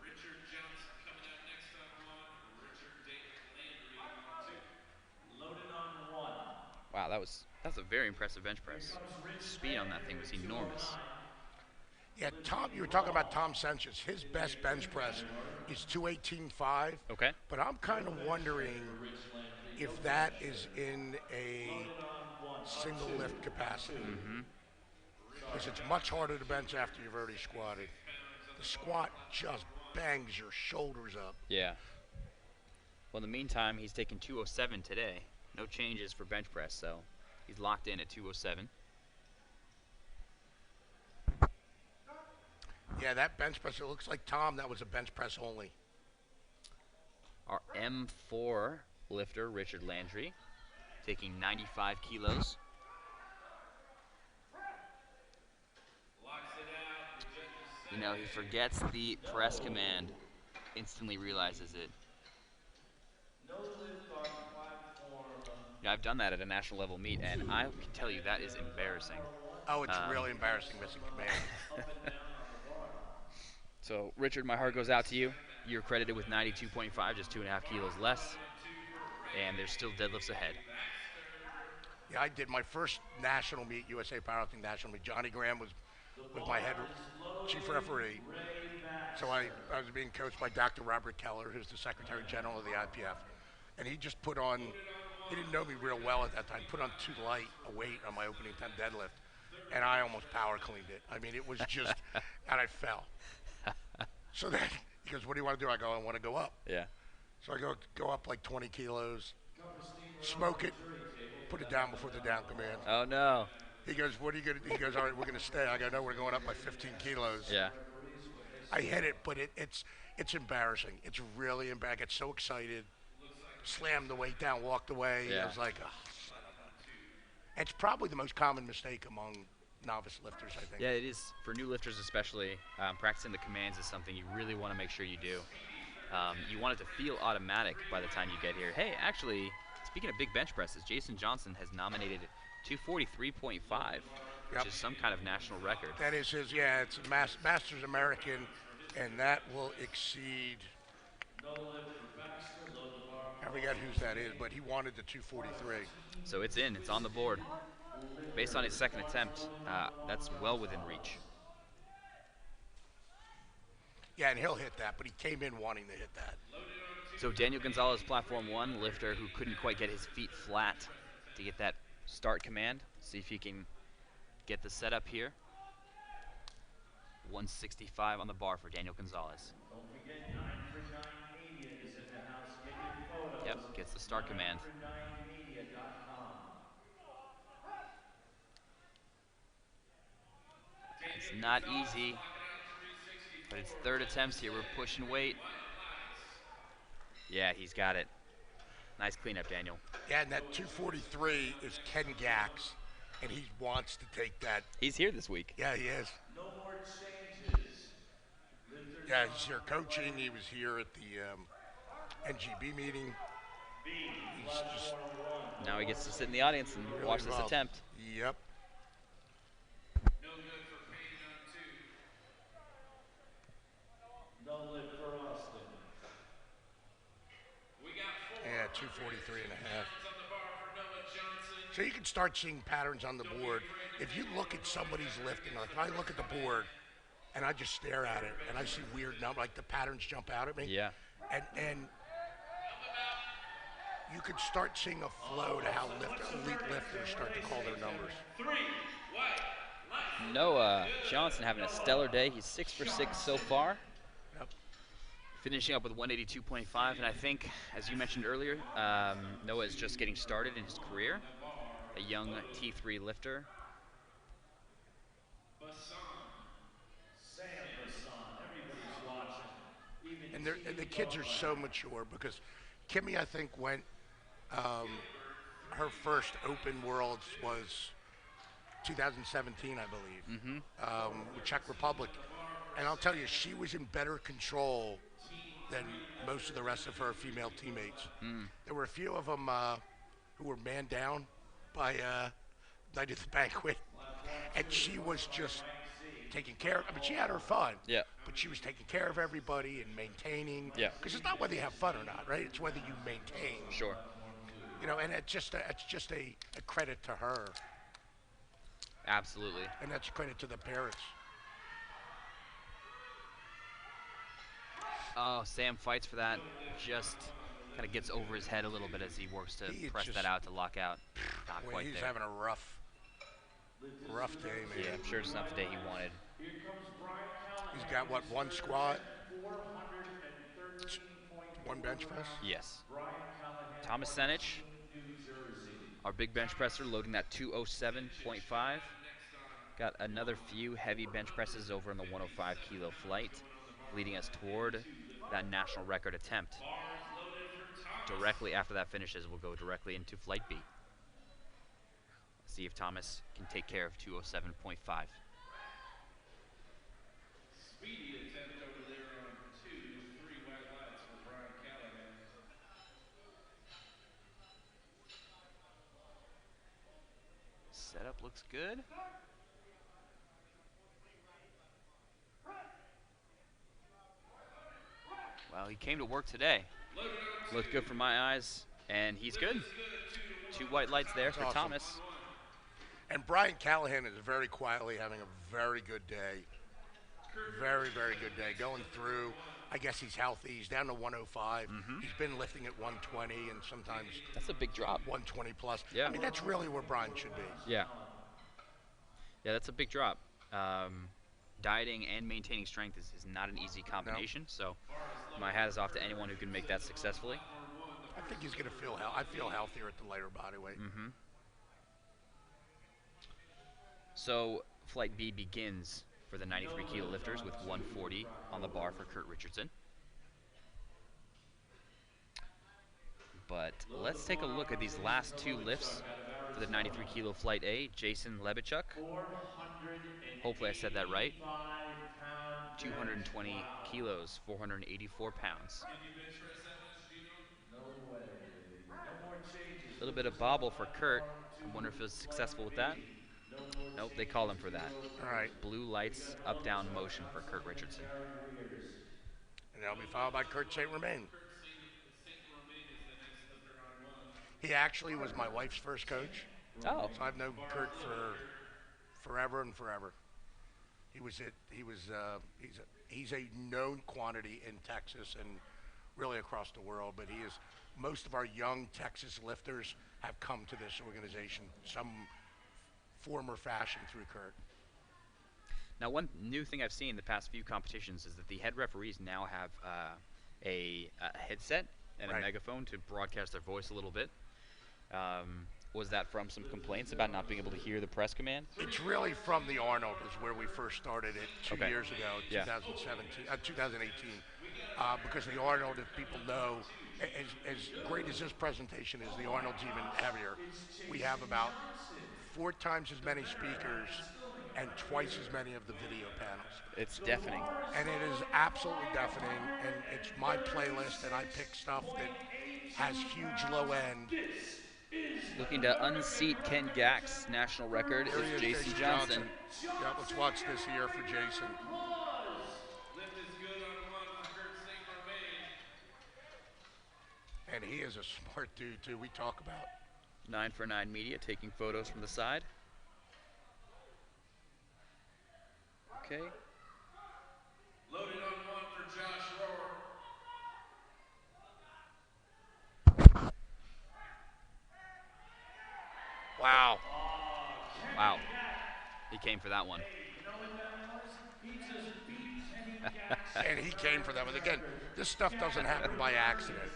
[SPEAKER 4] Richard Johnson coming out next on 1. Richard Landry on 2. Loaded on 1.
[SPEAKER 3] Wow, that's a very impressive bench press. Speed on that thing was enormous.
[SPEAKER 2] Yeah, Tom, you were talking about Tom Sench's. His best bench press is 218.5.
[SPEAKER 3] Okay.
[SPEAKER 2] But I'm kind of wondering if that is in a single lift capacity. Because it's much harder to bench after you've already squatted. The squat just bangs your shoulders up.
[SPEAKER 3] Yeah. Well, in the meantime, he's taken 207 today. No changes for bench press, so he's locked in at 207.
[SPEAKER 2] Yeah, that bench press, it looks like Tom, that was a bench press only.
[SPEAKER 3] Our M4 lifter, Richard Landry, taking 95 kilos. He forgets the press command, instantly realizes it. I've done that at a national level meet, and I can tell you that is embarrassing.
[SPEAKER 2] Oh, it's really embarrassing missing command.
[SPEAKER 3] So, Richard, my heart goes out to you. You're credited with 92.5, just 2.5 kilos less, and there's still deadlifts ahead.
[SPEAKER 2] Yeah, I did my first national meet, USA Powerlifting National Meet. Johnny Graham was my head chief referee. So I was being coached by Dr. Robert Keller, who's the Secretary General of the IPF. And he just put on, he didn't know me real well at that time, put on too light a weight on my opening 10 deadlift. And I almost power cleaned it. I mean, it was just, and I fell. So then he goes, what do you want to do? I go, I want to go up.
[SPEAKER 3] Yeah.
[SPEAKER 2] So I go up like 20 kilos, smoke it, put it down before the down command.
[SPEAKER 3] Oh, no.
[SPEAKER 2] He goes, what are you going to do? He goes, all right, we're going to stay. I go, no, we're going up by 15 kilos.
[SPEAKER 3] Yeah.
[SPEAKER 2] I hit it, but it's embarrassing. It's really embarrassing. I get so excited. Slammed the weight down, walked away.
[SPEAKER 3] Yeah.
[SPEAKER 2] I was like, oh, son of a. It's probably the most common mistake among novice lifters, I think.
[SPEAKER 3] Yeah, it is. For new lifters especially, practicing the commands is something you really want to make sure you do. You want it to feel automatic by the time you get here. Hey, actually, speaking of big bench presses, Jason Johnson has nominated 243.5, which is some kind of national record.
[SPEAKER 2] That is his, yeah, it's a Masters American, and that will exceed, I forget whose that is, but he wanted the 243.
[SPEAKER 3] So it's in, it's on the board. Based on his second attempt, that's well within reach.
[SPEAKER 2] Yeah, and he'll hit that, but he came in wanting to hit that.
[SPEAKER 3] So Daniel Gonzalez, platform 1, lifter who couldn't quite get his feet flat to get that start command. See if he can get the setup here. 165 on the bar for Daniel Gonzalez.
[SPEAKER 1] Don't forget 9 for 9 Media is in the house. Get your photos.
[SPEAKER 3] Yep, gets the start command.
[SPEAKER 1] 9for9media.com.
[SPEAKER 3] It's not easy, but it's third attempts here. We're pushing weight. Yeah, he's got it. Nice cleanup, Daniel.
[SPEAKER 2] Yeah, and that 243 is Ken Gax, and he wants to take that.
[SPEAKER 3] He's here this week.
[SPEAKER 2] Yeah, he is.
[SPEAKER 1] No more changes.
[SPEAKER 2] Yeah, he's here coaching. He was here at the NGB meeting. He's just
[SPEAKER 3] Now he gets to sit in the audience and
[SPEAKER 2] really
[SPEAKER 3] watch this
[SPEAKER 2] involved.
[SPEAKER 3] attempt.
[SPEAKER 2] Yep.
[SPEAKER 4] No good for Payton on 2.
[SPEAKER 1] No lift for Austin.
[SPEAKER 4] We got 4.
[SPEAKER 2] Yeah, 243 and a half.
[SPEAKER 4] On the bar for Noah Johnson.
[SPEAKER 2] So you can start seeing patterns on the board. If you look at somebody's lifting, like if I look at the board and I just stare at it and I see weird numbers, like the patterns jump out at me.
[SPEAKER 3] Yeah.
[SPEAKER 2] And you could start seeing a flow to how elite lifters start to call their numbers.
[SPEAKER 4] 3 white.
[SPEAKER 3] Noah Johnson having a stellar day. He's 6 for 6 so far.
[SPEAKER 2] Yep.
[SPEAKER 3] Finishing up with 182.5, and I think, as you mentioned earlier, Noah is just getting started in his career. A young T3 lifter.
[SPEAKER 1] Sam Bassan. Everybody's watching. Even
[SPEAKER 2] And the kids are so mature because Kimmy, I think, went, her first Open Worlds was 2017, I believe, with Czech Republic. And I'll tell you, she was in better control than most of the rest of her female teammates. There were a few of them who were man down by night at the banquet, and she was just taking care of, I mean, she had her fun,
[SPEAKER 3] Yeah.
[SPEAKER 2] but she was taking care of everybody and maintaining.
[SPEAKER 3] Yeah.
[SPEAKER 2] Because it's not whether you have fun or not, right? It's whether you maintain.
[SPEAKER 3] Sure.
[SPEAKER 2] You know, and it's just a credit to her,
[SPEAKER 3] Absolutely.
[SPEAKER 2] and that's a credit to the parents.
[SPEAKER 3] Oh, Sam fights for that. Just kind of gets over his head a little bit as he works to
[SPEAKER 2] He
[SPEAKER 3] press
[SPEAKER 2] just-
[SPEAKER 3] that out to lock out. Not
[SPEAKER 2] Boy,
[SPEAKER 3] quite
[SPEAKER 2] he's
[SPEAKER 3] there.
[SPEAKER 2] having a rough day, man.
[SPEAKER 3] Yeah, I'm sure it's not the day he wanted.
[SPEAKER 1] Here comes Brian Callahan.
[SPEAKER 2] He's got, what, one squat,
[SPEAKER 1] 413.5.
[SPEAKER 2] one bench press?
[SPEAKER 3] Yes.
[SPEAKER 1] Brian Callahan.
[SPEAKER 3] Thomas Senich,
[SPEAKER 1] New Jersey.
[SPEAKER 3] our big bench presser, loading that 207.5. Got another few heavy bench presses over in the 105 kilo flight, leading us toward that national record attempt. Directly after that finishes, we'll go directly into flight B. See if Thomas can take care of 207.5.
[SPEAKER 4] Speedy attempt over there on 2. 3 white lights for Brian Callahan.
[SPEAKER 3] Setup looks good. Well, he came to work today. Looked good for my eyes, and he's good. 2 white lights there for
[SPEAKER 2] awesome.
[SPEAKER 3] Thomas.
[SPEAKER 2] And Brian Callahan is very quietly having a very good day. Very, very good day. Going through, I guess he's healthy. He's down to 105. He's been lifting at 120 and sometimes
[SPEAKER 3] That's a big drop.
[SPEAKER 2] 120 plus.
[SPEAKER 3] Yeah.
[SPEAKER 2] I mean, that's really where Brian should be.
[SPEAKER 3] Yeah. Yeah, that's a big drop. Dieting and maintaining strength is not an easy combination, so my hat is off to anyone who can make that successfully.
[SPEAKER 2] I think he's going to feel I feel healthier at the lighter body weight.
[SPEAKER 3] So flight B begins for the 93 kilo lifters with 140 on the bar for Kurt Richardson. But let's take a look at these last 2 lifts for the 93 kilo flight A. Jason Lebichuk Hopefully I said that right.
[SPEAKER 1] 185-pound
[SPEAKER 3] 220
[SPEAKER 1] bench. Wow.
[SPEAKER 3] kilos, 484 pounds.
[SPEAKER 4] Can you bench press that much, Gino?
[SPEAKER 1] No way, baby. No more changes.
[SPEAKER 3] A little
[SPEAKER 1] We're
[SPEAKER 3] bit of
[SPEAKER 1] just on
[SPEAKER 3] bobble for Kurt.
[SPEAKER 1] platform
[SPEAKER 3] I wonder if he was
[SPEAKER 1] 2,
[SPEAKER 3] successful
[SPEAKER 1] flight
[SPEAKER 3] with that.
[SPEAKER 1] B. No more
[SPEAKER 3] Nope, they call him
[SPEAKER 1] changes.
[SPEAKER 3] for that.
[SPEAKER 1] Zero
[SPEAKER 2] All right.
[SPEAKER 1] first.
[SPEAKER 3] Blue
[SPEAKER 1] We
[SPEAKER 3] lights,
[SPEAKER 1] got
[SPEAKER 3] up-down
[SPEAKER 1] Bulbasaur,
[SPEAKER 3] motion for Kurt
[SPEAKER 1] Councilman
[SPEAKER 3] Richardson.
[SPEAKER 1] Gary Weirs.
[SPEAKER 2] And that'll be followed by Kurt St. Romain.
[SPEAKER 4] Kurt Saint Romain is the next lifter on one.
[SPEAKER 2] He actually was my wife's first coach,
[SPEAKER 3] Oh,
[SPEAKER 2] so I've known Kurt for forever and forever. He's a known quantity in Texas and really across the world, but most of our young Texas lifters have come to this organization, some form or fashion through Kurt.
[SPEAKER 3] now one new thing I've seen in the past few competitions is that the head referees now have a headset and a
[SPEAKER 2] Right.
[SPEAKER 3] megaphone to broadcast their voice a little bit. Was that from some complaints about not being able to hear the press command?
[SPEAKER 2] It's really from the Arnold is where we first started it 2
[SPEAKER 3] Okay.
[SPEAKER 2] years ago,
[SPEAKER 3] Yeah.
[SPEAKER 2] 2018. Because the Arnold, if people know, as great as this presentation is, the Arnold's even heavier. We have about 4 times as many speakers and twice as many of the video panels.
[SPEAKER 3] It's deafening.
[SPEAKER 2] And it is absolutely deafening, and it's my playlist, and I pick stuff that has huge low end.
[SPEAKER 3] Looking to unseat Ken Gack's national record
[SPEAKER 2] Here he
[SPEAKER 3] is
[SPEAKER 2] is,
[SPEAKER 3] Jason Johnson.
[SPEAKER 2] Yeah, let's watch this here for Jason.
[SPEAKER 4] Lift is good on one for Kurt St. Romain.
[SPEAKER 2] And he is a smart dude, too. We talk about
[SPEAKER 3] 9 for 9 Media taking photos from the side. Okay.
[SPEAKER 4] Loaded on one for Josh Rohr.
[SPEAKER 2] wow.
[SPEAKER 3] Wow. He came for that one.
[SPEAKER 1] You know what that was? He just beat Kenny Gax.
[SPEAKER 2] And he came for them. And again, this stuff doesn't happen by accident,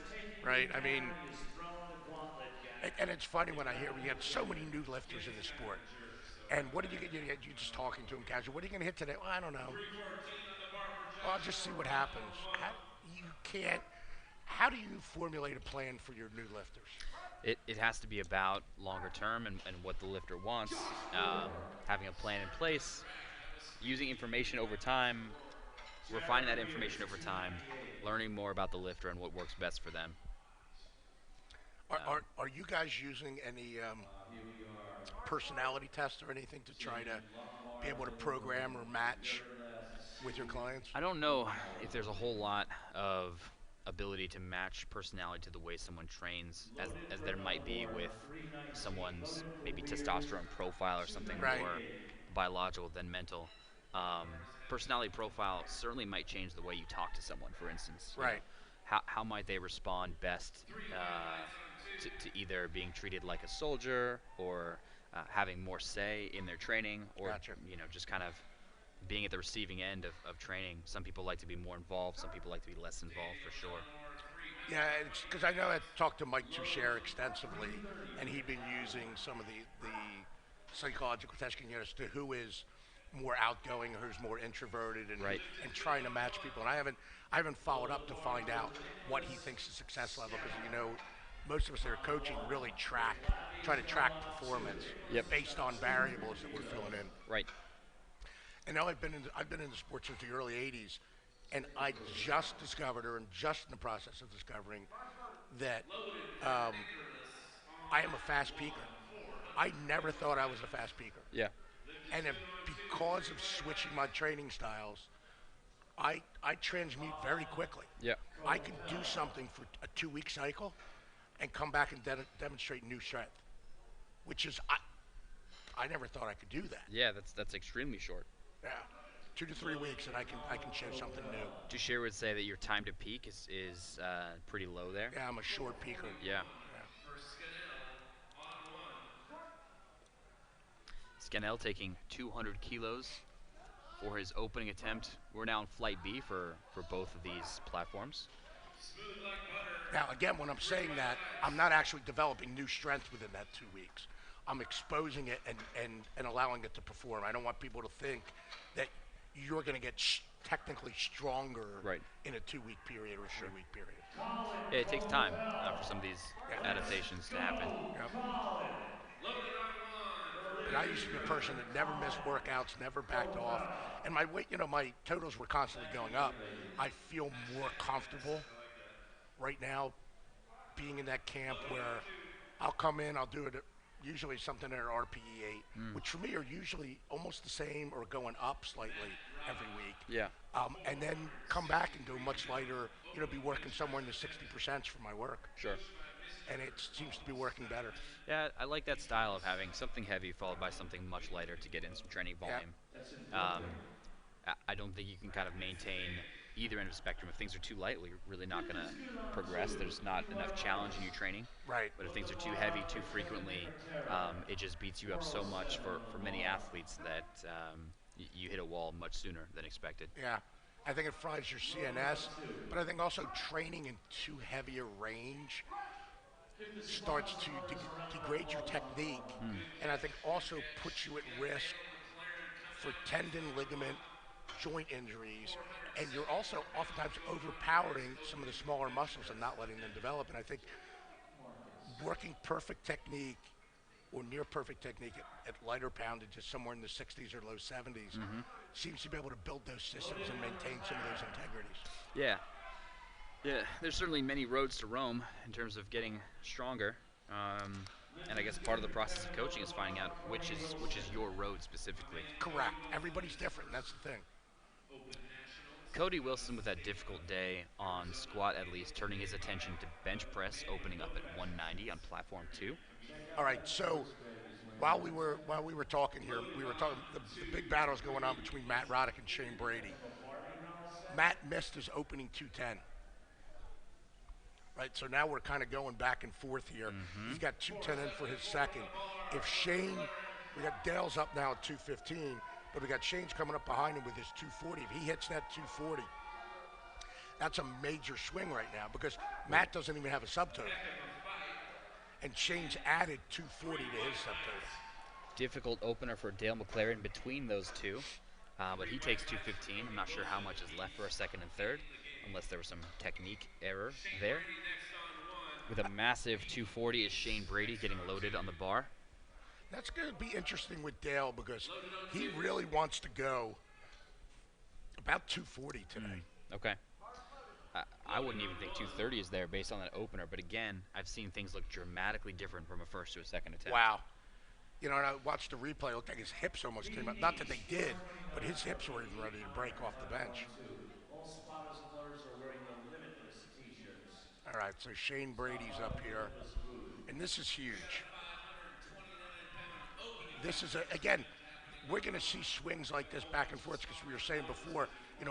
[SPEAKER 2] right? I mean,
[SPEAKER 1] He's throwing the gauntlet, Gax.
[SPEAKER 2] and it's funny when I hear we have so many new lifters in the sport. And what did you get? You just talking to him casual. What are you going to hit today? Well, I don't know. Well, I'll just see what happens. How do you formulate a plan for your new lifters?
[SPEAKER 3] It has to be about longer term and what the lifter wants, having a plan in place, using information over time, refining that information over time, learning more about the lifter and what works best for them.
[SPEAKER 2] Are you guys using any personality tests or anything to try to be able to program or match with your clients?
[SPEAKER 3] I don't know if there's a whole lot of ability to match personality to the way someone trains as there might be with someone's maybe testosterone profile or something
[SPEAKER 2] Right.
[SPEAKER 3] more biological than mental. Personality profile certainly might change the way you talk to someone, for instance. You know,
[SPEAKER 2] Right.
[SPEAKER 3] how might they respond best to either being treated like a soldier or having more say in their training, or
[SPEAKER 2] Gotcha.
[SPEAKER 3] just kind of being at the receiving end of training. Some people like to be more involved, some people like to be less involved, for sure.
[SPEAKER 2] Yeah, it's because I know I talked to Mike Toucher extensively, and he'd been using some of the psychological testing as to who is more outgoing, who's more introverted, and
[SPEAKER 3] Right.
[SPEAKER 2] and trying to match people. And I haven't followed up to find out what he thinks the success level, because most of us that are coaching really try to track performance
[SPEAKER 3] Yep.
[SPEAKER 2] based on variables that we're filling in.
[SPEAKER 3] Right.
[SPEAKER 2] And now I've been in the sport since the early '80s, and I just discovered, or am just in the process of discovering, that I am a fast peaker. I never thought I was a fast peaker.
[SPEAKER 3] Yeah.
[SPEAKER 2] And because of switching my training styles, I transmute very quickly.
[SPEAKER 3] Yeah.
[SPEAKER 2] I could do something for a 2-week cycle and come back and demonstrate new strength, which is, I never thought I could do that.
[SPEAKER 3] Yeah, that's extremely short.
[SPEAKER 2] Yeah. 2 to 3 weeks, and I can show something new.
[SPEAKER 3] Toucher would say that your time to peak is pretty low there.
[SPEAKER 2] Yeah, I'm a short peaker.
[SPEAKER 3] Yeah. Scannell taking 200 kilos for his opening attempt. We're now in Flight B for both of these platforms.
[SPEAKER 2] Now, again, when I'm saying that, I'm not actually developing new strength within that 2 weeks. I'm exposing it and allowing it to perform. I don't want people to think that you're going to get technically stronger
[SPEAKER 3] Right.
[SPEAKER 2] in a 2-week period or a 3-week period.
[SPEAKER 3] Yeah, it takes time for some of these adaptations to happen.
[SPEAKER 2] Yep. And I used to be a person that never missed workouts, never backed off, and my weight, my totals were constantly going up. I feel more comfortable right now being in that camp where I'll come in, I'll do it usually something at an RPE 8, which for me are usually almost the same or going up slightly every week.
[SPEAKER 3] Yeah.
[SPEAKER 2] And then come back and go much lighter, be working somewhere in the 60% for my work.
[SPEAKER 3] Sure.
[SPEAKER 2] And it seems to be working better.
[SPEAKER 3] Yeah, I like that style of having something heavy followed by something much lighter to get in some training volume. I don't think you can kind of maintain either end of the spectrum. If things are too light, you're really not going to progress. There's not enough challenge in your training.
[SPEAKER 2] Right.
[SPEAKER 3] But if things are too heavy, too frequently, it just beats you up so much for many athletes that you hit a wall much sooner than expected.
[SPEAKER 2] Yeah. I think it fries your CNS, but I think also training in too heavy a range starts to degrade your technique, and I think also puts you at risk for tendon, ligament, joint injuries, and you're also oftentimes overpowering some of the smaller muscles and not letting them develop. And I think working perfect technique or near perfect technique at lighter poundages, somewhere in the 60s or low 70s, seems to be able to build those systems and maintain some of those integrities.
[SPEAKER 3] Yeah. Yeah, there's certainly many roads to Rome in terms of getting stronger. And I guess part of the process of coaching is finding out which is your road specifically.
[SPEAKER 2] Correct. Everybody's different. That's the thing.
[SPEAKER 3] Cody Wilson with that difficult day on squat, at least turning his attention to bench press, opening up at 190 on platform 2.
[SPEAKER 2] All right. So while we were talking here, we were talking the big battles going on between Matt Roddick and Shane Brady. Matt missed his opening 210. Right, so now we're kind of going back and forth here. He's got 210 in for his second. If Shane, we got Dale's up now at 215, but we got Shane's coming up behind him with his 240. If he hits that 240, that's a major swing right now because Matt doesn't even have a subtotal. And Shane's added 240 to his subtotal.
[SPEAKER 3] Difficult opener for Dale McLaren between those two, but he takes 215. I'm not sure how much is left for a second and third, unless there was some technique error there. With a massive 240 is Shane Brady getting loaded on the bar.
[SPEAKER 2] That's going to be interesting with Dale because he really wants to go about 240 today.
[SPEAKER 3] Okay. I wouldn't even think 230 is there based on that opener, but again, I've seen things look dramatically different from a first to a second attempt.
[SPEAKER 2] Wow. And I watched the replay. It looked like his hips almost came up. Not that they did, but his hips were even ready to break off the bench. All right, so Shane Brady's up here, and this is huge. This is, again, we're going to see swings like this back and forth because we were saying before,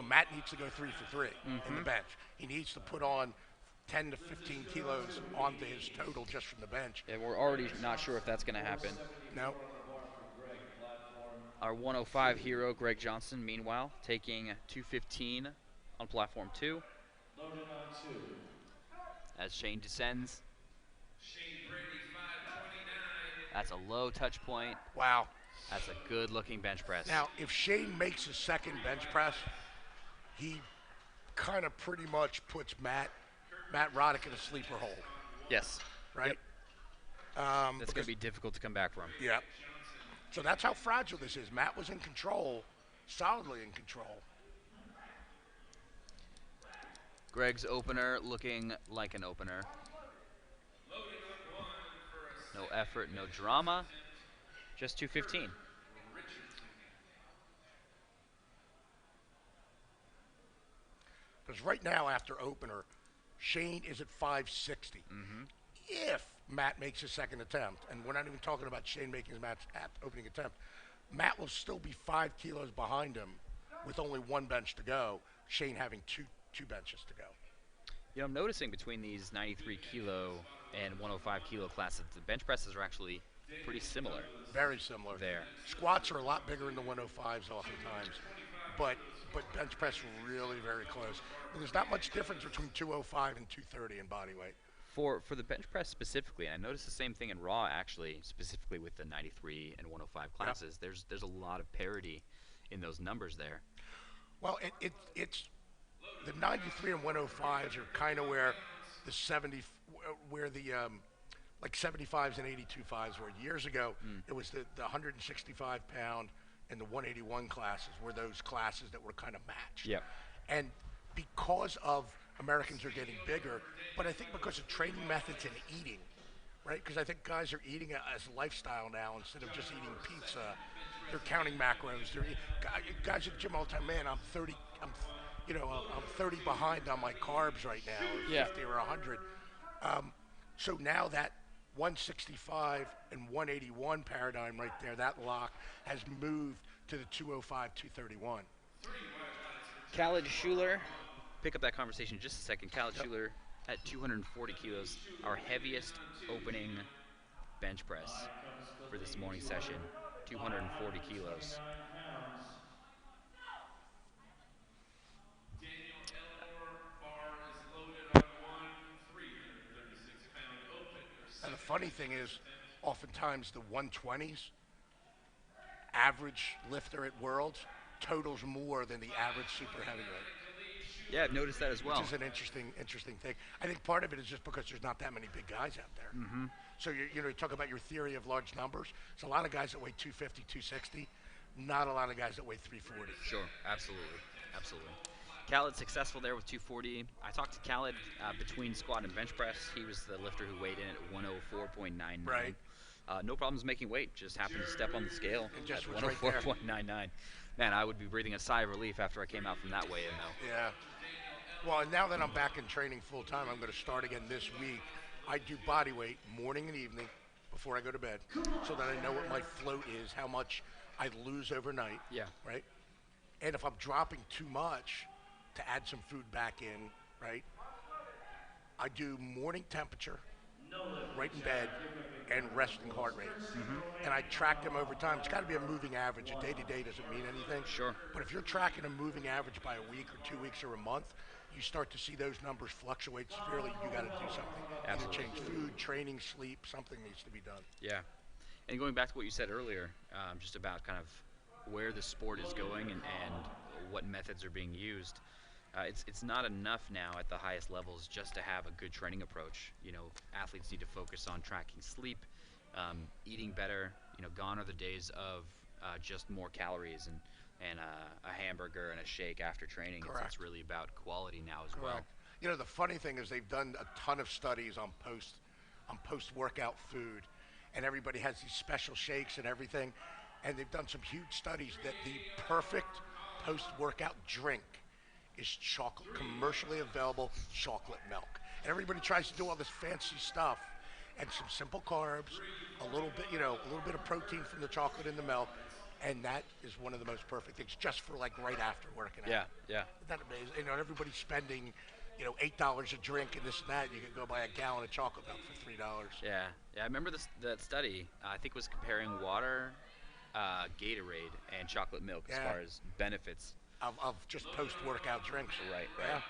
[SPEAKER 2] Matt needs to go 3 for 3 in the bench. He needs to put on 10 to 15 kilos onto his total just from the bench.
[SPEAKER 3] Yeah, we're already not sure if that's going to happen.
[SPEAKER 2] No.
[SPEAKER 3] Our 105 hero, Greg Johnson, meanwhile, taking 215 on platform 2.
[SPEAKER 1] Loaded on 2.
[SPEAKER 3] As Shane descends.
[SPEAKER 4] Shane Brady, 529.
[SPEAKER 3] That's a low touch point.
[SPEAKER 2] Wow.
[SPEAKER 3] That's a good-looking bench press.
[SPEAKER 2] Now, if Shane makes his second bench press, he kind of pretty much puts Matt Roddick in a sleeper hole.
[SPEAKER 3] Yes.
[SPEAKER 2] Right?
[SPEAKER 3] Yep. That's going to be difficult to come back from.
[SPEAKER 2] Yeah. So that's how fragile this is. Matt was in control, solidly in control.
[SPEAKER 3] Greg's opener looking like an opener. No effort, no drama. Just 215.
[SPEAKER 2] Because right now, after opener, Shane is at 560. If Matt makes his second attempt, and we're not even talking about Shane making his opening attempt, Matt will still be 5 kilos behind him with only one bench to go, Shane having two benches to go.
[SPEAKER 3] I'm noticing between these 93 kilo and 105 kilo classes, the bench presses are actually pretty similar.
[SPEAKER 2] Very similar.
[SPEAKER 3] There.
[SPEAKER 2] Squats are a lot bigger in the 105s oftentimes, but bench press really very close. And there's not much difference between 205 and 230 in body weight.
[SPEAKER 3] For the bench press specifically, and I noticed the same thing in raw actually, specifically with the 93 and 105 classes. Yep. There's a lot of parity in those numbers there.
[SPEAKER 2] Well, it's the 93 and 105s are kind of where the like 75s and 82.5s were. Years ago, it was the 165 pound and the 181 classes were those classes that were kind of matched.
[SPEAKER 3] Yep.
[SPEAKER 2] And because of Americans are getting bigger, but I think because of training methods and eating, right? Because I think guys are eating as a lifestyle now instead of just eating pizza. They're counting macros. Guys at the gym all the time, man, I'm 30, I'm 30 behind on my carbs right now, or 50 or 100. So now that 165 and 181 paradigm right there, that lock has moved to the 205, 231.
[SPEAKER 3] Khaled Schuler, pick up that conversation in just a second. Khaled Schuler at 240 kilos, our heaviest opening bench press for this morning session, 240 kilos.
[SPEAKER 4] Daniel Elmore bar is loaded on one 336-pound open.
[SPEAKER 2] And the funny thing is, oftentimes the 120s, average lifter at Worlds, totals more than the average super heavyweight.
[SPEAKER 3] Yeah, I've noticed that as well.
[SPEAKER 2] Which is an interesting thing. I think part of it is just because there's not that many big guys out there.
[SPEAKER 3] Mm-hmm.
[SPEAKER 2] So you talk about your theory of large numbers. There's a lot of guys that weigh 250, 260. Not a lot of guys that weigh 340.
[SPEAKER 3] Sure, absolutely. Khaled successful there with 240. I talked to Khaled between squat and bench press. He was the lifter who weighed in at 104.99.
[SPEAKER 2] Right.
[SPEAKER 3] No problems making weight. Just happened to step on the scale
[SPEAKER 2] and just
[SPEAKER 3] at 104.99. Man, I would be breathing a sigh of relief after I came out from that weigh-in, though.
[SPEAKER 2] Yeah. Well, and now that I'm back in training full time, I'm going to start again this week. I do body weight morning and evening before I go to bed, so that I know what my float is, how much I lose overnight.
[SPEAKER 3] Yeah.
[SPEAKER 2] Right. And if I'm dropping too much, to add some food back in, right? I do morning temperature, right in bed, and resting heart rate.
[SPEAKER 3] Mm-hmm.
[SPEAKER 2] And I track them over time. It's got to be a moving average. A day-to-day doesn't mean anything.
[SPEAKER 3] Sure.
[SPEAKER 2] But if you're tracking a moving average by a week or 2 weeks or a month, you start to see those numbers fluctuate severely. You got to do something.
[SPEAKER 3] Absolutely.
[SPEAKER 2] Either change food, training, sleep, something needs to be done.
[SPEAKER 3] Yeah. And going back to what you said earlier, just about kind of where the sport is going and what methods are being used, it's not enough now at the highest levels just to have a good training approach. You know, athletes need to focus on tracking sleep, eating better. You know, gone are the days of just more calories and a hamburger and a shake after training. It's really about quality now as well.
[SPEAKER 2] You know, the funny thing is they've done a ton of studies on post-workout food, and everybody has these special shakes and everything, and they've done some huge studies that the perfect post-workout drink is chocolate, commercially available chocolate milk. And everybody tries to do all this fancy stuff, and some simple carbs, a little bit of protein from the chocolate in the milk, and that is one of the most perfect things just for like right after working out.
[SPEAKER 3] Yeah.
[SPEAKER 2] Isn't that amazing? You know, everybody's spending, $8 a drink and this and that. You can go buy a gallon of chocolate milk for $3.
[SPEAKER 3] Yeah. I remember that study. I think was comparing water, Gatorade, and chocolate milk as far as benefits
[SPEAKER 2] of just post-workout drinks.
[SPEAKER 3] Right.
[SPEAKER 2] Yeah.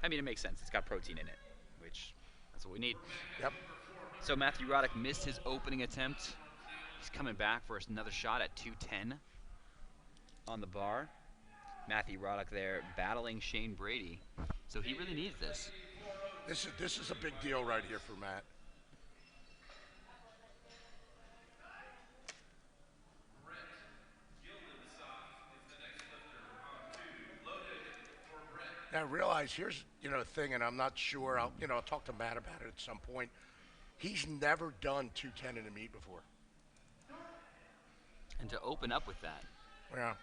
[SPEAKER 3] I mean, it makes sense. It's got protein in it, which that's what we need.
[SPEAKER 2] Yep.
[SPEAKER 3] So Matthew Roddick missed his opening attempt. He's coming back for another shot at 210 on the bar. Matthew Roddick there battling Shane Brady. So he really needs this.
[SPEAKER 2] This is a big deal right here for Matt. Now realize here's a thing, and I'm not sure. I'll talk to Matt about it at some point. He's never done 210 in a meet before.
[SPEAKER 3] And to open up with that.
[SPEAKER 2] Yeah.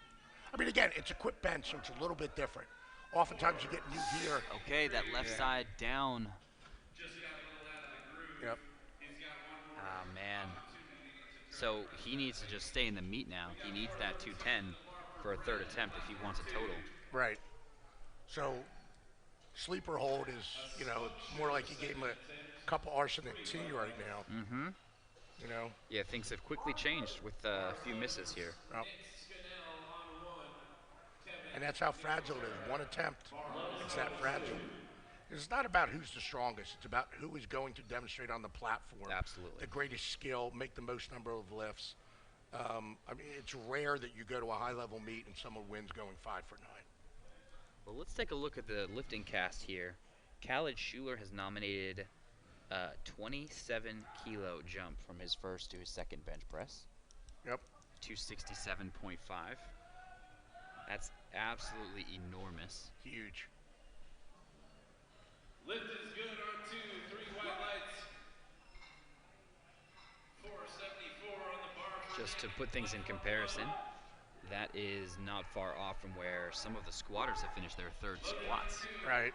[SPEAKER 2] I mean, again, it's a quick bench, so it's a little bit different. Oftentimes you get new gear.
[SPEAKER 3] Okay, that left side down.
[SPEAKER 2] Yep.
[SPEAKER 3] Ah, man. So he needs to just stay in the meet now. He needs that 210 for a third attempt if he wants a total.
[SPEAKER 2] Right. So sleeper hold is, it's more like he gave him a cup of arsenic tea right now.
[SPEAKER 3] Mm-hmm. Yeah, things have quickly changed with a few misses here.
[SPEAKER 2] Yep. And that's how fragile it is. One attempt, it's that fragile. It's not about who's the strongest. It's about who is going to demonstrate on the platform.
[SPEAKER 3] Absolutely.
[SPEAKER 2] The greatest skill, make the most number of lifts. I mean, it's rare that you go to a high-level meet and someone wins going 5 for 9.
[SPEAKER 3] Well, let's take a look at the lifting cast here. Khaled Schuler has nominated 27 kilo jump from his first to his second bench press.
[SPEAKER 2] Yep.
[SPEAKER 3] 267.5. That's absolutely enormous.
[SPEAKER 2] Huge.
[SPEAKER 4] Lift is good on 2, 3 white lights. 474 on the bar.
[SPEAKER 3] Just to put things in comparison, that is not far off from where some of the squatters have finished their third squats.
[SPEAKER 2] Right.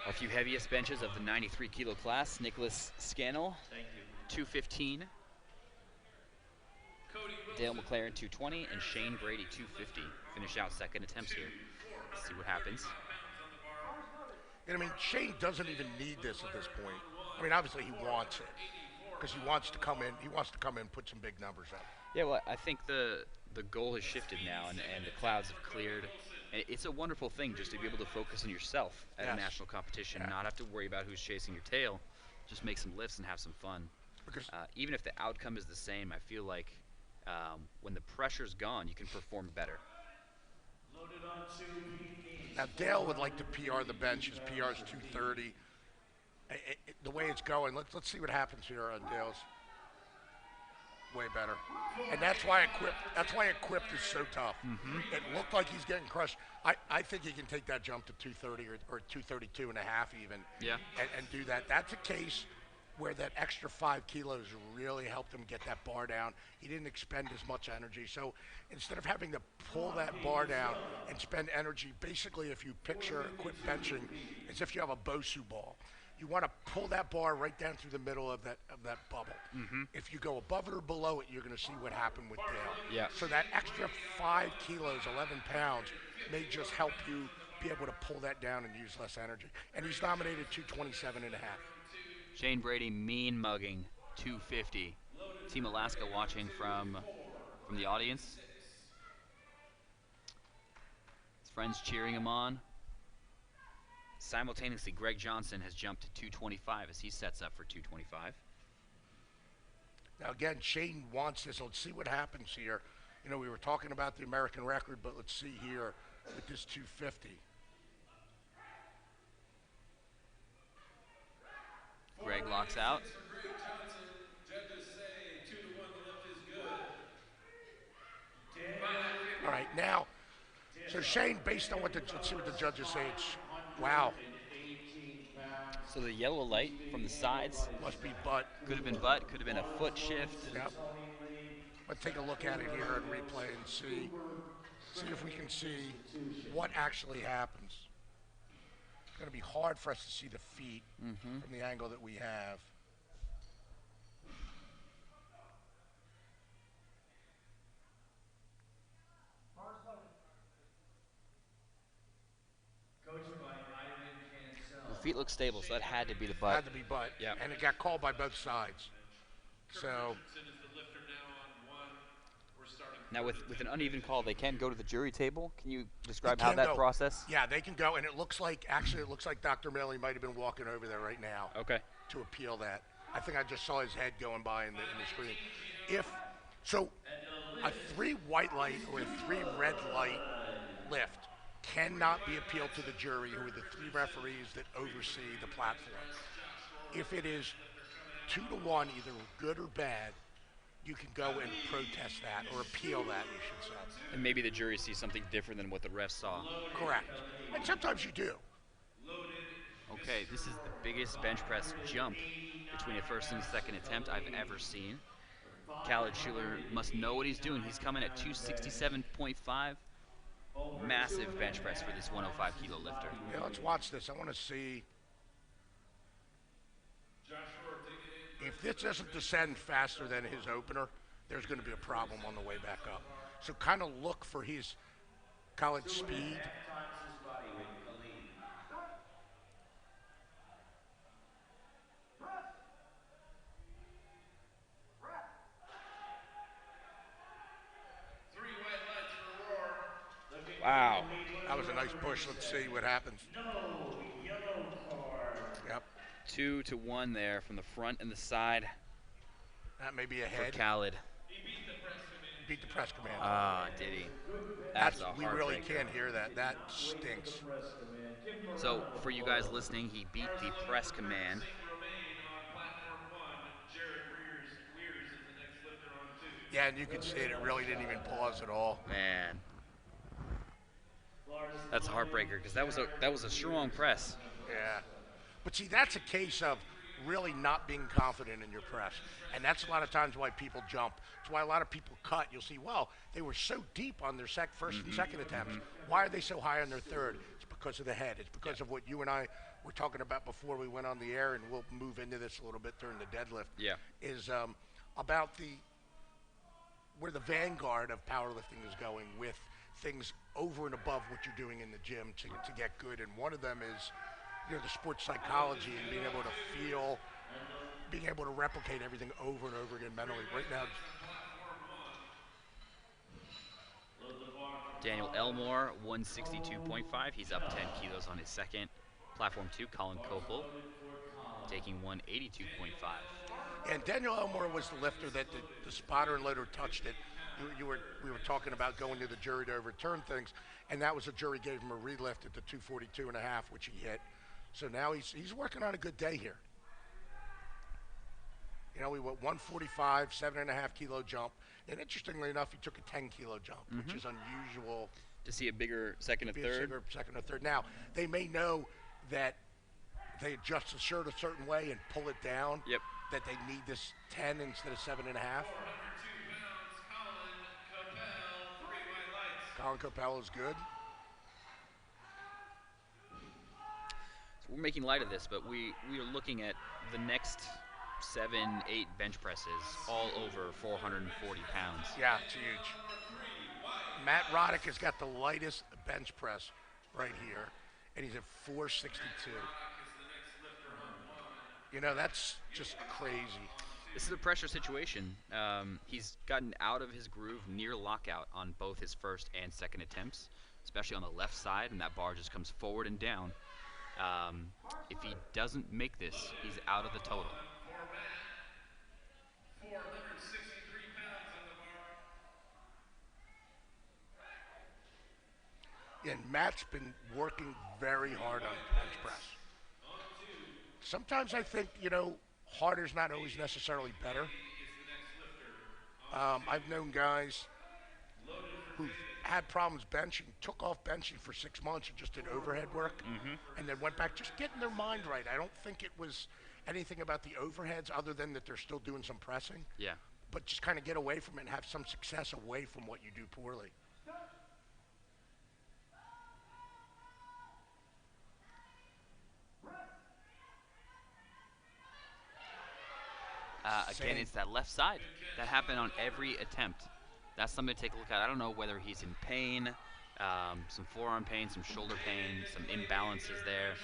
[SPEAKER 3] Our few heaviest benches of the 93 kilo class: Nicholas Scannell, 215. Dale McLaren, 220, and Shane Brady, 250. Finish out second attempts here. See what happens.
[SPEAKER 2] And I mean, Shane doesn't even need this at this point. I mean, obviously he wants it because he wants to come in. He wants to come in and put some big numbers up.
[SPEAKER 3] Yeah, well, I think the goal has shifted now, and the clouds have cleared. And it's a wonderful thing just to be able to focus on yourself at a national competition, not have to worry about who's chasing your tail. Just make some lifts and have some fun.
[SPEAKER 2] Because
[SPEAKER 3] even if the outcome is the same, I feel like when the pressure's gone, you can perform better.
[SPEAKER 2] now Dale would like to PR the bench. His PR is 230. The way it's going, let's see what happens here on Dale's. Way better, and that's why equipped is so tough. It looked like he's getting crushed. I think he can take that jump to 230 or 232 and a half even.
[SPEAKER 3] Yeah.
[SPEAKER 2] And do that. That's a case where that extra 5 kilos really helped him get that bar down. He didn't expend as much energy. So instead of having to pull that bar down and spend energy, basically if you picture equipped benching, as if you have a Bosu ball. You want to pull that bar right down through the middle of that bubble. If you go above it or below it, you're going to see what happened with Dale.
[SPEAKER 3] Yeah.
[SPEAKER 2] So that extra 5 kilos, 11 pounds, may just help you be able to pull that down and use less energy. And he's nominated 227 and a half.
[SPEAKER 3] Shane Brady mean mugging 250. Team Alaska watching from the audience. His friends cheering him on. Simultaneously, Greg Johnson has jumped to 225 as he sets up for 225.
[SPEAKER 2] Now again, Shane wants this. Let's see what happens here. You know, we were talking about the American record, but let's see here with this 250.
[SPEAKER 3] Greg locks out.
[SPEAKER 2] All right, now, so Shane, based on what let's see what the judges say. Wow.
[SPEAKER 3] So the yellow light from the sides
[SPEAKER 2] Must be butt.
[SPEAKER 3] could have been butt, could have been a foot shift.
[SPEAKER 2] Yep. Let's take a look at it here and replay and see if we can see what actually happens. It's going to be hard for us to see the feet from the angle that we have.
[SPEAKER 3] The feet look stable, so that had to be the butt.
[SPEAKER 2] Had to be butt.
[SPEAKER 3] Yeah.
[SPEAKER 2] And it got called by both sides. So
[SPEAKER 3] Now with an uneven call, they can go to the jury table. Can you describe
[SPEAKER 2] They
[SPEAKER 3] how
[SPEAKER 2] can
[SPEAKER 3] that
[SPEAKER 2] go.
[SPEAKER 3] process?
[SPEAKER 2] yeah, they can go, and it looks like Dr. Millie might have been walking over there right now
[SPEAKER 3] Okay.
[SPEAKER 2] to appeal that. I think I just saw his head going by in the screen. If so, a 3 white light or a 3 red light lift cannot be appealed to the jury, who are the 3 referees that oversee the platform. If it is 2-1, either good or bad, you can go and protest that or appeal that, you should say.
[SPEAKER 3] And maybe the jury sees something different than what the refs saw.
[SPEAKER 2] Correct. And sometimes you do.
[SPEAKER 3] Okay, this is the biggest bench press jump between a first and second attempt I've ever seen. Khaled Schuler must know what he's doing. He's coming at 267.5. Massive bench press for this 105 kilo lifter.
[SPEAKER 2] Yeah, let's watch this. I want to see if this doesn't descend faster than his opener, there's going to be a problem on the way back up. So kind of look for his college speed.
[SPEAKER 3] Wow.
[SPEAKER 2] That was a nice push. Let's see what happens. Yep.
[SPEAKER 3] 2-1 there from the front and the side
[SPEAKER 2] That may be a
[SPEAKER 3] for
[SPEAKER 2] head.
[SPEAKER 3] Khaled.
[SPEAKER 2] beat the press command.
[SPEAKER 3] Ah, did he? That's a
[SPEAKER 2] We really
[SPEAKER 3] heartbreaker.
[SPEAKER 2] can't hear that. That stinks.
[SPEAKER 3] So for you guys listening, he beat the press command.
[SPEAKER 4] St. Romain on platform 1. Jared Weirs is the next lifter on 2.
[SPEAKER 2] Yeah, and you could see it. It really didn't even pause at all.
[SPEAKER 3] Man, that's a heartbreaker because that was a strong press.
[SPEAKER 2] Yeah. But see, that's a case of really not being confident in your press. And that's a lot of times why people jump. It's why a lot of people cut. You'll see, well, they were so deep on their first and second attempts. Why are they so high on their third? It's because of the head. It's because of what you and I were talking about before we went on the air, and we'll move into this a little bit during the deadlift.
[SPEAKER 3] Yeah.
[SPEAKER 2] Is about where the vanguard of powerlifting is going with things over and above what you're doing in the gym to get good. And one of them is, the sports psychology and being able to feel, being able to replicate everything over and over again mentally. Right now,
[SPEAKER 3] Daniel Elmore, 162.5. He's up 10 kilos on his second. Platform 2, Colin Copel, taking 182.5.
[SPEAKER 2] and Daniel Elmore was the lifter that the spotter and loader touched it. We were talking about going to the jury to overturn things, and that was the jury gave him a relift at the 242.5, which he hit. So now he's working on a good day here. We went 145, 7.5 kilo jump, and interestingly enough, he took a 10 kilo jump, which is unusual.
[SPEAKER 3] To see a bigger second or third.
[SPEAKER 2] Second or third. Now they may know that they adjust the shirt a certain way and pull it down.
[SPEAKER 3] Yep.
[SPEAKER 2] That they need this 10 instead of 7.5.
[SPEAKER 4] 402 pounds, Colin Copel, 3 white lights.
[SPEAKER 2] Colin Copel is good.
[SPEAKER 3] So we're making light of this, but we are looking at the next 7, 8 bench presses, all over 440 pounds.
[SPEAKER 2] Yeah, it's huge. Matt Roddick has got the lightest bench press right here, and he's at 462. That's just crazy.
[SPEAKER 3] This is a pressure situation. He's gotten out of his groove near lockout on both his first and second attempts, especially on the left side, and that bar just comes forward and down. If he doesn't make this, he's out of the total.
[SPEAKER 4] 463 pounds on the bar.
[SPEAKER 2] And Matt's been working very hard on bench press. Sometimes I think, harder's not always necessarily better. I've known guys who had problems benching, took off benching for 6 months and just did overhead work, and then went back just getting their mind right. I don't think it was anything about the overheads other than that they're still doing some pressing.
[SPEAKER 3] Yeah.
[SPEAKER 2] But just kind of get away from it and have some success away from what you do poorly.
[SPEAKER 3] Again, it's that left side. That happened on every attempt. That's something to take a look at. I don't know whether he's in pain, some forearm pain, some shoulder pain, some imbalances there.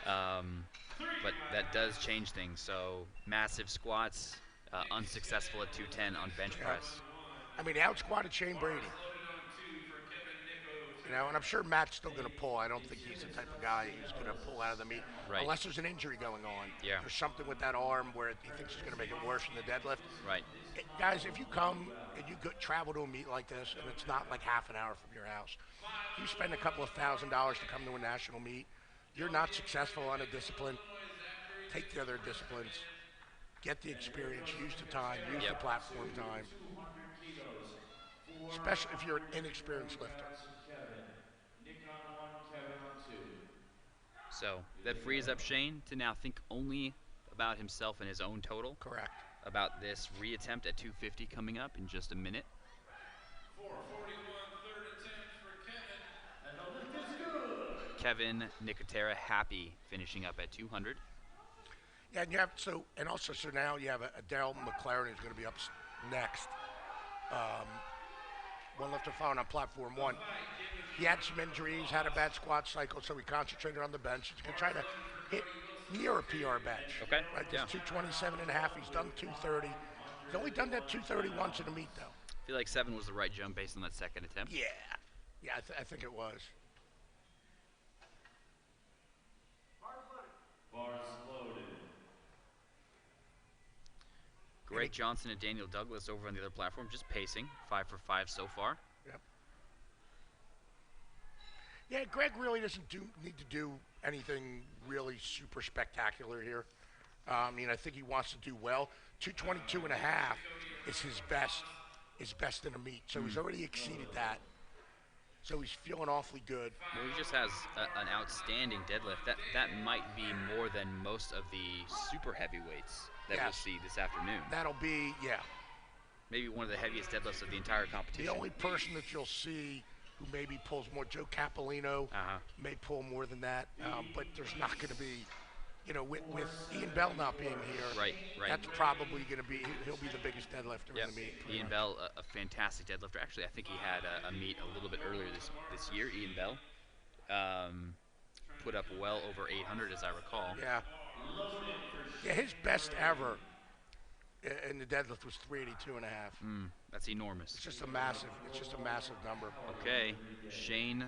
[SPEAKER 3] But that does change things. So massive squats, unsuccessful at 210 on bench press.
[SPEAKER 2] I mean, he out-squatted Shane Brady. And I'm sure Matt's still going to pull. I don't think he's the type of guy who's going to pull out of the meet.
[SPEAKER 3] Right.
[SPEAKER 2] Unless there's an injury going on.
[SPEAKER 3] Yeah.
[SPEAKER 2] There's something with that arm where he thinks it's going to make it worse in the deadlift.
[SPEAKER 3] Right.
[SPEAKER 2] Guys, if you come and you travel to a meet like this, and it's not like half an hour from your house, you spend a couple of $1,000 to come to a national meet, you're not successful on a discipline, take the other disciplines, get the experience, use the time, use the platform time, especially if you're an inexperienced lifter.
[SPEAKER 3] So that frees up Shane to now think only about himself and his own total.
[SPEAKER 2] Correct.
[SPEAKER 3] About this reattempt at 250 coming up in just a minute.
[SPEAKER 4] 441, third attempt for Kevin.
[SPEAKER 3] Kevin Nicotera happy finishing up at 200.
[SPEAKER 2] Yeah, and you have so now you have a Daryl McLaren who's going to be up next. One lifter following on platform 1. He had some injuries, had a bad squat cycle, so we concentrated on the bench. He's going to try to hit near a PR bench.
[SPEAKER 3] Okay.
[SPEAKER 2] Right,
[SPEAKER 3] Yeah.
[SPEAKER 2] 227.5. He's done 230. He's only done that 230 once in a meet, though.
[SPEAKER 3] I feel like 7 was the right jump based on that second attempt.
[SPEAKER 2] Yeah. Yeah, I think it was.
[SPEAKER 1] Bars loaded.
[SPEAKER 3] Greg Johnson and Daniel Douglas over on the other platform, just pacing, 5 for 5 so far.
[SPEAKER 2] Yep. Yeah, Greg really doesn't need to do anything really super spectacular here. I think he wants to do well. 222 and a half is his best in a meet. So he's already exceeded that. So he's feeling awfully good.
[SPEAKER 3] Well, he just has an outstanding deadlift. That might be more than most of the super heavyweights that we'll see this afternoon.
[SPEAKER 2] That'll be,
[SPEAKER 3] maybe one of the heaviest deadlifts of the entire competition.
[SPEAKER 2] The only person that you'll see who maybe pulls more, Joe Capolino may pull more than that, but there's not going to be, with Ian Bell not being here,
[SPEAKER 3] right.
[SPEAKER 2] That's probably going to be, he'll be the biggest deadlifter in the meet.
[SPEAKER 3] Ian Bell, a fantastic deadlifter. Actually, I think he had a meet a little bit earlier this year, Ian Bell. Put up well over 800, as I recall.
[SPEAKER 2] Yeah, his best ever in the deadlift was 382 and a half.
[SPEAKER 3] That's enormous.
[SPEAKER 2] It's just a massive number.
[SPEAKER 3] Okay, Shane,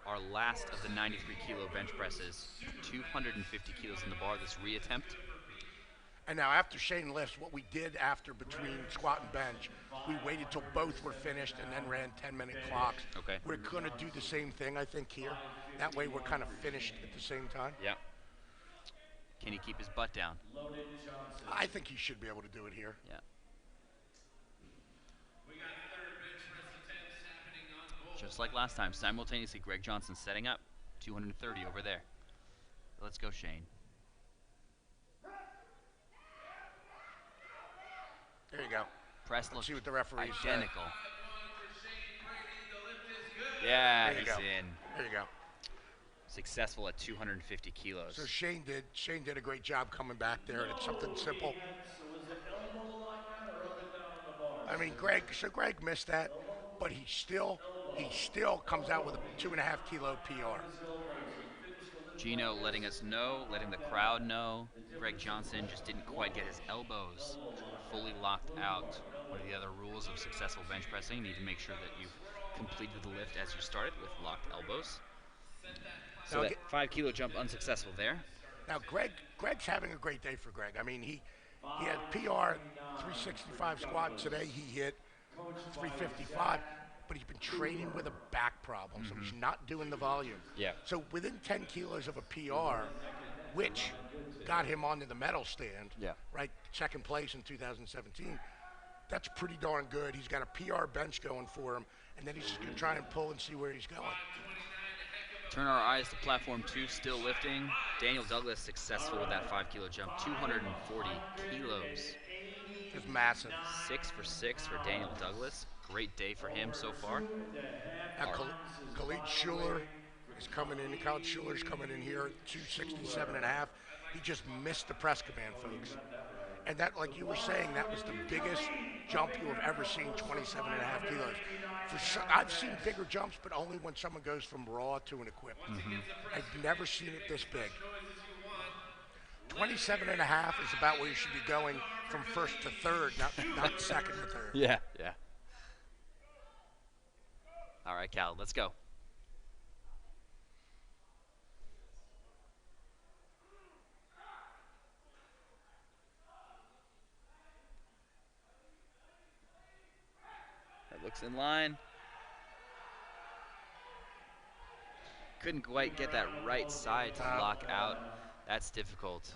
[SPEAKER 3] our last of the 93 kilo bench presses, 250 kilos in the bar, this reattempt.
[SPEAKER 2] And now after Shane lifts, what we did after between squat and bench, we waited till both were finished and then ran 10-minute clocks.
[SPEAKER 3] Okay.
[SPEAKER 2] We're going to do the same thing, I think, here. That way we're kind of finished at the same time.
[SPEAKER 3] Yeah. Can he keep his butt down?
[SPEAKER 2] I think he should be able to do it here.
[SPEAKER 3] Yeah. Just like last time, simultaneously Greg Johnson setting up, 230 over there. Let's go, Shane.
[SPEAKER 2] There you go.
[SPEAKER 3] Press
[SPEAKER 2] Let's see what the referees
[SPEAKER 3] identical. Yeah, he's in.
[SPEAKER 2] There you go.
[SPEAKER 3] Successful at 250 kilos.
[SPEAKER 2] So Shane did a great job coming back there, and it's something simple. I mean, Greg missed that, but he still comes out with a 2.5 kilo PR.
[SPEAKER 3] Gino letting us know, letting the crowd know, Greg Johnson just didn't quite get his elbows fully locked out. One of the other rules of successful bench pressing, you need to make sure that you've completed the lift as you started with locked elbows. So that 5 kilo jump unsuccessful there.
[SPEAKER 2] Now Greg's having a great day for Greg. I mean, he had PR 365 squat today. He hit 355, but he's been training with a back problem, so he's not doing the volume.
[SPEAKER 3] Yeah.
[SPEAKER 2] So within 10 kilos of a PR, which got him onto the medal stand, right, second place in 2017, that's pretty darn good. He's got a PR bench going for him, and then he's just going to try and pull and see where he's going.
[SPEAKER 3] Turn our eyes to platform 2, still lifting. Daniel Douglas successful with that 5 kilo jump, 240 kilos.
[SPEAKER 2] It's massive.
[SPEAKER 3] 6 for 6 for Daniel Douglas. Great day for him so far.
[SPEAKER 2] Now, Khalid Schuler is coming in. Khalid Schuler's coming in here at 267 and a half. He just missed the press command, folks. And that, like you were saying, that was the biggest jump you have ever seen, 27 and a half kilos. I've seen bigger jumps, but only when someone goes from raw to an equipped. I've never seen it this big. 27 and a half is about where you should be going from first to third, not second to third.
[SPEAKER 3] Yeah. All right, Cal, let's go. That looks in line. Couldn't quite get that right side to lock out. That's difficult.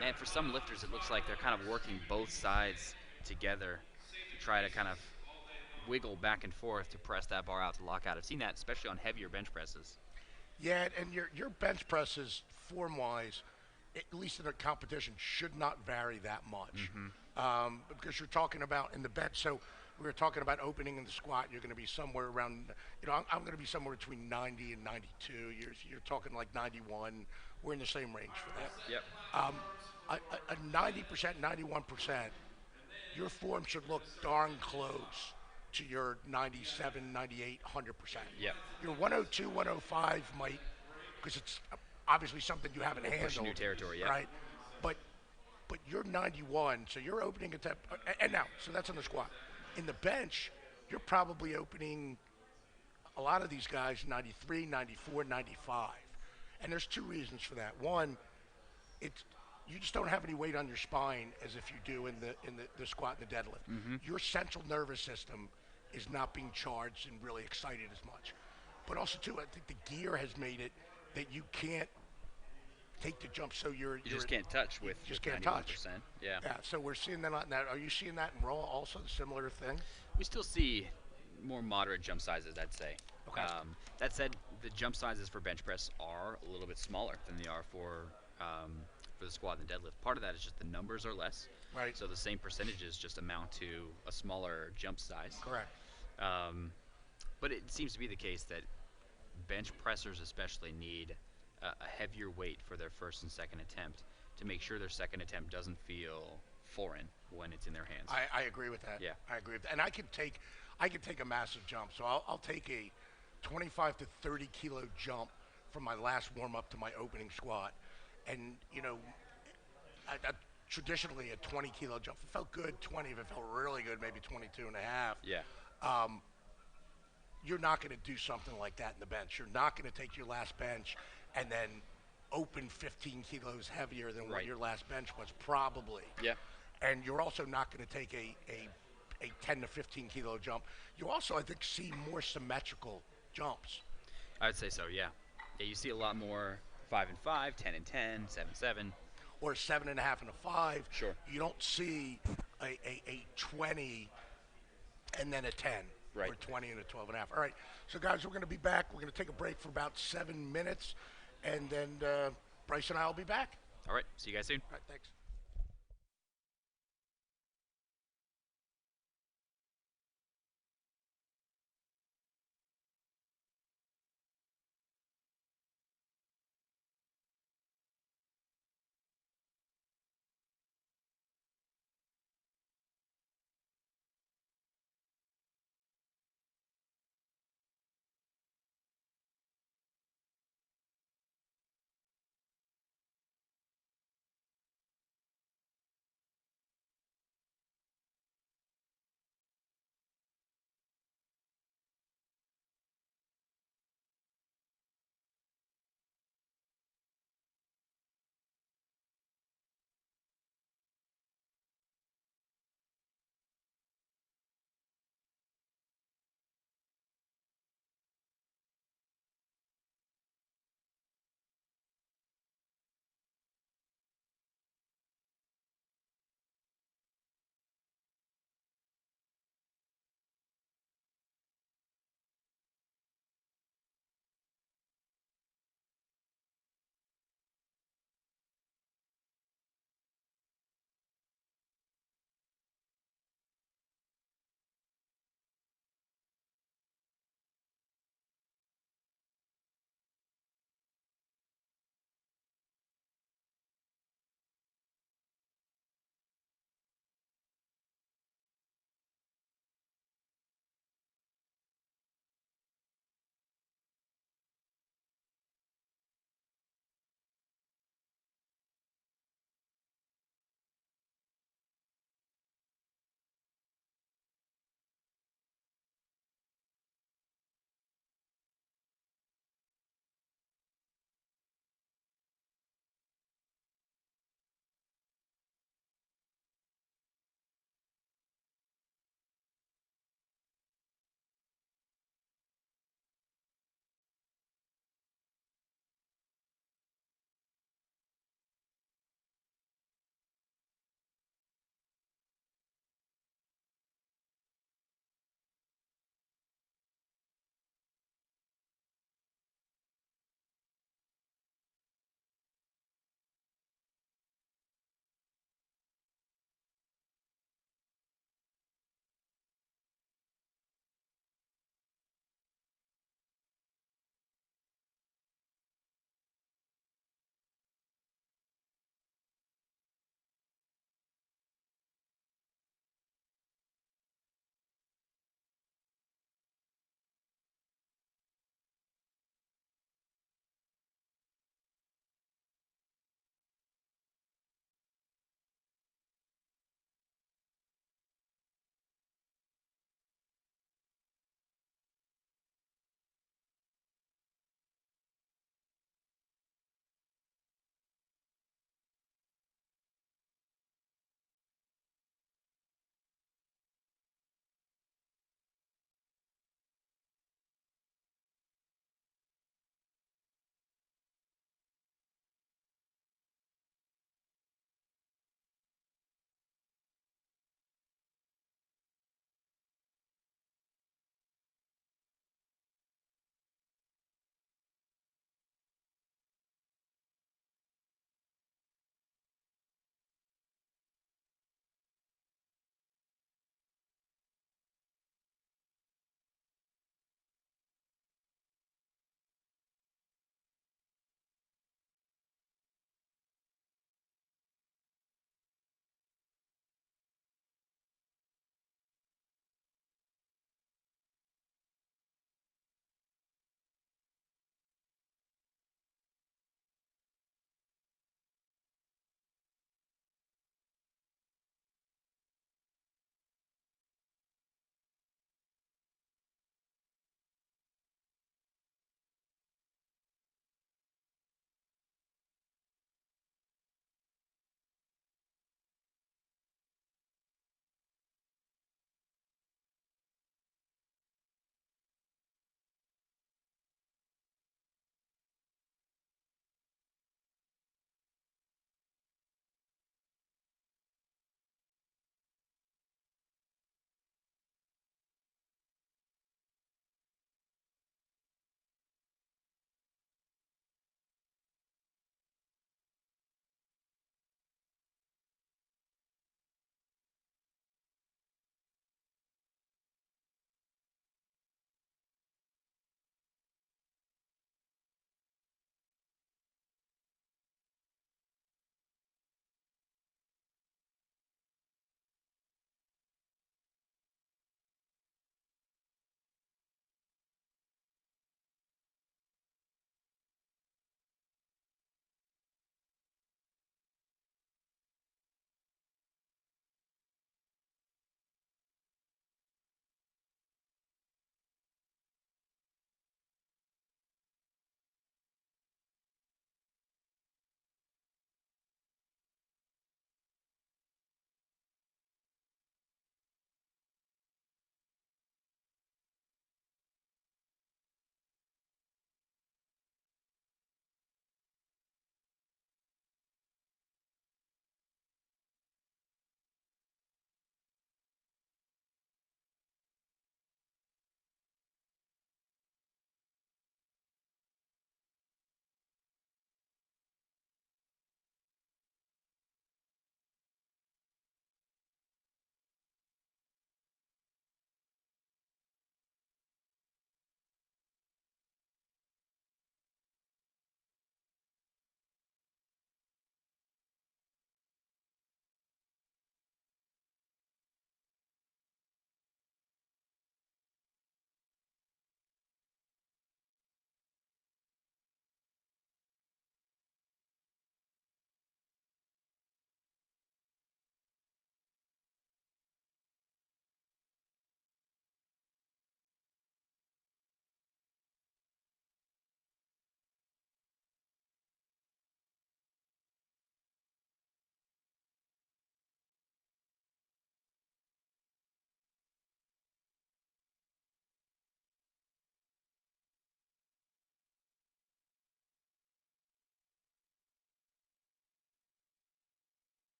[SPEAKER 3] Man, for some lifters, it looks like they're kind of working both sides together to try to kind of wiggle back and forth to press that bar out to lock out. I've seen that, especially on heavier bench presses.
[SPEAKER 2] Yeah, and your bench presses, form-wise, at least in a competition, should not vary that much. Because you're talking about in the bench, so we were talking about opening in the squat, you're going to be somewhere around, I'm going to be somewhere between 90 and 92. You're talking like 91. We're in the same range for that.
[SPEAKER 3] Yep.
[SPEAKER 2] A 90%, 91%, your form should look darn close to your 97, 98, 100%.
[SPEAKER 3] Yep.
[SPEAKER 2] Your 102, 105 might, because it's obviously something you haven't handled.
[SPEAKER 3] Push new territory, yeah.
[SPEAKER 2] Right? But you're 91, so you're opening at that, and now, so that's on the squat. In the bench, you're probably opening, a lot of these guys, 93, 94, 95. And there's two reasons for that. One, you just don't have any weight on your spine as if you do in the squat and the deadlift. Your central nervous system is not being charged and really excited as much. But also too, I think the gear has made it that you can't take the jump, so
[SPEAKER 3] You just can't touch with
[SPEAKER 2] just
[SPEAKER 3] with
[SPEAKER 2] can't
[SPEAKER 3] 91%.
[SPEAKER 2] touch.
[SPEAKER 3] Yeah.
[SPEAKER 2] Yeah, so we're seeing that on that. Are you seeing that in Raw also, the similar thing?
[SPEAKER 3] We still see more moderate jump sizes, I'd say.
[SPEAKER 2] Okay.
[SPEAKER 3] That said, the jump sizes for bench press are a little bit smaller than they are for the squat and the deadlift. Part of that is just the numbers are less.
[SPEAKER 2] Right.
[SPEAKER 3] So the same percentages just amount to a smaller jump size.
[SPEAKER 2] Correct.
[SPEAKER 3] But it seems to be the case that bench pressers especially need a heavier weight for their first and second attempt to make sure their second attempt doesn't feel foreign when it's in their hands.
[SPEAKER 2] I agree with that.
[SPEAKER 3] Yeah.
[SPEAKER 2] I agree with that. And I could take a massive jump. So I'll take a 25 to 30 kilo jump from my last warm up to my opening squat. And, you know, traditionally a 20 kilo jump, if it felt good, 20. If it felt really good, maybe 22 and a half.
[SPEAKER 3] Yeah.
[SPEAKER 2] You're not going to do something like that in the bench. You're not going to take your last bench and then open 15 kilos heavier than what
[SPEAKER 3] Right.
[SPEAKER 2] your last bench was, probably.
[SPEAKER 3] Yeah.
[SPEAKER 2] And you're also not going to take a 10 to 15 kilo jump. You also, I think, see more symmetrical jumps.
[SPEAKER 3] I'd say so, yeah. Yeah, you see a lot more 5 and 5, 10 and 10, 7 and 7.
[SPEAKER 2] Or a 7.5 and a 5.
[SPEAKER 3] Sure.
[SPEAKER 2] You don't see a 20 and then a 10.
[SPEAKER 3] Right.
[SPEAKER 2] Or 20 and a 12 and a half. All right. So, guys, we're going to be back. We're going to take a break for about 7 minutes. And then Bryce and I will be back.
[SPEAKER 3] All right. See you guys soon.
[SPEAKER 2] All right. Thanks.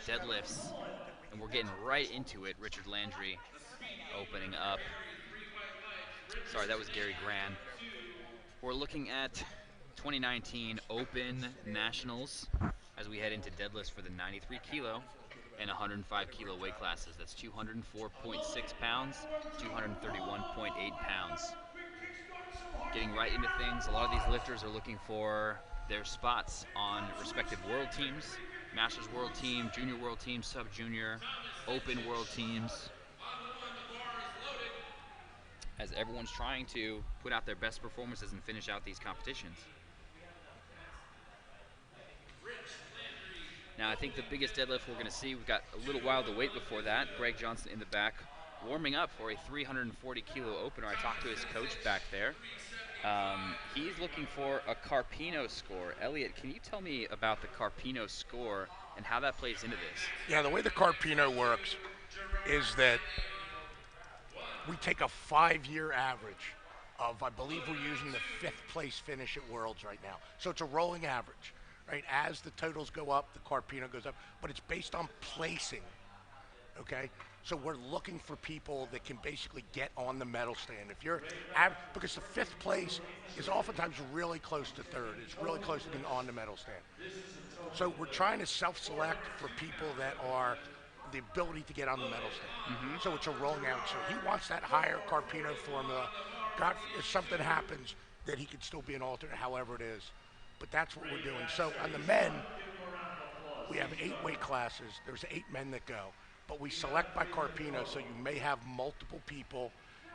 [SPEAKER 3] deadlifts, and we're getting right into it. Richard Landry opening up. Sorry, that was Gary Gran. We're looking at 2019 Open Nationals as we head into deadlifts for the 93 kilo and 105 kilo weight classes. That's 204.6 pounds, 231.8 pounds. Getting right into things, a lot of these lifters are looking for their spots on respective world teams, Masters World Team, Junior World Team, Sub-Junior, Open World Teams, as everyone's trying to put out their best performances and finish out these competitions. Now, I think the biggest deadlift we're going to see, we've got a little while to wait before that. Greg Johnson in the back, warming up for a 340 kilo opener. I talked to his coach back there. He's looking for a Carpino score. Elliot, can you tell me about the Carpino score and how that plays into this?
[SPEAKER 2] Yeah, the way the Carpino works is that we take a 5-year average of, I believe we're using the 5th place finish at Worlds right now. So it's a rolling average, right? As the totals go up, the Carpino goes up, but it's based on placing, okay? So we're looking for people that can basically get on the medal stand. If you're, because the 5th place is oftentimes really close to 3rd. It's really close to being on the medal stand. So we're trying to self-select for people that are the ability to get on the medal stand. So it's a rolling out. So he wants that higher Carpino formula. God, if something happens, that he could still be an alternate, however it is. But that's what we're doing. So on the men, we have 8 weight classes. There's 8 men that go. But we select by Carpino, so you may have multiple people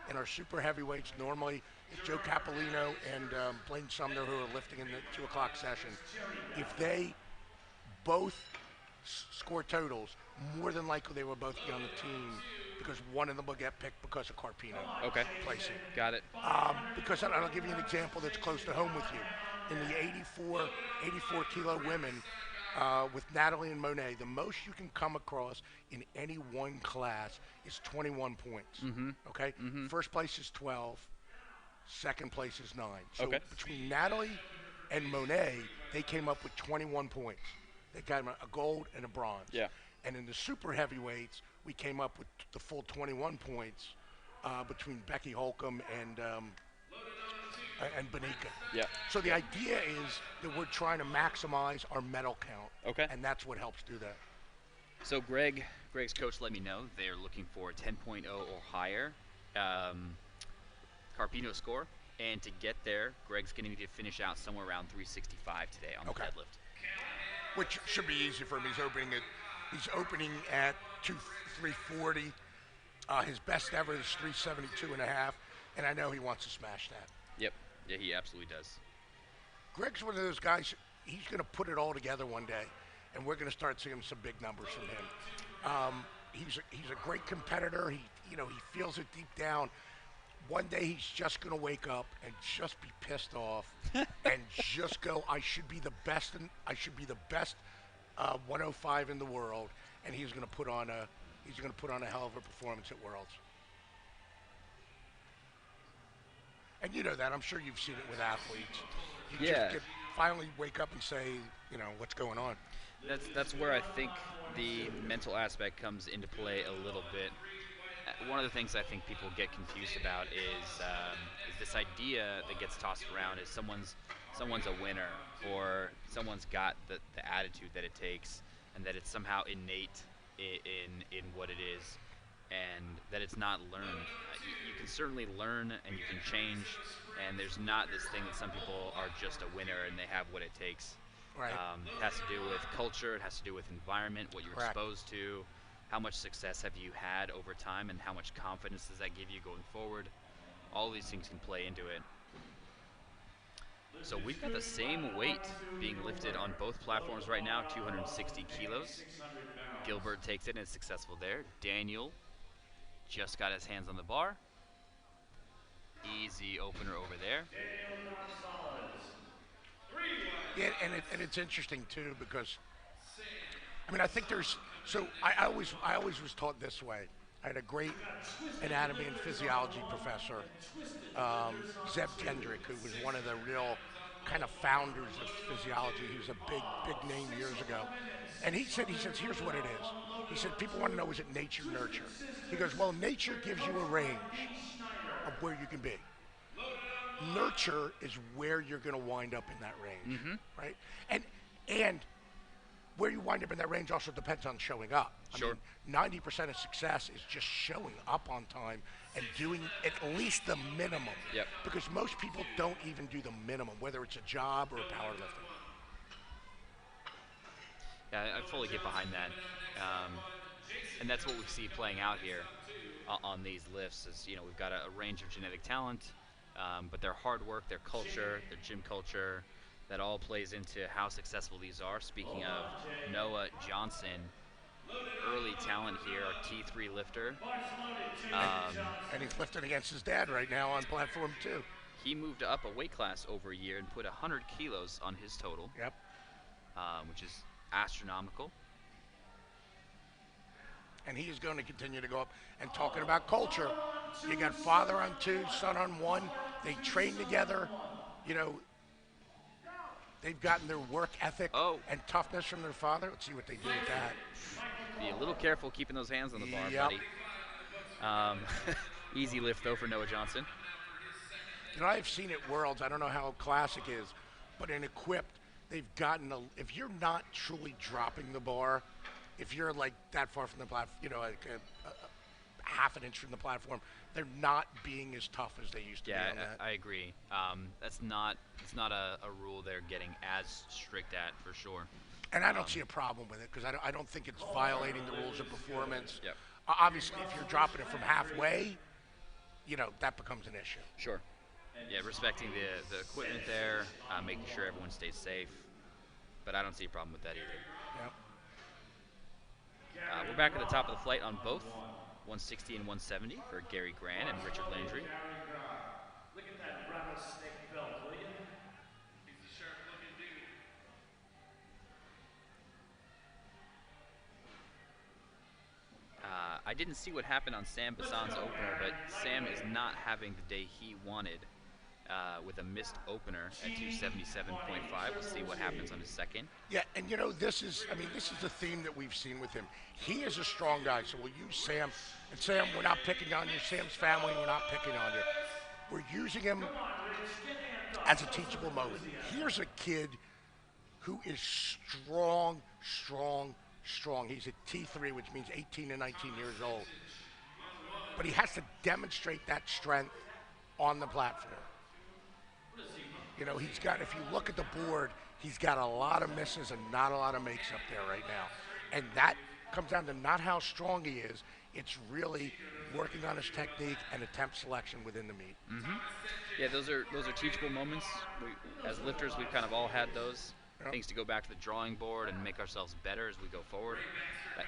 [SPEAKER 2] in our super heavyweights. Normally, it's Joe Capolino and Blaine Sumner who are lifting in the 2 o'clock session. If they both score totals, more than likely they will both be on the team because one of them will get picked because of Carpino placing.
[SPEAKER 3] Got it.
[SPEAKER 2] Because I'll give you an example that's close to home with you. In the 84 kilo women, with Natalie and Monet, the most you can come across in any one class is 21 points. Okay? First place is 12. Second place is 9. So between Natalie and Monet, they came up with 21 points. They got a gold and a bronze.
[SPEAKER 3] Yeah.
[SPEAKER 2] And in the super heavyweights, we came up with the full 21 points between Becky Holcomb and Benica.
[SPEAKER 3] Yeah.
[SPEAKER 2] So the idea is that we're trying to maximize our medal count.
[SPEAKER 3] Okay.
[SPEAKER 2] And that's what helps do that.
[SPEAKER 3] So Greg's coach let me know they're looking for a 10.0 or higher Carpino score. And to get there, Greg's going to need to finish out somewhere around 365 today on the deadlift.
[SPEAKER 2] Which should be easy for him. He's opening at 340. His best ever is 372 and a half. And I know he wants to smash that.
[SPEAKER 3] Yep. Yeah, he absolutely does.
[SPEAKER 2] Greg's one of those guys, he's going to put it all together one day, and we're going to start seeing some big numbers from him. He's a great competitor. He feels it deep down. One day he's just going to wake up and just be pissed off and just go, I should be the best 105 in the world, and he's going to put on a hell of a performance at Worlds. And you know that. I'm sure you've seen it with athletes. You just finally wake up and say, what's going on.
[SPEAKER 3] That's where I think the mental aspect comes into play a little bit. One of the things I think people get confused about is this idea that gets tossed around is someone's a winner or someone's got the attitude that it takes and that it's somehow innate in what it is and that it's not learned. You can certainly learn and you can change, and there's not this thing that some people are just a winner and they have what it takes.
[SPEAKER 2] Right.
[SPEAKER 3] It has to do with culture, it has to do with environment, what you're exposed to, how much success have you had over time, and how much confidence does that give you going forward. All these things can play into it. So we've got the same weight being lifted on both platforms right now, 260 kilos. Gilbert takes it and is successful there. Daniel just got his hands on the bar. Easy opener over there.
[SPEAKER 2] Yeah, and it's interesting too because, I think there's, so I always was taught this way. I had a great anatomy and physiology professor, Zeb Kendrick, who was one of the real kind of founders of physiology. He was a big name years ago. And he says, here's what it is. He said, people want to know, is it nature, nurture? He goes, well, nature gives you a range of where you can be. Nurture is where you're going to wind up in that range, right? And where you wind up in that range also depends on showing up.
[SPEAKER 3] Sure.
[SPEAKER 2] I mean, 90% of success is just showing up on time and doing at least the minimum.
[SPEAKER 3] Yep.
[SPEAKER 2] Because most people don't even do the minimum, whether it's a job or a powerlifting.
[SPEAKER 3] Yeah, I fully get behind that. And that's what we see playing out here on these lifts is, you know, we've got a range of genetic talent, but their hard work, their culture, their gym culture, that all plays into how successful these are. Speaking of Noah Johnson, early talent here, our T3 lifter.
[SPEAKER 2] And he's lifting against his dad right now on platform 2.
[SPEAKER 3] He moved up a weight class over a year and put 100 kilos on his total.
[SPEAKER 2] Yep.
[SPEAKER 3] Which is astronomical.
[SPEAKER 2] And he is going to continue to go up. And talking about culture, you got father on 2, son on 1. They train together. You know, they've gotten their work ethic and toughness from their father. Let's see what they do with that.
[SPEAKER 3] Be a little careful keeping those hands on the bar,
[SPEAKER 2] Yep.
[SPEAKER 3] buddy. Easy lift, though, for Noah Johnson.
[SPEAKER 2] You know, I've seen it Worlds. I don't know how classic is, but in Equipped, they've gotten if you're not truly dropping the bar, if you're like that far from the platform, you know, like a half an inch from the platform, they're not being as tough as they used to be on that.
[SPEAKER 3] I agree. It's not a rule they're getting as strict at, for sure.
[SPEAKER 2] And I don't see a problem with it because I don't think it's violating the rules of performance.
[SPEAKER 3] Yep.
[SPEAKER 2] Obviously, if you're dropping it from halfway, you know, that becomes an issue.
[SPEAKER 3] Sure. Yeah, respecting the equipment there, making sure everyone stays safe. But I don't see a problem with that either.
[SPEAKER 2] Yep.
[SPEAKER 3] We're back at the top of the flight on both 160 and 170 for Gary Grant and Richard Landry.
[SPEAKER 1] Look at that rattlesnake belt, will you?
[SPEAKER 4] He's a sharp-looking dude.
[SPEAKER 3] I didn't see what happened on Sam Bassan's opener, but Sam is not having the day he wanted with a missed opener at 277.5. We'll see what happens on his second.
[SPEAKER 2] Yeah, and you know, this is the theme that we've seen with him. He is a strong guy, so we'll use Sam. And Sam, we're not picking on you. Sam's family, we're not picking on you. We're using him as a teachable moment. Here's a kid who is strong. He's a T3, which means 18 to 19 years old. But he has to demonstrate that strength on the platform. You know, he's got, if you look at the board, he's got a lot of misses and not a lot of makes up there right now. And that comes down to not how strong he is, it's really working on his technique and attempt selection within the meet.
[SPEAKER 3] Yeah, those are teachable moments. As lifters, we've kind of all had those.
[SPEAKER 2] Yep.
[SPEAKER 3] Things to go back to the drawing board and make ourselves better as we go forward.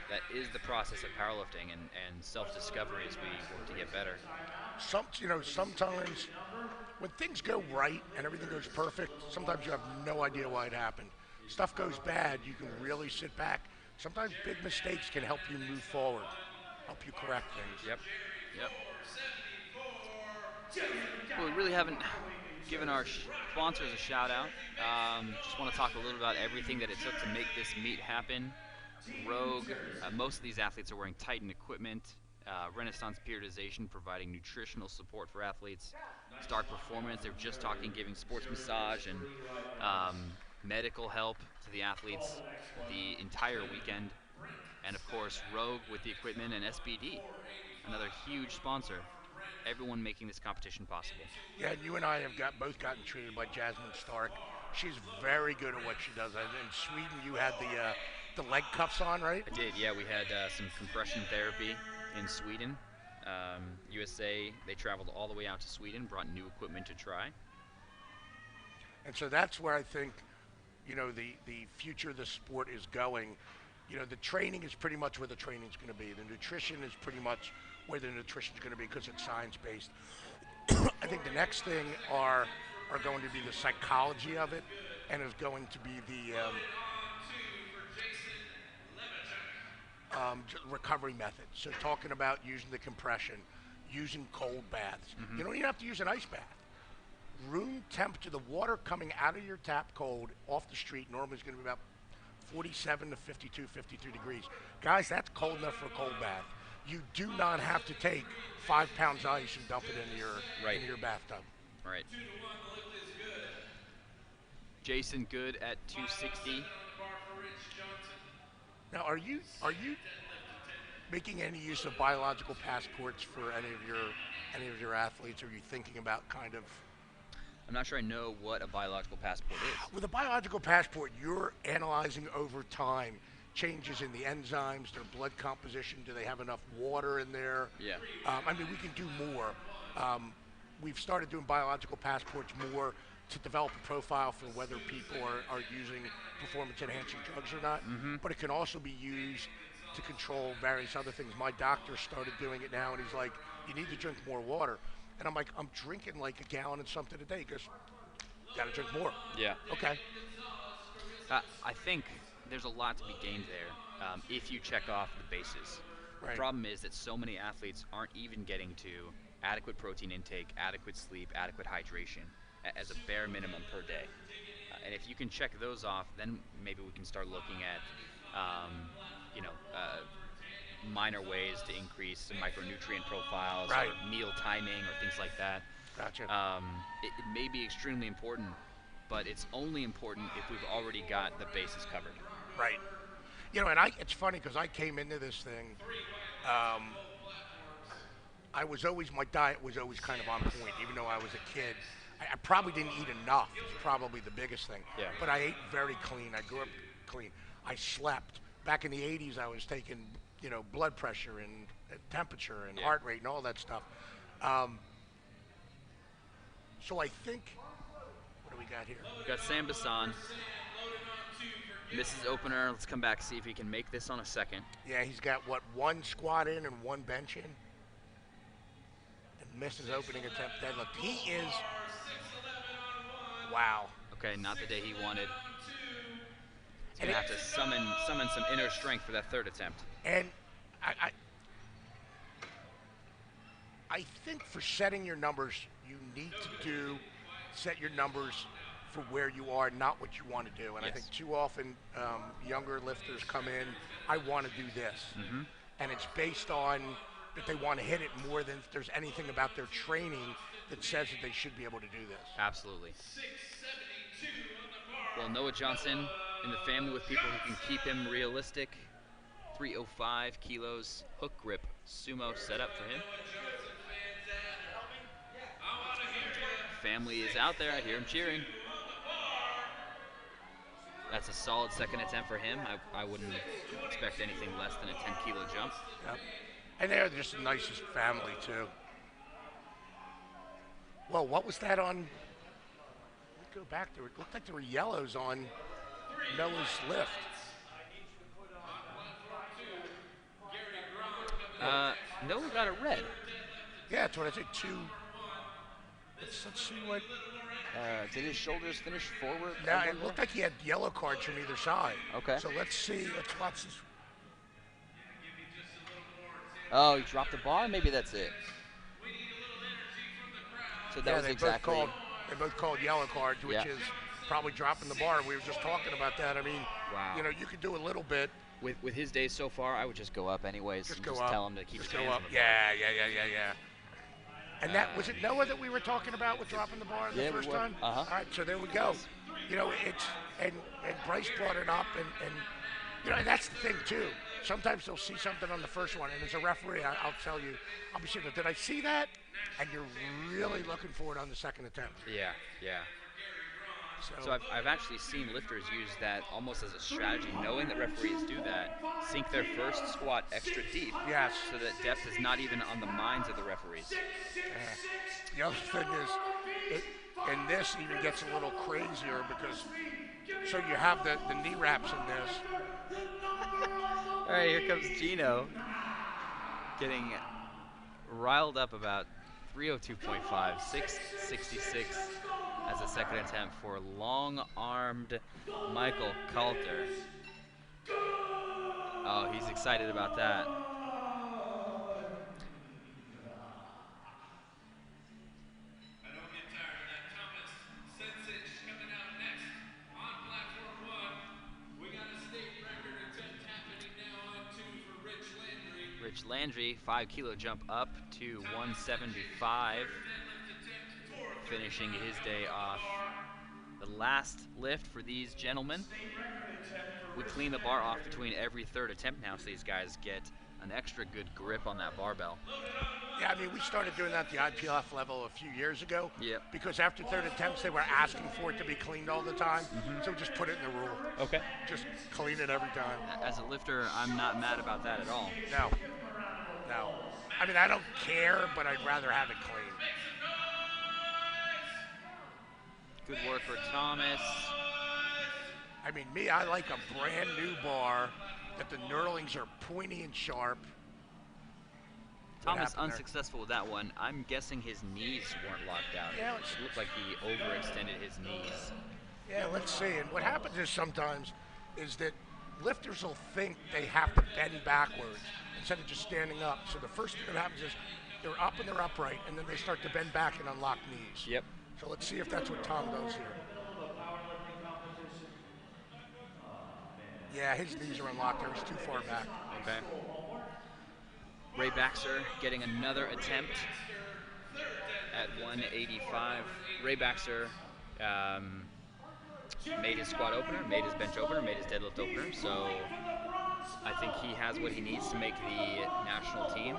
[SPEAKER 3] That is the process of powerlifting and self-discovery as we work to get better.
[SPEAKER 2] Sometimes when things go right and everything goes perfect, sometimes you have no idea why it happened. Stuff goes bad, you can really sit back. Sometimes big mistakes can help you move forward, help you correct things.
[SPEAKER 3] Yep. Well, we really haven't given our sponsors a shout out. Just want to talk a little about everything that it took to make this meet happen. Rogue, most of these athletes are wearing Titan equipment. Renaissance Periodization providing nutritional support for athletes. Stark Performance, they were just talking giving sports massage and medical help to the athletes the entire weekend. And of course, Rogue with the equipment and SBD, another huge sponsor. Everyone making this competition possible.
[SPEAKER 2] Yeah, you and I have both gotten treated by Jasmine Stark. She's very good at what she does. In Sweden, you had the leg cuffs on, right?
[SPEAKER 3] I did, yeah. We had some compression therapy in Sweden. USA, they traveled all the way out to Sweden, brought new equipment to try.
[SPEAKER 2] And so that's where I think, you know, the future of the sport is going. You know, the training is pretty much where the training's going to be. The nutrition is pretty much where the nutrition's going to be because it's science-based. I think the next thing are going to be the psychology of it, and is going to be the recovery methods. So talking about using the compression, using cold baths. You don't even have to use an ice bath. Room temperature, the water coming out of your tap cold off the street normally is going to be about 47 to 52, 53 degrees. Guys, that's cold enough for a cold bath. You do not have to take 5 pounds of ice and dump it into your bathtub.
[SPEAKER 3] Right. Jason Good at 260.
[SPEAKER 2] Now, are you making any use of biological passports for any of your athletes? Are you thinking about kind of?
[SPEAKER 3] I'm not sure I know what a biological passport is.
[SPEAKER 2] With a biological passport, you're analyzing over time changes in the enzymes, their blood composition. Do they have enough water in there?
[SPEAKER 3] Yeah.
[SPEAKER 2] I mean, we can do more. We've started doing biological passports more to develop a profile for whether people are using performance-enhancing drugs or not. But it can also be used to control various other things. My doctor started doing it now, and he's like, you need to drink more water. And I'm like, I'm drinking like a gallon and something a day. He goes, gotta drink more.
[SPEAKER 3] Yeah.
[SPEAKER 2] Okay.
[SPEAKER 3] I think there's a lot to be gained there if you check off the bases.
[SPEAKER 2] Right.
[SPEAKER 3] The problem is that so many athletes aren't even getting to adequate protein intake, adequate sleep, adequate hydration as a bare minimum per day. And if you can check those off, then maybe we can start looking at, minor ways to increase some micronutrient profiles
[SPEAKER 2] Right.
[SPEAKER 3] or meal timing or things like that.
[SPEAKER 2] Gotcha.
[SPEAKER 3] It may be extremely important, but it's only important if we've already got the bases covered.
[SPEAKER 2] Right. And it's funny because I came into this thing, my diet was always kind of on point, even though I was a kid. I probably didn't eat enough, is probably the biggest thing.
[SPEAKER 3] Yeah.
[SPEAKER 2] But I ate very clean. I grew up clean. I slept. Back in the 80s, I was taking, blood pressure and temperature and heart rate and all that stuff. So I think, what do we got here?
[SPEAKER 3] We've got Sam Bassan. Misses opener. Let's come back, see if he can make this on a second.
[SPEAKER 2] Yeah, he's got, one squat in and one bench in. And misses opening attempt deadlift. He is, wow.
[SPEAKER 3] Okay, not the day he wanted. He's going to have to summon some inner strength for that third attempt.
[SPEAKER 2] And I think for setting your numbers, you need to set your numbers for where you are, not what you want to do. And
[SPEAKER 3] Yes.
[SPEAKER 2] I think too often younger lifters come in, I want to do this. And it's based on that they want to hit it more than if there's anything about their training that says that they should be able to do this.
[SPEAKER 3] Absolutely. Well, Noah Johnson in the family with people who can keep him realistic. 305 kilos, hook grip, sumo setup for him. Family is out there. I hear him cheering. That's a solid second attempt for him. I wouldn't expect anything less than a 10-kilo jump.
[SPEAKER 2] Yep. And they're just the nicest family, too. Well, what was that on? Let's go back there. It looked like there were yellows on Noah's lift.
[SPEAKER 3] Noah got it red.
[SPEAKER 2] Yeah, that's what I said. Two. Let's see what.
[SPEAKER 3] Did his shoulders finish forward?
[SPEAKER 2] No, it looked like he had yellow cards from either side.
[SPEAKER 3] Okay.
[SPEAKER 2] So let's see. Let's watch this.
[SPEAKER 3] Oh, he dropped the bar? Maybe that's it. So that was exactly.
[SPEAKER 2] They both called yellow cards, which
[SPEAKER 3] Yeah.
[SPEAKER 2] is probably dropping the bar. We were just talking about that. I mean,
[SPEAKER 3] Wow.
[SPEAKER 2] you could do a little bit.
[SPEAKER 3] With his days so far, I would just go up anyways.
[SPEAKER 2] Just
[SPEAKER 3] and
[SPEAKER 2] go
[SPEAKER 3] just
[SPEAKER 2] up.
[SPEAKER 3] tell him to keep
[SPEAKER 2] Just
[SPEAKER 3] his
[SPEAKER 2] go
[SPEAKER 3] hands
[SPEAKER 2] up.
[SPEAKER 3] on the bar.
[SPEAKER 2] Yeah. And that was it Noah that we were talking about with dropping the bar the first time?
[SPEAKER 3] Uh-huh.
[SPEAKER 2] All right, so there we go. It's and Bryce brought it up and and that's the thing too. Sometimes they'll see something on the first one, and as a referee, I'll tell you, I'll be saying, did I see that? And you're really looking for it on the second attempt.
[SPEAKER 3] Yeah. So I've actually seen lifters use that almost as a strategy, knowing that referees do that, sink their first squat extra deep.
[SPEAKER 2] Yes.
[SPEAKER 3] So that depth is not even on the minds of the referees.
[SPEAKER 2] The other thing is, and this even gets a little crazier because, so you have the knee wraps in this.
[SPEAKER 3] All right, here comes Gino, getting riled up about 302.5, 666 as a second attempt for long-armed Michael Coulter. Oh, he's excited about that. Rich Landry, 5 kilo jump up to 175, finishing his day off. The last lift for these gentlemen. We clean the bar off between every third attempt now, so these guys get an extra good grip on that barbell.
[SPEAKER 2] Yeah, I mean, we started doing that at the IPF level a few years ago.
[SPEAKER 3] Yep.
[SPEAKER 2] Because after third attempts, they were asking for it to be cleaned all the time. So we just put it in the rule.
[SPEAKER 3] Okay.
[SPEAKER 2] Just clean it every time.
[SPEAKER 3] As a lifter, I'm not mad about that at all.
[SPEAKER 2] No. No. I mean, I don't care, but I'd rather have it clean.
[SPEAKER 3] Good work for Thomas.
[SPEAKER 2] I mean, me, I like a brand new bar that the knurlings are pointy and sharp.
[SPEAKER 3] Thomas unsuccessful with that one. I'm guessing his knees weren't locked out.
[SPEAKER 2] Yeah,
[SPEAKER 3] it looked like he overextended his knees.
[SPEAKER 2] Yeah, let's see. And what happens is sometimes is that lifters will think they have to bend backwards instead of just standing up. So the first thing that happens is they're up and they're upright, and then they start to bend back and unlock knees.
[SPEAKER 3] Yep.
[SPEAKER 2] So let's see if that's what Tom does here. Yeah, his knees are unlocked there. He's too far back.
[SPEAKER 3] Okay. Ray Baxter getting another attempt at 185. Ray Baxter made his squat opener, made his bench opener, made his deadlift opener. So I think he has what he needs to make the national team.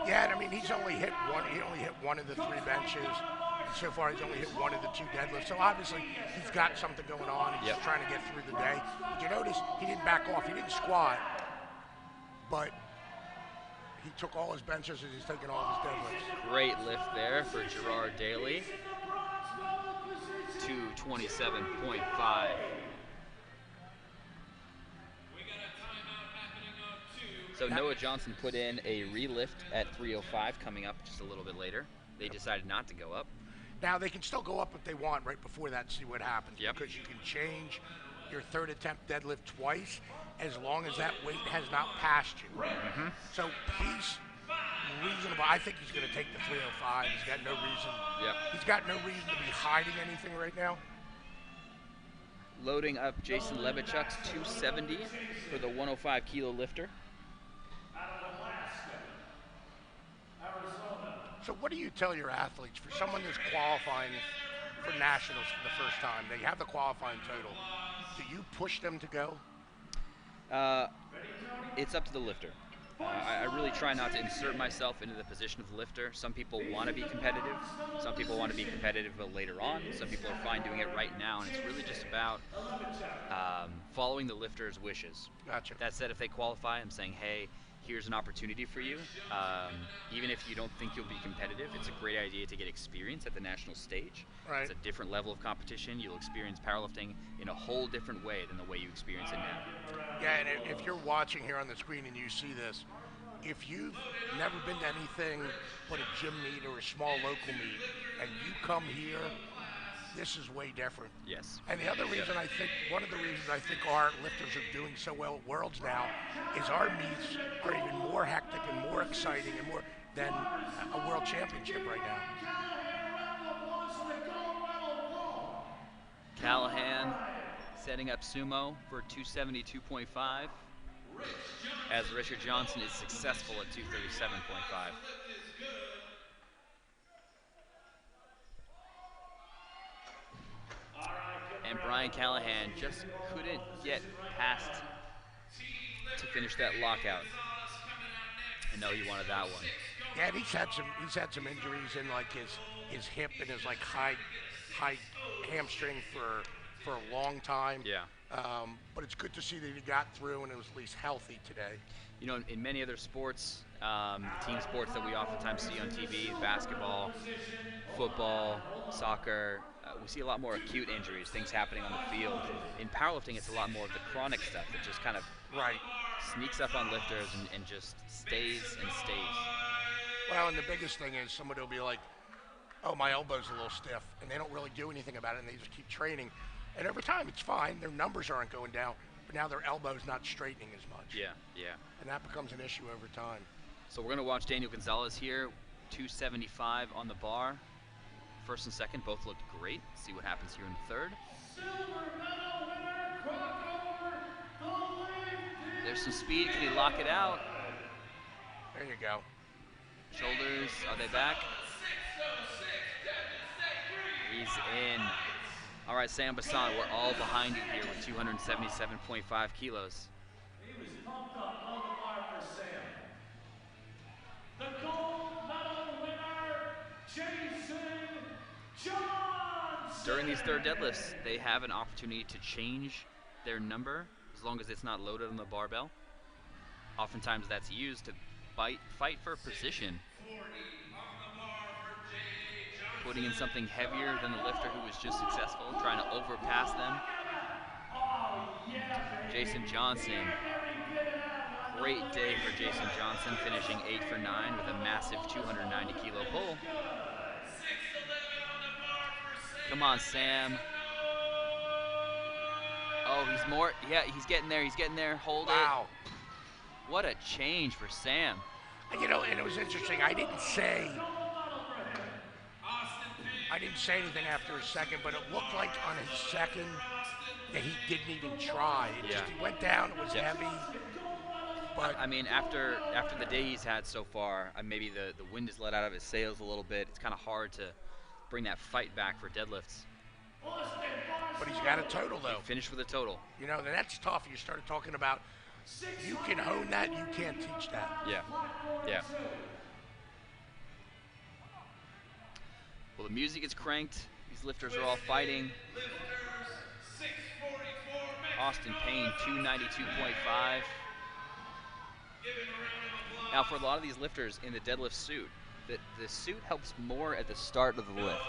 [SPEAKER 2] Yeah, and I mean, he's only hit one. He only hit one of the 3 benches. And so far, he's only hit one of the 2 deadlifts. So obviously, he's got something going on. He's just trying to get through the day. But you notice he didn't back off. He didn't squat, but he took all his benches and he's taking all of his deadlifts.
[SPEAKER 3] Great lift there for Gerard Daly. 227.5. So Noah Johnson put in a relift at 305 coming up just a little bit later. They decided not to go up.
[SPEAKER 2] Now, they can still go up if they want right before that, see what happens.
[SPEAKER 3] Yep.
[SPEAKER 2] Because you can change your third attempt deadlift twice as long as that weight has not passed you. So he's reasonable. I think he's going to take the 305. He's got no reason.
[SPEAKER 3] Yep.
[SPEAKER 2] He's got no reason to be hiding anything right now.
[SPEAKER 3] Loading up Jason Levichuk's 270 for the 105 kilo lifter.
[SPEAKER 2] So what do you tell your athletes, for someone who's qualifying for nationals for the first time, they have the qualifying total, do you push them to go?
[SPEAKER 3] It's up to the lifter. I really try not to insert myself into the position of the lifter. Some people want to be competitive. Some people want to be competitive later on. Some people are fine doing it right now, and it's really just about following the lifter's wishes.
[SPEAKER 2] Gotcha.
[SPEAKER 3] That said, if they qualify, I'm saying, hey, here's an opportunity for you. Even if you don't think you'll be competitive, it's a great idea to get experience at the national stage.
[SPEAKER 2] Right.
[SPEAKER 3] It's a different level of competition. You'll experience powerlifting in a whole different way than the way you experience it now.
[SPEAKER 2] Yeah, and if you're watching here on the screen and you see this, if you've never been to anything but a gym meet or a small local meet, and you come here, this is way different.
[SPEAKER 3] Yes.
[SPEAKER 2] And the other reason I think, one of the reasons I think our lifters are doing so well at Worlds now is our meets are even more hectic and more exciting and more than a World Championship right now.
[SPEAKER 3] Callahan setting up sumo for 272.5 as Richard Johnson is successful at 237.5. And Brian Callahan just couldn't get past to finish that lockout. I know he wanted that one.
[SPEAKER 2] Yeah, and he's had some injuries in like his hip and his like high hamstring for a long time.
[SPEAKER 3] Yeah.
[SPEAKER 2] But it's good to see that he got through and it was at least healthy today.
[SPEAKER 3] You know, in many other sports, team sports that we oftentimes see on TV, basketball, football, soccer, we see a lot more acute injuries, things happening on the field. In powerlifting, it's a lot more of the chronic stuff that just kind of sneaks up on lifters and just stays and stays.
[SPEAKER 2] Well, and the biggest thing is somebody will be like, oh, my elbow's a little stiff, and they don't really do anything about it, and they just keep training. And over time, it's fine. Their numbers aren't going down, but now their elbow's not straightening as much.
[SPEAKER 3] Yeah, yeah.
[SPEAKER 2] And that becomes an issue over time.
[SPEAKER 3] So we're going to watch Daniel Gonzalez here, 275 on the bar. First and second both looked great. See what happens here in the third. There's some speed. Can he lock it out?
[SPEAKER 2] There you go.
[SPEAKER 3] Shoulders, are they back? He's in. All right, Sam Bassan, we're all behind you here with 277.5 kilos.
[SPEAKER 1] He was pumped up on the bar for Sam. The gold medal winner, Jason Johnson.
[SPEAKER 3] During these third deadlifts, they have an opportunity to change their number as long as it's not loaded on the barbell. Oftentimes that's used to fight for position. Putting in something heavier than the lifter who was just successful, trying to overpass them. Jason Johnson, great day for Jason Johnson, finishing 8 for 9 with a massive 290 kilo pull. Come on, Sam. Oh, he's more, yeah, he's getting there, hold
[SPEAKER 2] Wow.
[SPEAKER 3] it. What a change for Sam.
[SPEAKER 2] You know, and it was interesting. I didn't say anything after his second, but it looked like on his second that he didn't even try. It just, he went down, it was heavy. But
[SPEAKER 3] I mean, after the day he's had so far, maybe the wind is let out of his sails a little bit. It's kind of hard to bring that fight back for deadlifts.
[SPEAKER 2] But he's got a total, though.
[SPEAKER 3] He finished with a total.
[SPEAKER 2] You know, and that's tough. You started talking about you can hone that, you can't teach that.
[SPEAKER 3] Yeah. Yeah. Well, the music is cranked. These lifters are all fighting. Austin Payne, 292.5. Now, for a lot of these lifters in the deadlift suit, the suit helps more at the start of the lift.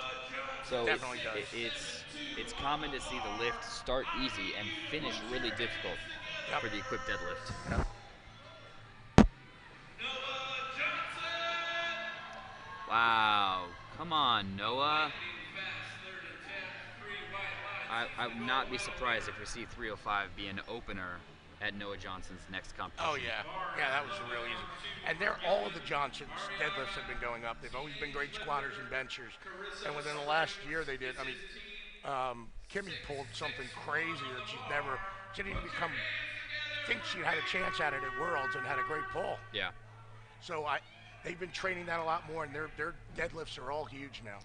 [SPEAKER 3] So
[SPEAKER 2] Definitely does.
[SPEAKER 3] It's common to see the lift start easy and finish really difficult for the equipped deadlift. Wow, come on, Noah. I would not be surprised if we see 305 be an opener at Noah Johnson's next competition.
[SPEAKER 2] Oh, yeah. Yeah, that was real easy. And all of the Johnsons' deadlifts have been going up. They've always been great squatters and benchers. And within the last year, they did. I mean, Kimmy pulled something crazy that she didn't even think she had a chance at it at Worlds and had a great pull.
[SPEAKER 3] Yeah.
[SPEAKER 2] So they've been training that a lot more, and their deadlifts are all huge now.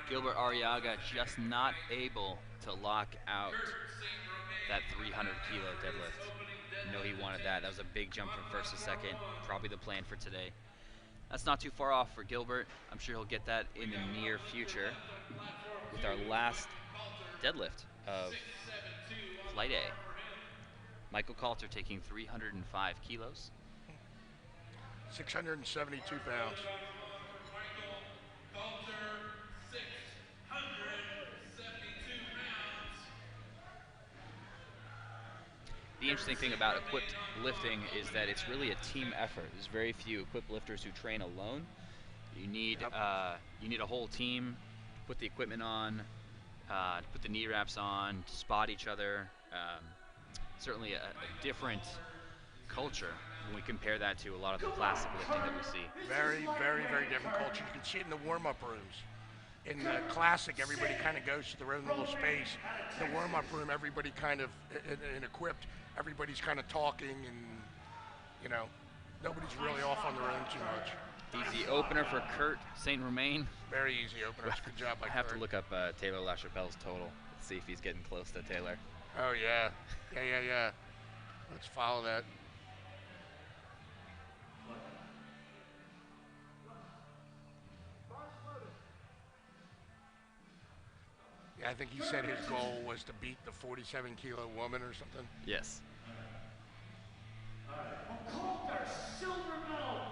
[SPEAKER 3] Gilbert Arriaga just not able to lock out that 300 kilo deadlift. I know he wanted that. That was a big jump from first to second. Probably the plan for today. That's not too far off for Gilbert. I'm sure he'll get that in the near future with our last deadlift of Flight A. Michael Coulter taking 305 kilos.
[SPEAKER 2] 672 pounds.
[SPEAKER 3] The interesting thing about equipped lifting is that it's really a team effort. There's very few equipped lifters who train alone. You need a whole team to put the equipment on, to put the knee wraps on, to spot each other. Certainly a different culture when we compare that to a lot of the classic lifting that we see.
[SPEAKER 2] Very, very, very different culture. You can see it in the warm-up rooms. In the classic, everybody kind of goes to their own little space. The warm-up room, everybody kind of, in equipped, everybody's kind of talking and, you know, nobody's really off on their own too much.
[SPEAKER 3] Easy opener for Kurt St. Romain.
[SPEAKER 2] Very easy opener. Good job by
[SPEAKER 3] I have
[SPEAKER 2] Kurt.
[SPEAKER 3] to look up Taylor LaChapelle's total. Let's see if he's getting close to Taylor.
[SPEAKER 2] Oh, yeah. Yeah. Let's follow that. Yeah, I think he said his goal was to beat the 47-kilo woman or something.
[SPEAKER 3] Yes.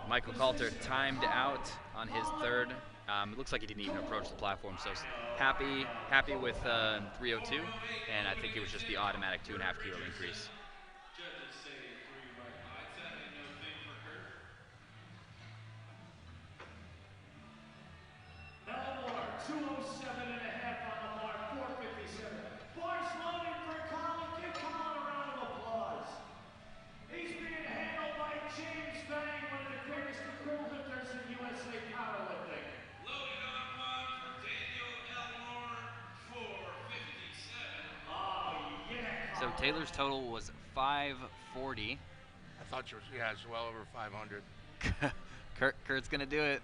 [SPEAKER 3] Michael Coulter timed out on his third. It looks like he didn't even approach the platform, so happy with 302, and I think it was just the automatic 2.5 kilo increase.
[SPEAKER 4] Judges say 3 right lights. That ain't no thing for Kurt.
[SPEAKER 1] No more. 207 and a half on the mark. 457. Bars loaded for Colin. Give Colin a round of applause. He's being handled by James Bang, one of the greatest equipped lifters in USA powerlifting.
[SPEAKER 4] Loaded on one for Daniel Elmore, 457.
[SPEAKER 1] Oh, yeah.
[SPEAKER 3] So Taylor's total was 540.
[SPEAKER 2] I thought you was, yeah, it's well over 500.
[SPEAKER 3] Kurt's gonna do it.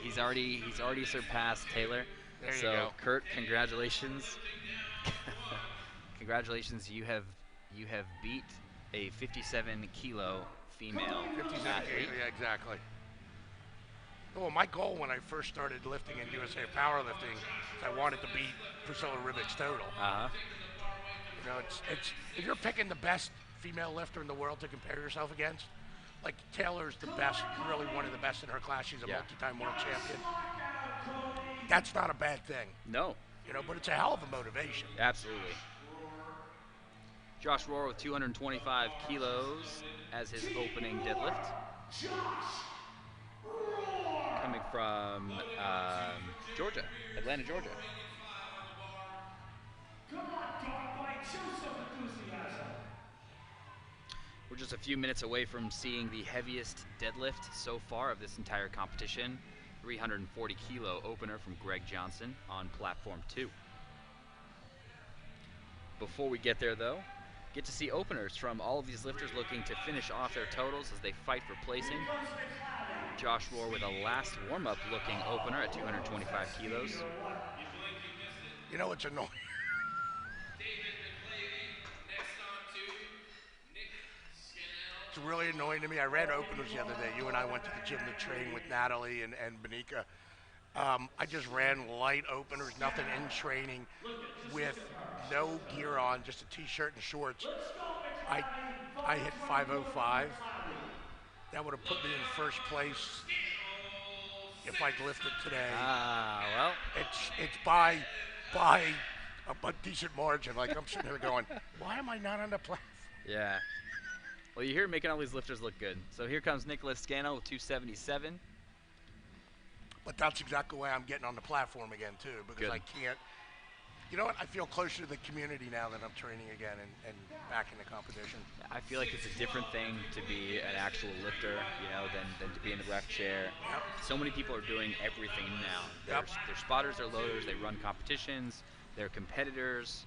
[SPEAKER 3] He's already surpassed Taylor.
[SPEAKER 2] There you
[SPEAKER 3] so
[SPEAKER 2] go.
[SPEAKER 3] Kurt, congratulations. Congratulations, you have beat a 57 kilo female
[SPEAKER 2] 57
[SPEAKER 3] athlete.
[SPEAKER 2] yeah, exactly. Well, my goal when I first started lifting in USA Powerlifting is I wanted to beat Priscilla Ribbick's total. You know, it's if you're picking the best female lifter in the world to compare yourself against, like Taylor's the best, really one of the best in her class. She's a multi-time world champion. That's not a bad thing.
[SPEAKER 3] No.
[SPEAKER 2] You know, but it's a hell of a motivation.
[SPEAKER 3] Absolutely. Josh Rohr with 225 kilos as his opening deadlift. Coming from Georgia, Atlanta, Georgia.
[SPEAKER 1] Come on, dog bite, show some enthusiasm.
[SPEAKER 3] We're just a few minutes away from seeing the heaviest deadlift so far of this entire competition. 340 kilo opener from Greg Johnson on platform 2. Before we get there though, get to see openers from all of these lifters looking to finish off their totals as they fight for placing. Josh Rohr with a last warm-up looking opener at 225 kilos.
[SPEAKER 2] You know, it's annoying. It's really annoying to me. I ran openers the other day. You and I went to the gym to train with Natalie and Benika. I just ran light openers, nothing in training, with no gear on, just a t-shirt and shorts. I hit 505. That would have put me in first place if I'd lifted today.
[SPEAKER 3] Well,
[SPEAKER 2] it's by a decent margin. Like, I'm sitting there going, why am I not on the platform?
[SPEAKER 3] Yeah. Well, you're here making all these lifters look good. So here comes Nicholas Scannell with 277.
[SPEAKER 2] But that's exactly why I'm getting on the platform again, too, because
[SPEAKER 3] Good.
[SPEAKER 2] I can't. You know what? I feel closer to the community now that I'm training again and back in the competition.
[SPEAKER 3] I feel like it's a different thing to be an actual lifter, you know, than to be in the ref chair.
[SPEAKER 2] Yep.
[SPEAKER 3] So many people are doing everything now.
[SPEAKER 2] Yep.
[SPEAKER 3] They're spotters, they're loaders, they run competitions, they're competitors,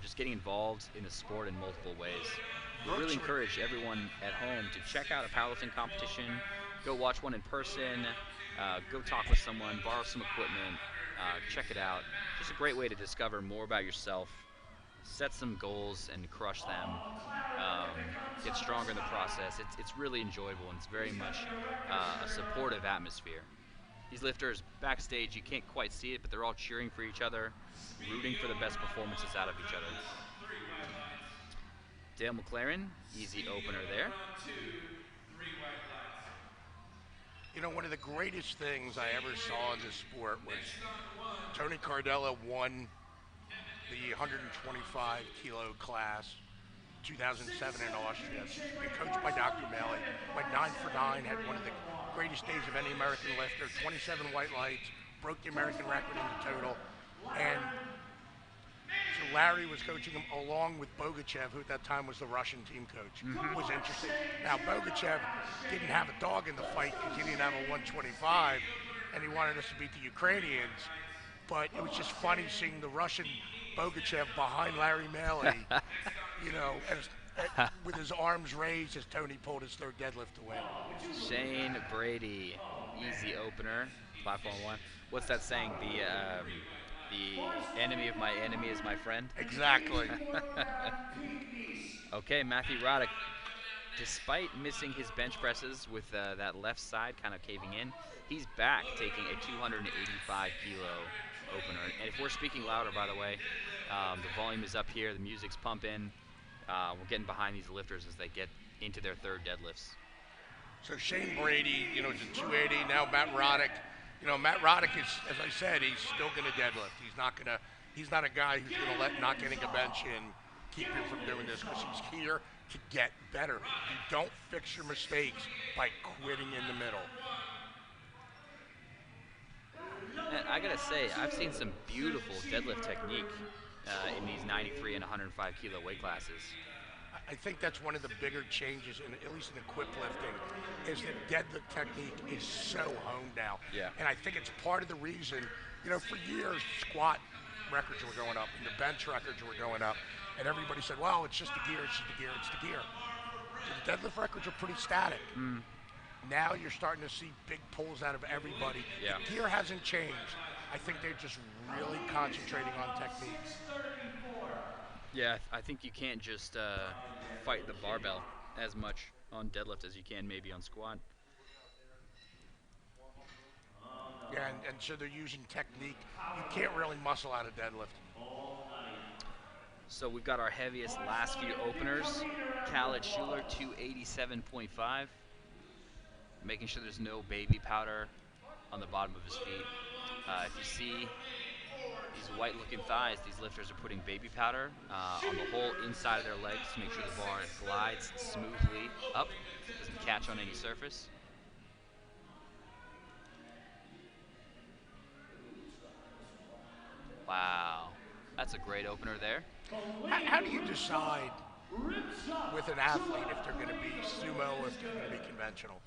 [SPEAKER 3] just getting involved in the sport in multiple ways. We really encourage everyone at home to check out a powerlifting competition, go watch one in person, go talk with someone, borrow some equipment, check it out. Just a great way to discover more about yourself, set some goals and crush them, get stronger in the process. It's really enjoyable and it's very much a supportive atmosphere. These lifters backstage, you can't quite see it, but they're all cheering for each other, rooting for the best performances out of each other. Dale McLaren, easy opener there.
[SPEAKER 2] You know, one of the greatest things I ever saw in this sport was Tony Cardella won the 125 kilo class 2007 in Austria. He's been coached by Dr. Maley. Went 9 for 9, had one of the greatest days of any American lifter, 27 white lights, broke the American record in the total. And so Larry was coaching him along with Bogachev, who at that time was the Russian team coach. It was interesting. Now, Bogachev didn't have a dog in the fight because he didn't have a 125, and he wanted us to beat the Ukrainians. But it was just funny seeing the Russian Bogachev behind Larry Maley, you know, with his arms raised as Tony pulled his third deadlift to win.
[SPEAKER 3] Shane Brady, easy opener, platform 1. What's that saying? The enemy of my enemy is my friend.
[SPEAKER 2] Exactly.
[SPEAKER 3] Okay, Matthew Roddick, despite missing his bench presses with that left side kind of caving in, he's back taking a 285 kilo opener. And if we're speaking louder, by the way, the volume is up here, the music's pumping. We're getting behind these lifters as they get into their third deadlifts.
[SPEAKER 2] So Shane Brady, you know, is a 280. Now Matt Roddick. You know, Matt Roddick is, as I said, he's still going to deadlift. He's not a guy who's going to let not getting a bench in keep him from doing this, because he's here to get better. You don't fix your mistakes by quitting in the middle.
[SPEAKER 3] And I gotta say, I've seen some beautiful deadlift technique in these 93 and 105 kilo weight classes.
[SPEAKER 2] I think that's one of the bigger changes, at least in equipped lifting, is that deadlift technique is so honed now.
[SPEAKER 3] Yeah.
[SPEAKER 2] And I think it's part of the reason, you know, for years, squat records were going up and the bench records were going up. And everybody said, well, it's just the gear, it's just the gear, it's the gear. So the deadlift records are pretty static. Now you're starting to see big pulls out of everybody.
[SPEAKER 3] Yeah.
[SPEAKER 2] The gear hasn't changed. I think they're just really concentrating on technique.
[SPEAKER 3] Yeah, I think you can't just fight the barbell as much on deadlift as you can maybe on squat.
[SPEAKER 2] Yeah, and so they're using technique. You can't really muscle out of deadlift.
[SPEAKER 3] So we've got our heaviest last few openers. Khaled Schuler, 287.5. Making sure there's no baby powder on the bottom of his feet. If you see these white-looking thighs, these lifters are putting baby powder on the whole inside of their legs to make sure the bar glides smoothly up, doesn't catch on any surface. Wow, that's a great opener there.
[SPEAKER 2] How do you decide with an athlete if they're going to be sumo or if they're going to be conventional?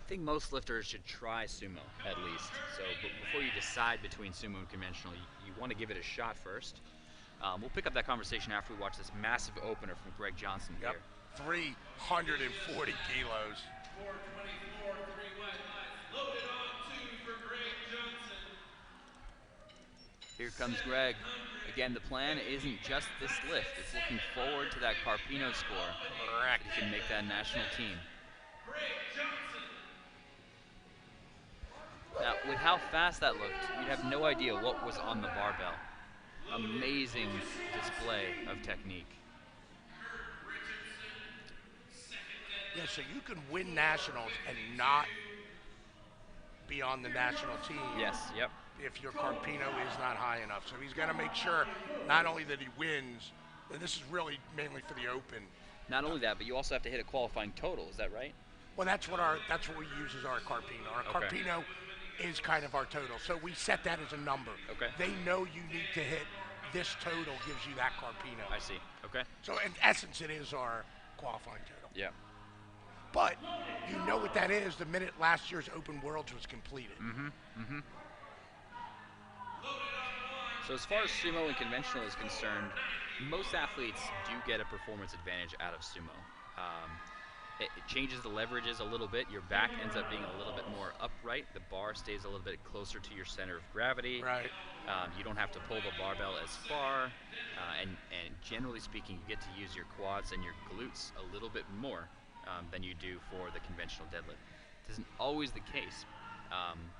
[SPEAKER 3] I think most lifters should try sumo at least. So before you decide between sumo and conventional, you want to give it a shot first. We'll pick up that conversation after we watch this massive opener from Greg Johnson here.
[SPEAKER 2] 340 kilos.
[SPEAKER 4] 424, 3 wide lines. Loaded on 2 for Greg Johnson.
[SPEAKER 3] Here comes Greg. Again, the plan isn't just this lift. It's looking forward to that Carpino score.
[SPEAKER 2] Correct.
[SPEAKER 3] He can make that national team.
[SPEAKER 4] Greg Johnson.
[SPEAKER 3] Now, with how fast that looked, you'd have no idea what was on the barbell. Amazing display of technique.
[SPEAKER 2] Yeah, so you can win nationals and not be on the national team.
[SPEAKER 3] Yes, yep.
[SPEAKER 2] If your Carpino is not high enough. So he's got to make sure not only that he wins, and this is really mainly for the Open.
[SPEAKER 3] Not only that, but you also have to hit a qualifying total. Is that right?
[SPEAKER 2] Well, that's what we use as our Carpino. Our
[SPEAKER 3] Okay.
[SPEAKER 2] Carpino is kind of our total. So we set that as a number.
[SPEAKER 3] Okay.
[SPEAKER 2] They know you need to hit this total gives you that Carpino.
[SPEAKER 3] I see. Okay.
[SPEAKER 2] So in essence, it is our qualifying total.
[SPEAKER 3] Yeah.
[SPEAKER 2] But you know what that is the minute last year's Open Worlds was completed.
[SPEAKER 3] So as far as sumo and conventional is concerned, most athletes do get a performance advantage out of sumo. It changes the leverages a little bit. Your back ends up being a little bit more upright. The bar stays a little bit closer to your center of gravity.
[SPEAKER 2] Right.
[SPEAKER 3] You don't have to pull the barbell as far. And generally speaking, you get to use your quads and your glutes a little bit more than you do for the conventional deadlift. This isn't always the case,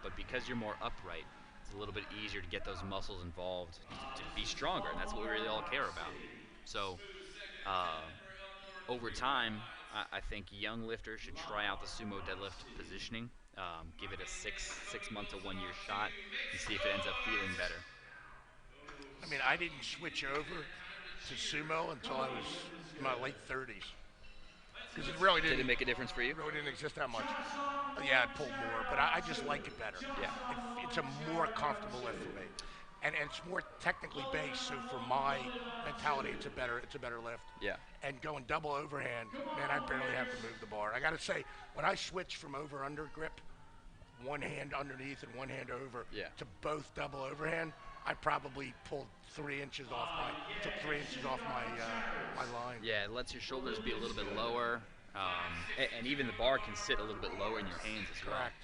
[SPEAKER 3] but because you're more upright, it's a little bit easier to get those muscles involved to be stronger, and that's what we really all care about. So over time, I think young lifters should try out the sumo deadlift positioning, give it a six month to 1 year shot, and see if it ends up feeling better.
[SPEAKER 2] I mean, I didn't switch over to sumo until I was in my late 30s. Because it really
[SPEAKER 3] Did
[SPEAKER 2] didn't
[SPEAKER 3] it make a difference for you?
[SPEAKER 2] really didn't exist that much. Yeah, it pulled more, but I just like it better.
[SPEAKER 3] Yeah.
[SPEAKER 2] It's a more comfortable lift for me. And it's more technically based, so for my mentality, it's a better lift.
[SPEAKER 3] Yeah.
[SPEAKER 2] And going double overhand, man, I barely have to move the bar. I got to say, when I switched from over-under grip, one hand underneath and one hand over, to both double overhand, I probably pulled 3 inches off took 3 inches off my line.
[SPEAKER 3] Yeah, it lets your shoulders be a little bit lower, and even the bar can sit a little bit lower in your hands as well.
[SPEAKER 2] Correct.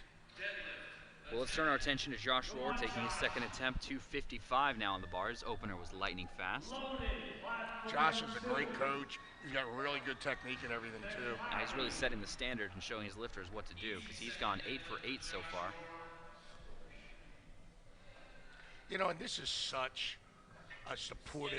[SPEAKER 3] Well, let's turn our attention to Josh Rohr, taking his second attempt, 255 now on the bar. His opener was lightning fast.
[SPEAKER 2] Josh is a great coach. He's got really good technique and everything, too.
[SPEAKER 3] And he's really setting the standard and showing his lifters what to do, because he's gone 8 for 8 so far.
[SPEAKER 2] You know, and this is such a supportive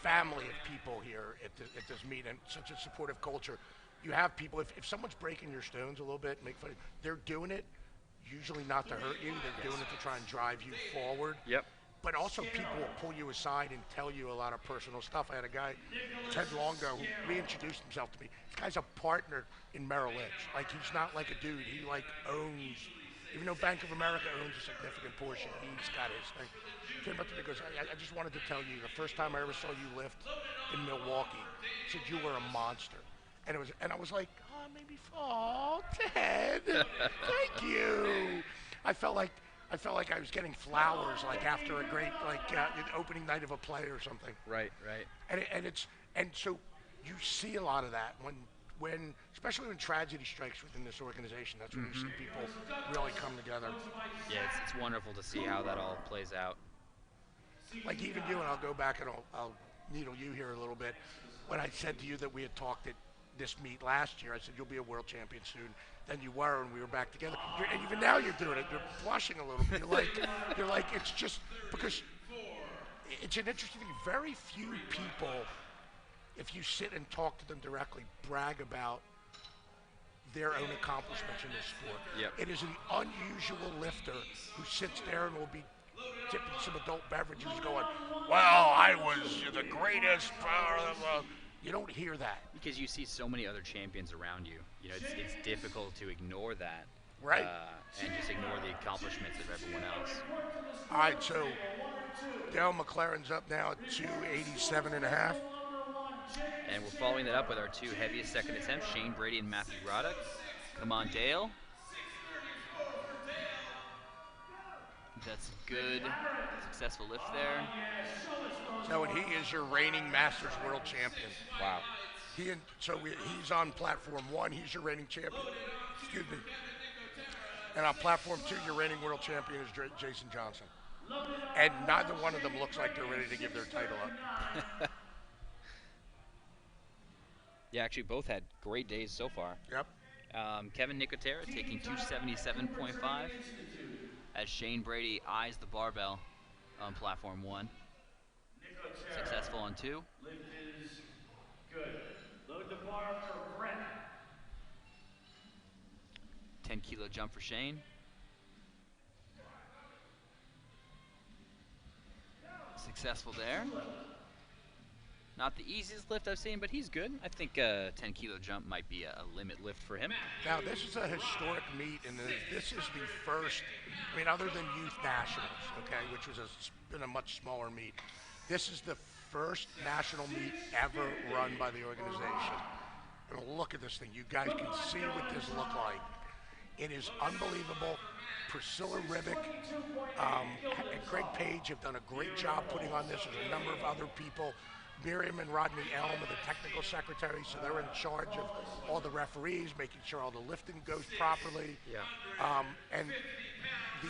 [SPEAKER 2] family of people here at this meet, and such a supportive culture. You have people, if someone's breaking your stones a little bit, make fun, they're doing it usually not to hurt you. They're doing it to try and drive you forward.
[SPEAKER 3] Yep.
[SPEAKER 2] But also people will pull you aside and tell you a lot of personal stuff. I had a guy, Ted Longo, who reintroduced himself to me. This guy's a partner in Merrill Lynch. Like, he's not like a dude. He like owns, even though Bank of America owns a significant portion, he's got his thing. He came up to me and goes, I just wanted to tell you, the first time I ever saw you lift in Milwaukee, he said you were a monster. And I was like, oh, Ted, thank you. I felt like I was getting flowers, like after a great, opening night of a play or something.
[SPEAKER 3] Right.
[SPEAKER 2] And so you see a lot of that when when, especially when tragedy strikes within this organization, that's when you see people really come together.
[SPEAKER 3] Yeah, it's wonderful to see how that all plays out.
[SPEAKER 2] Like even you, and I'll go back and I'll needle you here a little bit. When I said to you that we had talked at this meet last year, I said you'll be a world champion soon. Then you were, and we were back together. And even now you're doing it. You're blushing a little bit. You're like, it's just because it's an interesting thing. Very few people, if you sit and talk to them directly, brag about their own accomplishments in this sport.
[SPEAKER 3] Yep.
[SPEAKER 2] It is an unusual lifter who sits there and will be tipping some adult beverages going, well, I was the greatest. You don't hear that.
[SPEAKER 3] Because you see so many other champions around you. You know, it's difficult to ignore that.
[SPEAKER 2] Right.
[SPEAKER 3] And just ignore the accomplishments of everyone else.
[SPEAKER 2] All right, so Dale McLaren's up now at 287.5.
[SPEAKER 3] And we're following that up with our two heaviest second attempts, Shane Brady and Matthew Roddick. Come on, Dale. That's good, successful lift there.
[SPEAKER 2] No, and he is your reigning Masters World Champion.
[SPEAKER 3] Wow.
[SPEAKER 2] He's on platform 1. He's your reigning champion. Excuse me. And on platform 2, your reigning world champion is Jason Johnson. And neither one of them looks like they're ready to give their title up.
[SPEAKER 3] Yeah, actually both had great days so far.
[SPEAKER 2] Yep.
[SPEAKER 3] Kevin Nicotera taking 277.5 as Shane Brady eyes the barbell on platform 1. Successful on 2.
[SPEAKER 1] Lift is good. Load the bar for Brent.
[SPEAKER 3] 10-kilo jump for Shane. Successful there. Not the easiest lift I've seen, but he's good. I think a 10-kilo jump might be a limit lift for him.
[SPEAKER 2] Now, this is a historic meet, and this is the first, I mean, other than Youth Nationals, okay, which was been a much smaller meet. This is the first national meet ever run by the organization. And look at this thing. You guys can see what this look like. It is unbelievable. Priscilla Ribic and Greg Page have done a great job putting on this. There's a number of other people. Miriam and Rodney Elm are the technical secretaries, so they're in charge of all the referees, making sure all the lifting goes properly.
[SPEAKER 3] Yeah.
[SPEAKER 2] And the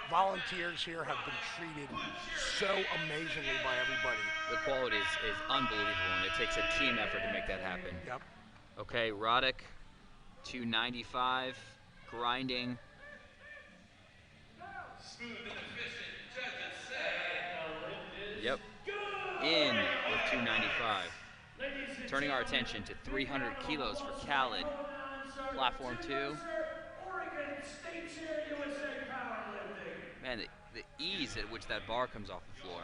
[SPEAKER 2] volunteers here have been treated so amazingly by everybody.
[SPEAKER 3] The quality is unbelievable, and it takes a team effort to make that happen.
[SPEAKER 2] Yep.
[SPEAKER 3] Okay, Roddick, 295, grinding.
[SPEAKER 4] Smooth and efficient, judges say.
[SPEAKER 3] Yep. In with 295. Turning our attention to 300 kilos for Khaled. Platform 2.
[SPEAKER 1] Oregon State Chair USA Powerlifting.
[SPEAKER 3] Man, the ease at which that bar comes off the floor.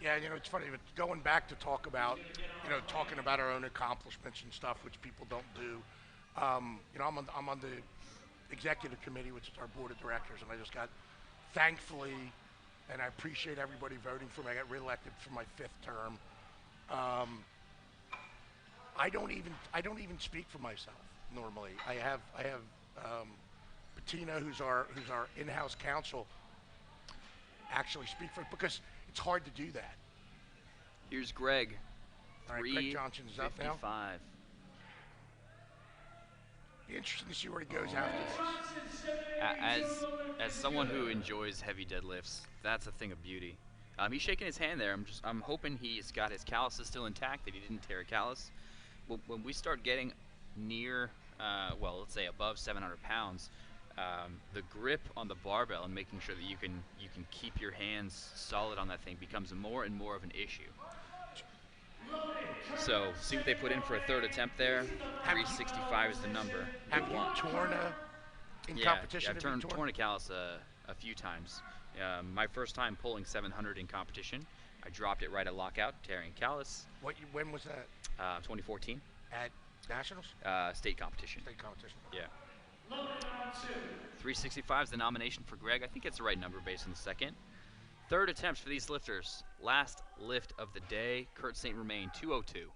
[SPEAKER 2] Yeah, you know, it's funny, but going back to talking about our own accomplishments and stuff, which people don't do. You know, I'm on the executive committee, which is our board of directors, and I just got, thankfully, and I appreciate everybody voting for me. I got reelected for my 5th term. I don't even speak for myself normally. I have Bettina, who's our in-house counsel, actually speak for it because it's hard to do that.
[SPEAKER 3] Here's Greg.
[SPEAKER 2] All right, Greg Johnson's up now.
[SPEAKER 3] 355.
[SPEAKER 2] Be interesting to see where he goes after this.
[SPEAKER 3] As someone who enjoys heavy deadlifts, that's a thing of beauty. He's shaking his hand there. I'm hoping he's got his calluses still intact, that he didn't tear a callus. When we start getting near, well, let's say above 700 pounds, the grip on the barbell and making sure that you can keep your hands solid on that thing becomes more and more of an issue. So see what they put in for a 3rd attempt there. 365 is the number.
[SPEAKER 2] Have you torn in competition?
[SPEAKER 3] Yeah, I've torn a callus a few times. My first time pulling 700 in competition, I dropped it right at lockout, tearing a callus.
[SPEAKER 2] When was that?
[SPEAKER 3] 2014.
[SPEAKER 2] At Nationals?
[SPEAKER 3] State competition.
[SPEAKER 2] State competition.
[SPEAKER 3] Yeah. 365 is the nomination for Greg. I think it's the right number based on the second. 3rd attempts for these lifters. Last lift of the day. Kurt St. Romain, 202.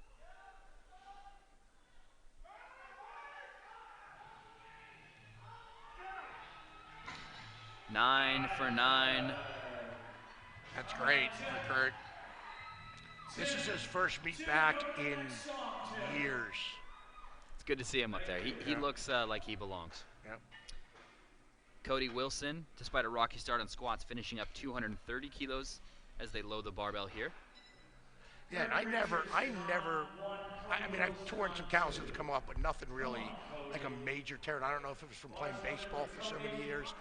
[SPEAKER 3] Nine for 9.
[SPEAKER 2] That's great for Kurt. This is his first meet back in years.
[SPEAKER 3] It's good to see him up there. He
[SPEAKER 2] Yeah.
[SPEAKER 3] looks like he belongs.
[SPEAKER 2] Yeah.
[SPEAKER 3] Cody Wilson, despite a rocky start on squats, finishing up 230 kilos as they load the barbell here.
[SPEAKER 2] Yeah, and I mean, I've torn some calluses to come off, but nothing really like a major tear. And I don't know if it was from playing baseball for so many years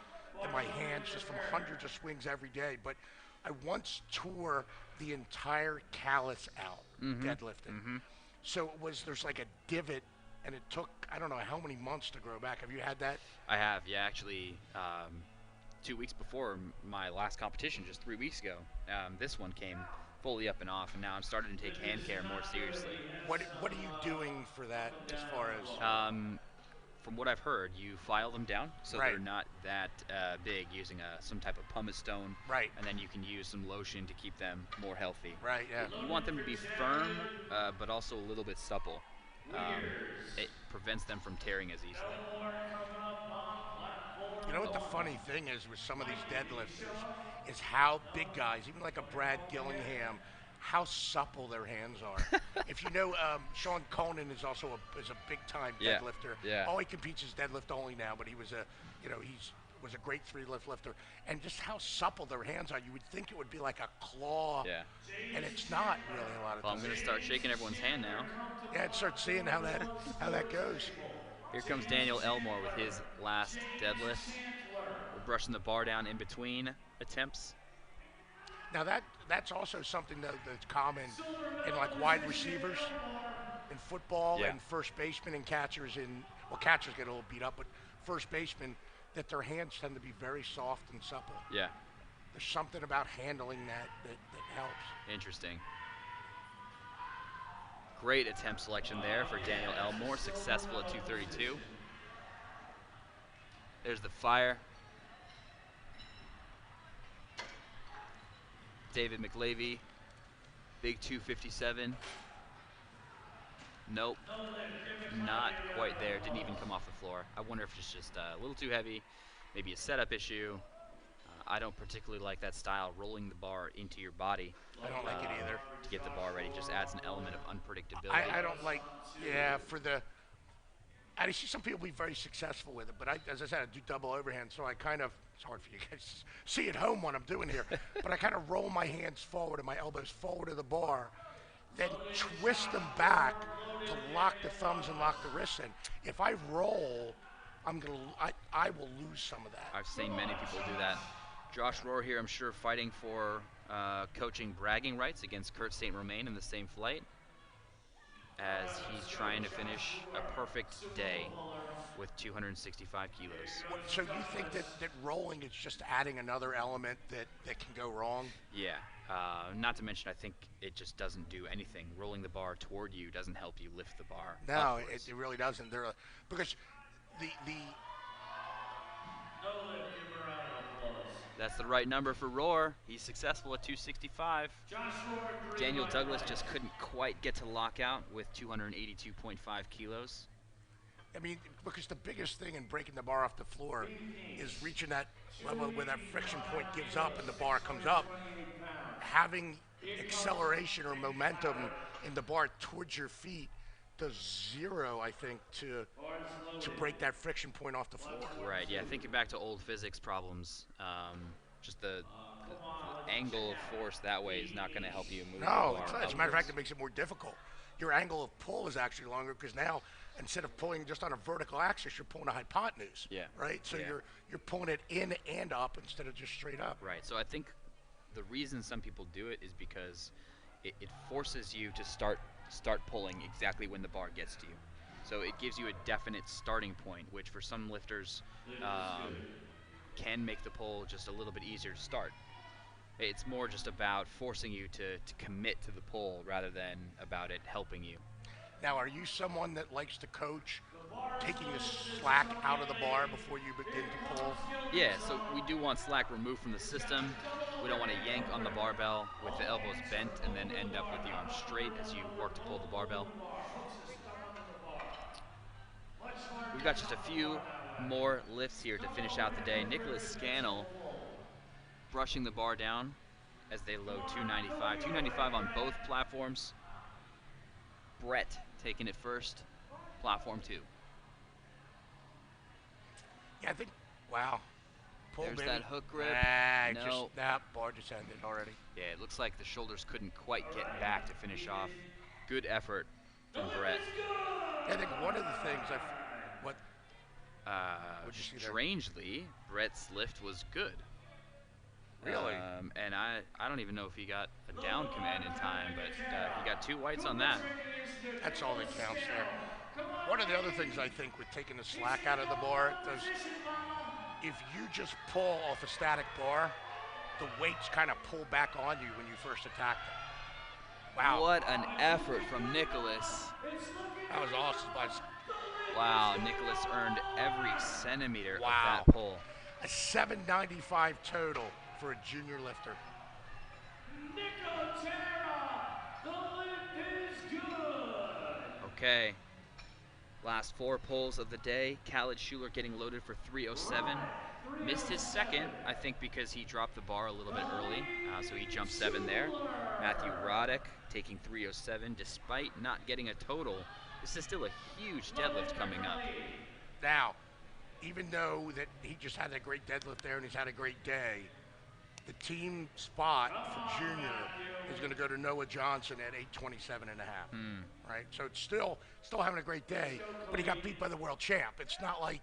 [SPEAKER 2] and my hands just from hundreds of swings every day. But I once tore the entire callus out deadlifting. So there's like a divot, and it took, I don't know how many months to grow back. Have you had that?
[SPEAKER 3] I have, yeah, actually 2 weeks before my last competition, just 3 weeks ago. This one came fully up and off, and now I'm starting to take hand care more seriously.
[SPEAKER 2] What are you doing for that as far as?
[SPEAKER 3] From what I've heard, you file them down so
[SPEAKER 2] Right.
[SPEAKER 3] they're not that big, using some type of pumice stone.
[SPEAKER 2] Right.
[SPEAKER 3] And then you can use some lotion to keep them more healthy.
[SPEAKER 2] Right, yeah.
[SPEAKER 3] You want them to be firm, but also a little bit supple. It prevents them from tearing as easily.
[SPEAKER 2] You know what the funny thing is with some of these deadlifters is how big guys, even like a Brad Gillingham, how supple their hands are. If you know, Sean Conan is also a big time
[SPEAKER 3] Yeah,
[SPEAKER 2] deadlifter.
[SPEAKER 3] yeah.
[SPEAKER 2] All he competes is deadlift only now, but he was was a great 3-lift lifter. And just how supple their hands are, you would think it would be like a claw.
[SPEAKER 3] Yeah.
[SPEAKER 2] And it's not really a lot of
[SPEAKER 3] Well, I'm
[SPEAKER 2] times.
[SPEAKER 3] going to start shaking everyone's hand now.
[SPEAKER 2] Yeah, and start seeing how that goes.
[SPEAKER 3] Here comes Daniel Elmore with his last deadlift. We're brushing the bar down in between attempts.
[SPEAKER 2] Now that's also something that's common in like wide receivers in football
[SPEAKER 3] Yeah.
[SPEAKER 2] and first basemen and catchers catchers get a little beat up, but first basemen, that their hands tend to be very soft and supple.
[SPEAKER 3] Yeah,
[SPEAKER 2] There's something about handling that helps.
[SPEAKER 3] interesting. Great attempt selection there for Daniel Elmore, successful at 232. There's the fire. David McLavy, big 257. Nope, not quite there, didn't even come off the floor. I wonder if it's just a little too heavy, maybe a setup issue. I don't particularly like that style, rolling the bar into your body.
[SPEAKER 2] I don't like it either.
[SPEAKER 3] To get the bar ready, just adds an element of unpredictability.
[SPEAKER 2] I don't like, I see some people be very successful with it, but as I said, I do double overhand, so I kind of, it's hard for you guys to see at home what I'm doing here, but I kind of roll my hands forward and my elbows forward of the bar, then twist them back to lock the thumbs and lock the wrists in. If I roll, I will lose some of that.
[SPEAKER 3] I've seen many people do that. Josh Rohr here, I'm sure, fighting for coaching bragging rights against Kurt St. Romain in the same flight, as he's trying to finish a perfect day with 265 kilos.
[SPEAKER 2] So you think that rolling is just adding another element that can go wrong?
[SPEAKER 3] Yeah, not to mention I think it just doesn't do anything. Rolling the bar toward you doesn't help you lift the bar
[SPEAKER 2] No,
[SPEAKER 3] upwards.
[SPEAKER 2] it really doesn't. Because the
[SPEAKER 3] That's the right number for Rohr. He's successful at 265. Daniel Douglas just couldn't quite get to lockout with 282.5 kilos.
[SPEAKER 2] I mean, because the biggest thing in breaking the bar off the floor is reaching that level where that friction point gives up and the bar comes up. Having acceleration or momentum in the bar towards your feet does zero, I think, to break that friction point off the floor.
[SPEAKER 3] Right, yeah, thinking back to old physics problems, just the angle of force that way is not going to help you move the
[SPEAKER 2] No,
[SPEAKER 3] bar
[SPEAKER 2] as a matter of fact,
[SPEAKER 3] upwards.
[SPEAKER 2] it makes it more difficult. Your angle of pull is actually longer because now, instead of pulling just on a vertical axis, you're pulling a hypotenuse.
[SPEAKER 3] Yeah.
[SPEAKER 2] Right? So
[SPEAKER 3] Yeah.
[SPEAKER 2] you're pulling it in and up instead of just straight up.
[SPEAKER 3] Right, so I think the reason some people do it is because it forces you to start pulling exactly when the bar gets to you. So it gives you a definite starting point, which for some lifters can make the pull just a little bit easier to start. It's more just about forcing you to commit to the pull rather than about it helping you.
[SPEAKER 2] Now, are you someone that likes to coach taking the slack out of the bar before you begin to pull?
[SPEAKER 3] Yeah, so we do want slack removed from the system. We don't want to yank on the barbell with the elbows bent and then end up with the arms straight as you work to pull the barbell. We've got just a few more lifts here to finish out the day. Nicholas Scannell brushing the bar down as they load 295. 295 on both platforms. Brett taking it first, platform 2.
[SPEAKER 2] Yeah, I think, wow. Pull,
[SPEAKER 3] There's
[SPEAKER 2] baby.
[SPEAKER 3] that hook grip. No.
[SPEAKER 2] Bar just ended already.
[SPEAKER 3] Yeah, it looks like the shoulders couldn't quite get back to finish off. Good effort from Brett.
[SPEAKER 2] I think one of the things what'd you see there?
[SPEAKER 3] Strangely, Brett's lift was good.
[SPEAKER 2] Really?
[SPEAKER 3] And I don't even know if he got a down command in time, but he got 2 whites on that.
[SPEAKER 2] That's all that counts there. One of the other things I think with taking the slack out of the bar, if you just pull off a static bar, the weights kind of pull back on you when you first attack them. Wow.
[SPEAKER 3] What an effort from Nicholas.
[SPEAKER 2] That was awesome.
[SPEAKER 3] Wow, Nicholas earned every centimeter of that pull.
[SPEAKER 2] A 795 total for a junior lifter.
[SPEAKER 3] Okay. Last 4 pulls of the day. Khaled Schuler getting loaded for 307. Missed his second, I think because he dropped the bar a little bit early, so he jumped 7 there. Matthew Roddick taking 307 despite not getting a total. This is still a huge deadlift coming up.
[SPEAKER 2] Now, even though that he just had a great deadlift there and he's had a great day, the team spot for junior is going to go to Noah Johnson at 827 and a half. Right? So it's still having a great day, but he got beat by the world champ. It's not like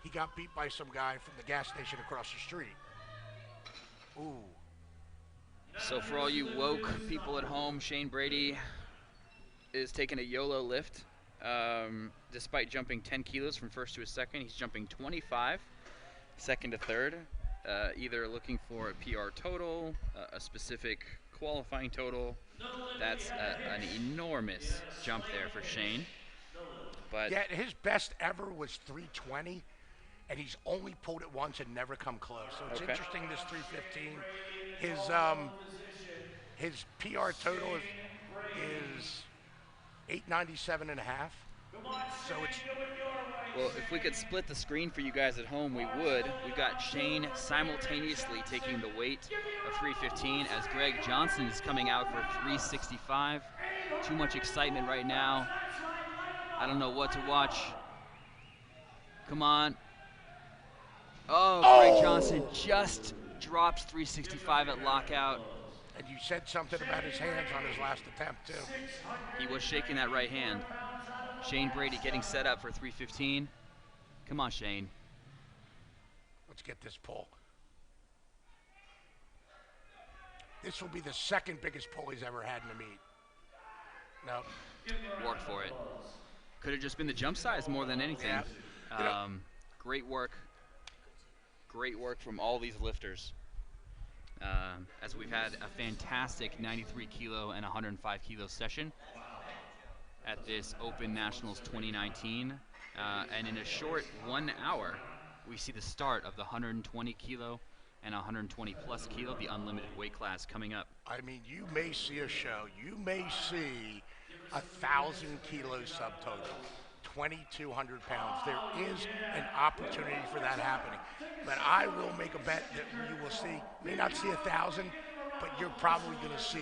[SPEAKER 2] he got beat by some guy from the gas station across the street. Ooh.
[SPEAKER 3] So for all you woke people at home, Shane Brady is taking a YOLO lift. Despite jumping 10 kilos from first to his second, he's jumping 25, second to third, either looking for a PR total, a specific qualifying total. That's an enormous jump there for Shane. But
[SPEAKER 2] yeah, his best ever was 320, and he's only pulled it once and never come close. So it's interesting, this 315. His PR total is 897 and a half. So it's...
[SPEAKER 3] Well, if we could split the screen for you guys at home, we would. We've got Shane simultaneously taking the weight of 315 as Greg Johnson is coming out for 365. Too much excitement right now. I don't know what to watch. Come on. Oh, Greg Johnson just drops 365 at lockout.
[SPEAKER 2] And you said something about his hands on his last attempt, too.
[SPEAKER 3] He was shaking that right hand. Shane Brady getting set up for 315. Come on, Shane.
[SPEAKER 2] Let's get this pull. This will be the second biggest pull he's ever had in the meet. No.
[SPEAKER 3] Worked for it. Could have just been the jump size more than anything.
[SPEAKER 2] Yeah.
[SPEAKER 3] Great work. Great work from all these lifters. As we've had a fantastic 93 kilo and 105 kilo session at this Open Nationals 2019. And in a short 1 hour, we see the start of the 120 kilo and 120 plus kilo, the unlimited weight class coming up.
[SPEAKER 2] I mean, you may see a show. You may see 1,000 kilo subtotal, 2,200 pounds. There is an opportunity for that happening. But I will make a bet that you will see, may not see 1,000, but you're probably going to see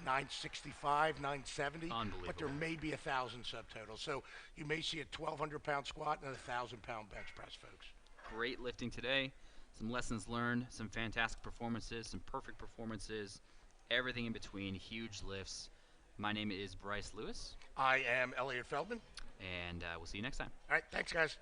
[SPEAKER 2] 965, 970.
[SPEAKER 3] Unbelievable.
[SPEAKER 2] But there may be 1,000 subtotal. So you may see a 1,200 pound squat and a 1,000 pound bench press, folks.
[SPEAKER 3] Great lifting today. Some lessons learned, some fantastic performances, some perfect performances, everything in between, huge lifts. My name is Bryce Lewis.
[SPEAKER 2] I am Elliot Feldman.
[SPEAKER 3] And we'll see you next time.
[SPEAKER 2] All right, thanks, guys.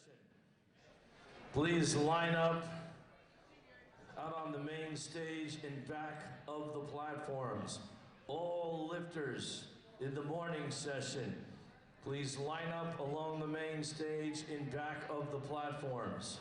[SPEAKER 1] session. Please line up out on the main stage in back of the platforms. All lifters in the morning session, please line up along the main stage in back of the platforms.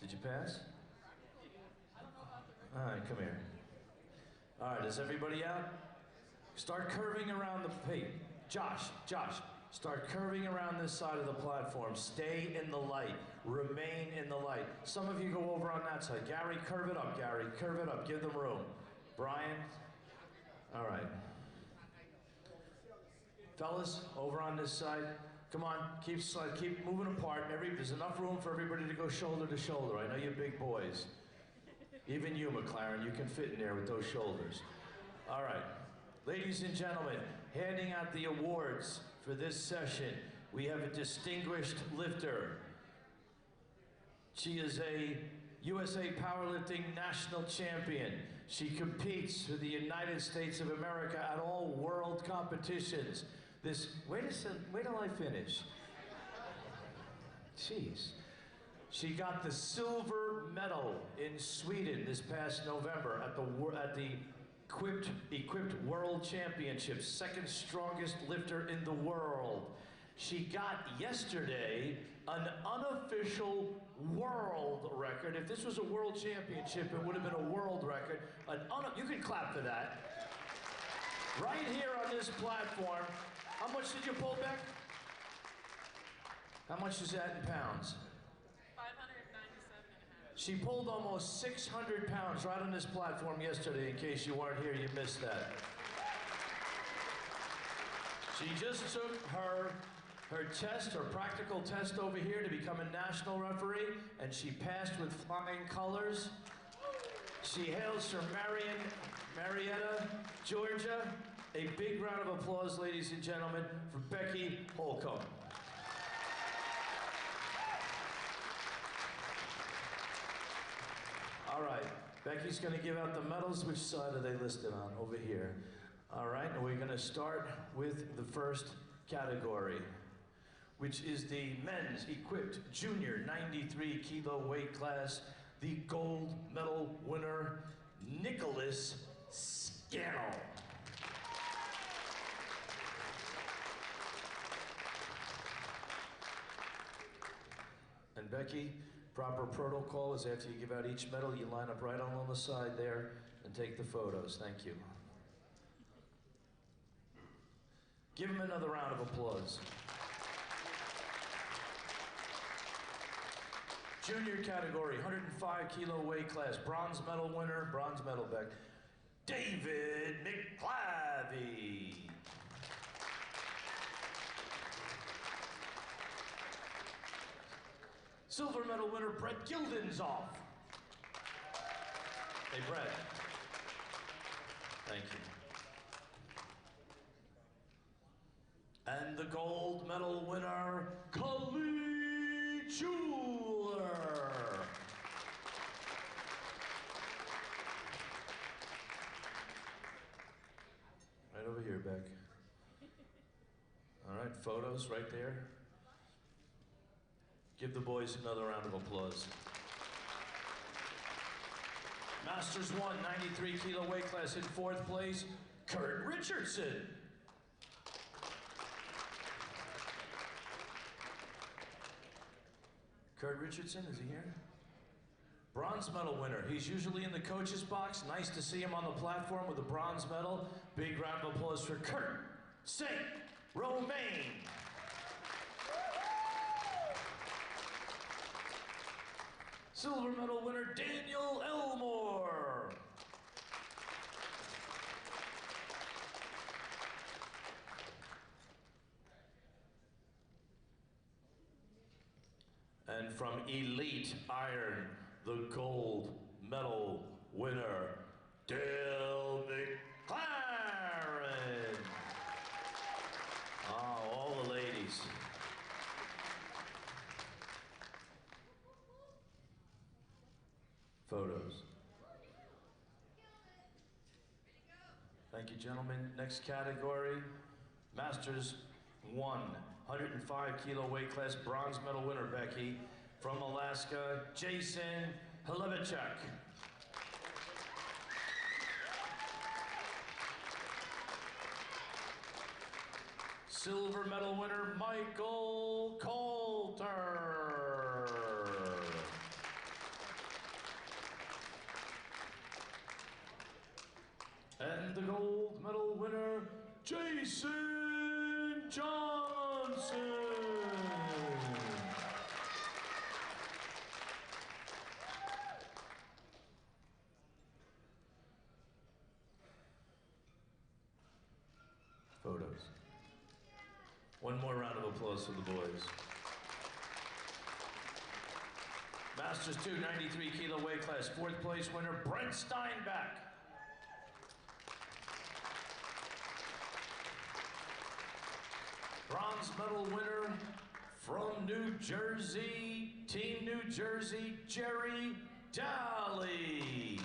[SPEAKER 1] Did you pass? All right, come here. All right, is everybody out? Start curving around the, hey, Josh, start curving around this side of the platform. Stay in the light, remain in the light. Some of you go over on that side. Gary, curve it up, Gary, curve it up, give them room. Brian, all right. Fellas, over on this side. Come on, keep moving apart. There's enough room for everybody to go shoulder to shoulder. I know you're big boys. Even you, McLaren, you can fit in there with those shoulders. All right, ladies and gentlemen, handing out the awards for this session, we have a distinguished lifter. She is a USA Powerlifting National Champion. She competes for the United States of America at all world competitions. Wait till I finish. Jeez. She got the silver medal in Sweden this past November at the Equipped World Championships, second strongest lifter in the world. She got yesterday an unofficial world record. If this was a world championship, it would have been a world record. You can clap for that. Right here on this platform. How much did you pull back? How much is that in pounds? 597.5. She pulled almost 600 pounds right on this platform yesterday. In case you weren't here, you missed that. She just took her test, her practical test over here to become a national referee, and she passed with flying colors. She hails from Marietta, Georgia. A big round of applause, ladies and gentlemen, for Becky Holcomb. All right, Becky's going to give out the medals. Which side are they listed on? Over here. All right, and we're going to start with the first category, which is the men's equipped junior 93 kilo weight class. The gold medal winner, Nicholas Scannell. And Becky, proper protocol is after you give out each medal, you line up right on the side there and take the photos. Thank you. Give him another round of applause. Junior category, 105 kilo weight class, bronze medal winner, bronze medal Beck, David McClavey. Silver medal winner, Brett Gildenzoff. Hey, Brett. Thank you. And the gold medal winner, Khalid Jr. photos right there. Give the boys another round of applause. Masters 1, 93 kilo weight class in 4th place, Kurt Richardson. Kurt Richardson, is he here? Bronze medal winner. He's usually in the coach's box. Nice to see him on the platform with a bronze medal. Big round of applause for Kurt St. Romain. Silver medal winner, Daniel Elmore. And from Elite Iron, the gold medal winner, Dale McLaren. Oh, all the ladies. Photos. Thank you, gentlemen. Next category, Masters 1, 105 kilo weight class, bronze medal winner, Becky. From Alaska, Jason Hlebichuk. Silver medal winner, Michael Coulter. And the gold medal winner, Jason Johnson. Photos. One more round of applause for the boys. Masters 2, 93 kilo weight class, 4th place winner, Brent Steinbach. Bronze medal winner from New Jersey, Team New Jersey, Jerry Daly.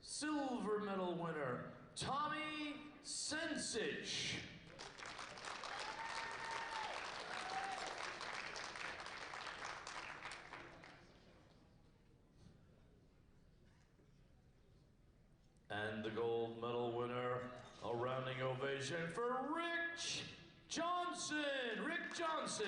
[SPEAKER 1] Silver medal winner, Tommy Sensich. And the gold medal winner, a rounding ovation for Rick Johnson. Rick Johnson.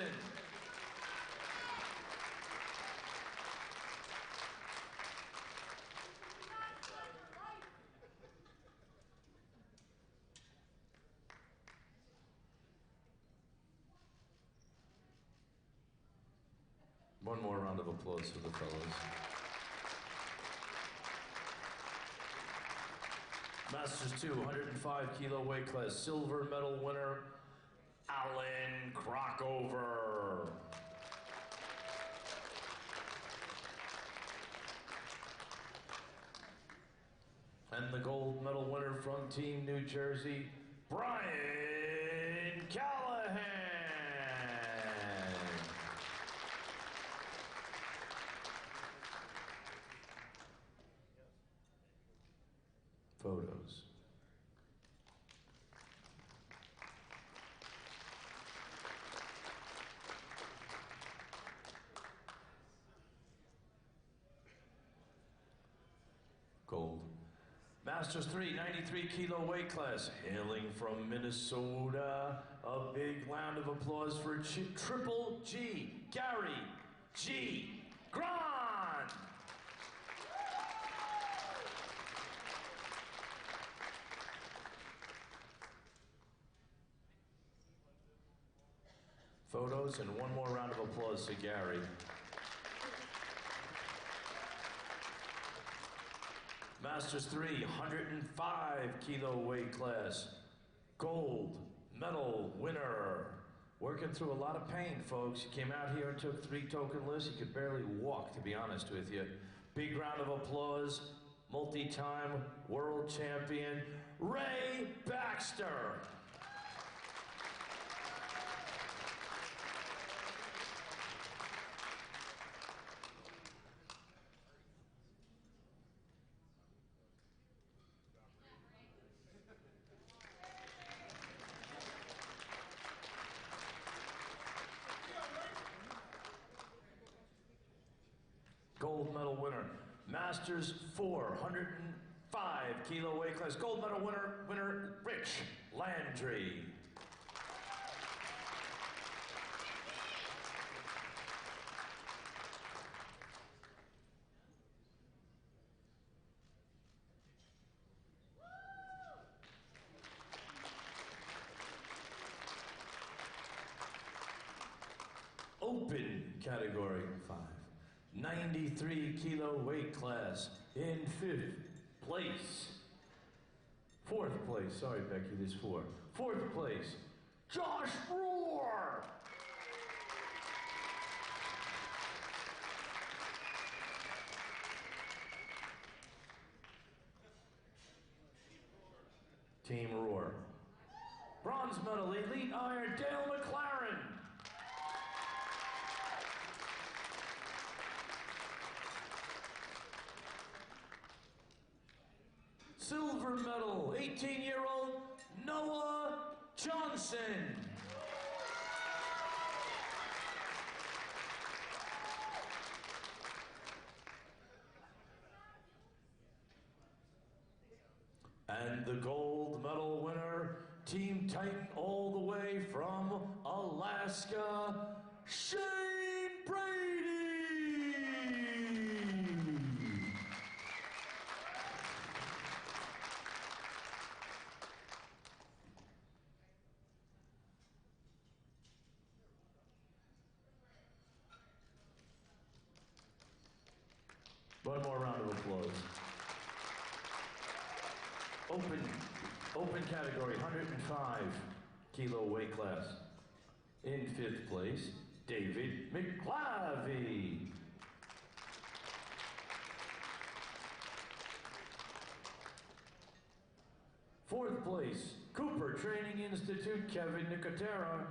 [SPEAKER 1] One more round of applause for the fellows. Masters 2, 105 kilo weight class, silver medal winner, Alan Crockover. And the gold medal winner from Team New Jersey, Brian Callahan. Photos. Gold. Masters 3, 93 kilo weight class, hailing from Minnesota. A big round of applause for Triple G, Gary G. Grant. Photos and one more round of applause to Gary. Masters 3, 105 kilo weight class, gold medal winner. Working through a lot of pain, folks. He came out here and took 3 token lifts. He could barely walk, to be honest with you. Big round of applause, multi-time world champion, Ray Baxter. Masters 405 kilo weight class. Gold medal winner Rich Landry. Open category 5, 93 kilo weight class. In 5th place, 4th place, sorry Becky, there's 4. 4th place, Josh Rohr. Team Rohr. Bronze medal, elite iron, Dale McLaren. Silver medal, 18-year-old Noah Johnson. And the gold medal winner, Team Titan all the way from Alaska, Shane Brady. One more round of applause. Open category, 105 kilo weight class. In 5th place, David McClavey. Fourth place, Cooper Training Institute, Kevin Nicotera.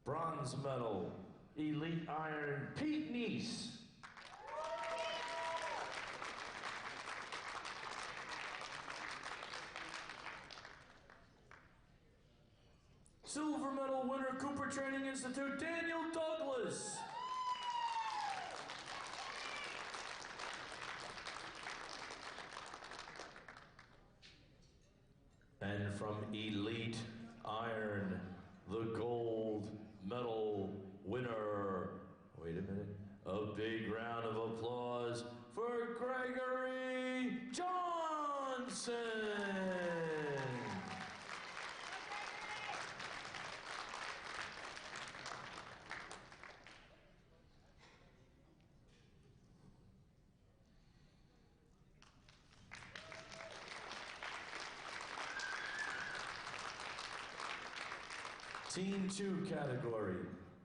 [SPEAKER 1] Bronze medal, elite iron, Pete Neese. Silver medal winner, Cooper Training Institute, Daniel Douglas. And from elite iron, the gold medal winner. Wait a minute. A big round of applause for Gregory Johnson. Team 2 category.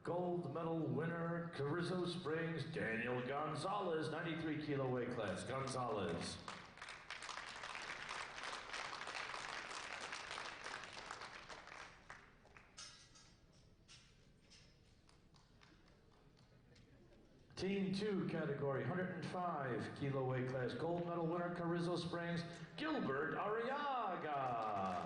[SPEAKER 1] Gold medal winner, Carrizo Springs, Daniel Gonzalez, 93 kilo weight class, Gonzalez. Team 2 category, 105 kilo weight class, gold medal winner, Carrizo Springs, Gilbert Arriaga.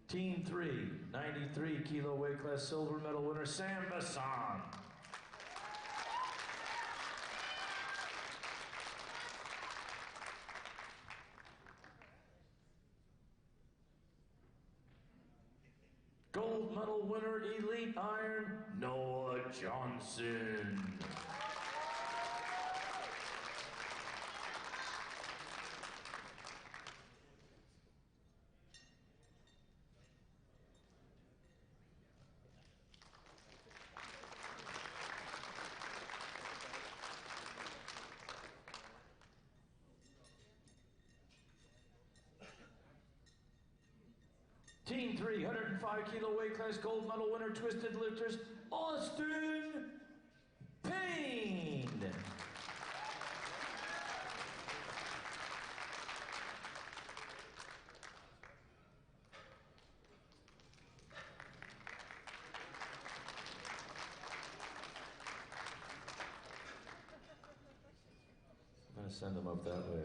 [SPEAKER 1] Team 3, 93 kilo weight class, silver medal winner, Sam Bassan. Gold medal winner, elite iron, Noah Johnson. Team 3, 105 kilo weight class, gold medal winner, Twisted Lifters, Austin Payne. send them up that way,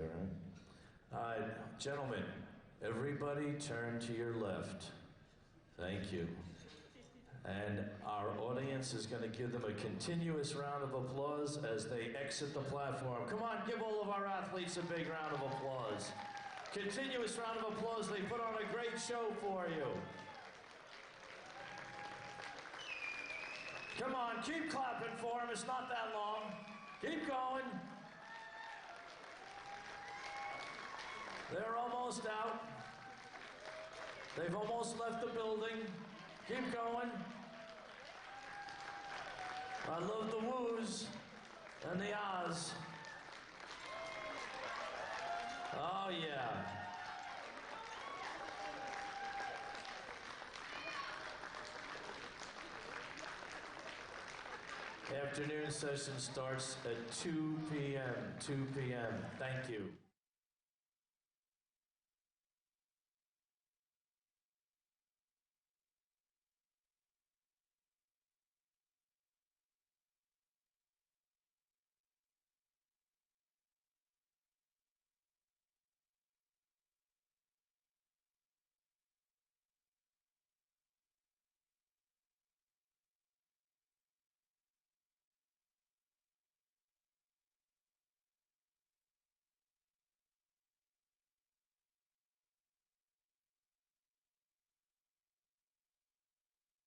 [SPEAKER 1] all right? Gentlemen, everybody turn to your left. Thank you. And our audience is going to give them a continuous round of applause as they exit the platform. Come on, give all of our athletes a big round of applause. Continuous round of applause. They put on a great show for you. Come on, keep clapping for them. It's not that long. Keep going. They're almost out. They've almost left the building. Keep going. I love the woos and the ahs. Oh, yeah. Afternoon session starts at 2 p.m. 2 p.m. Thank you.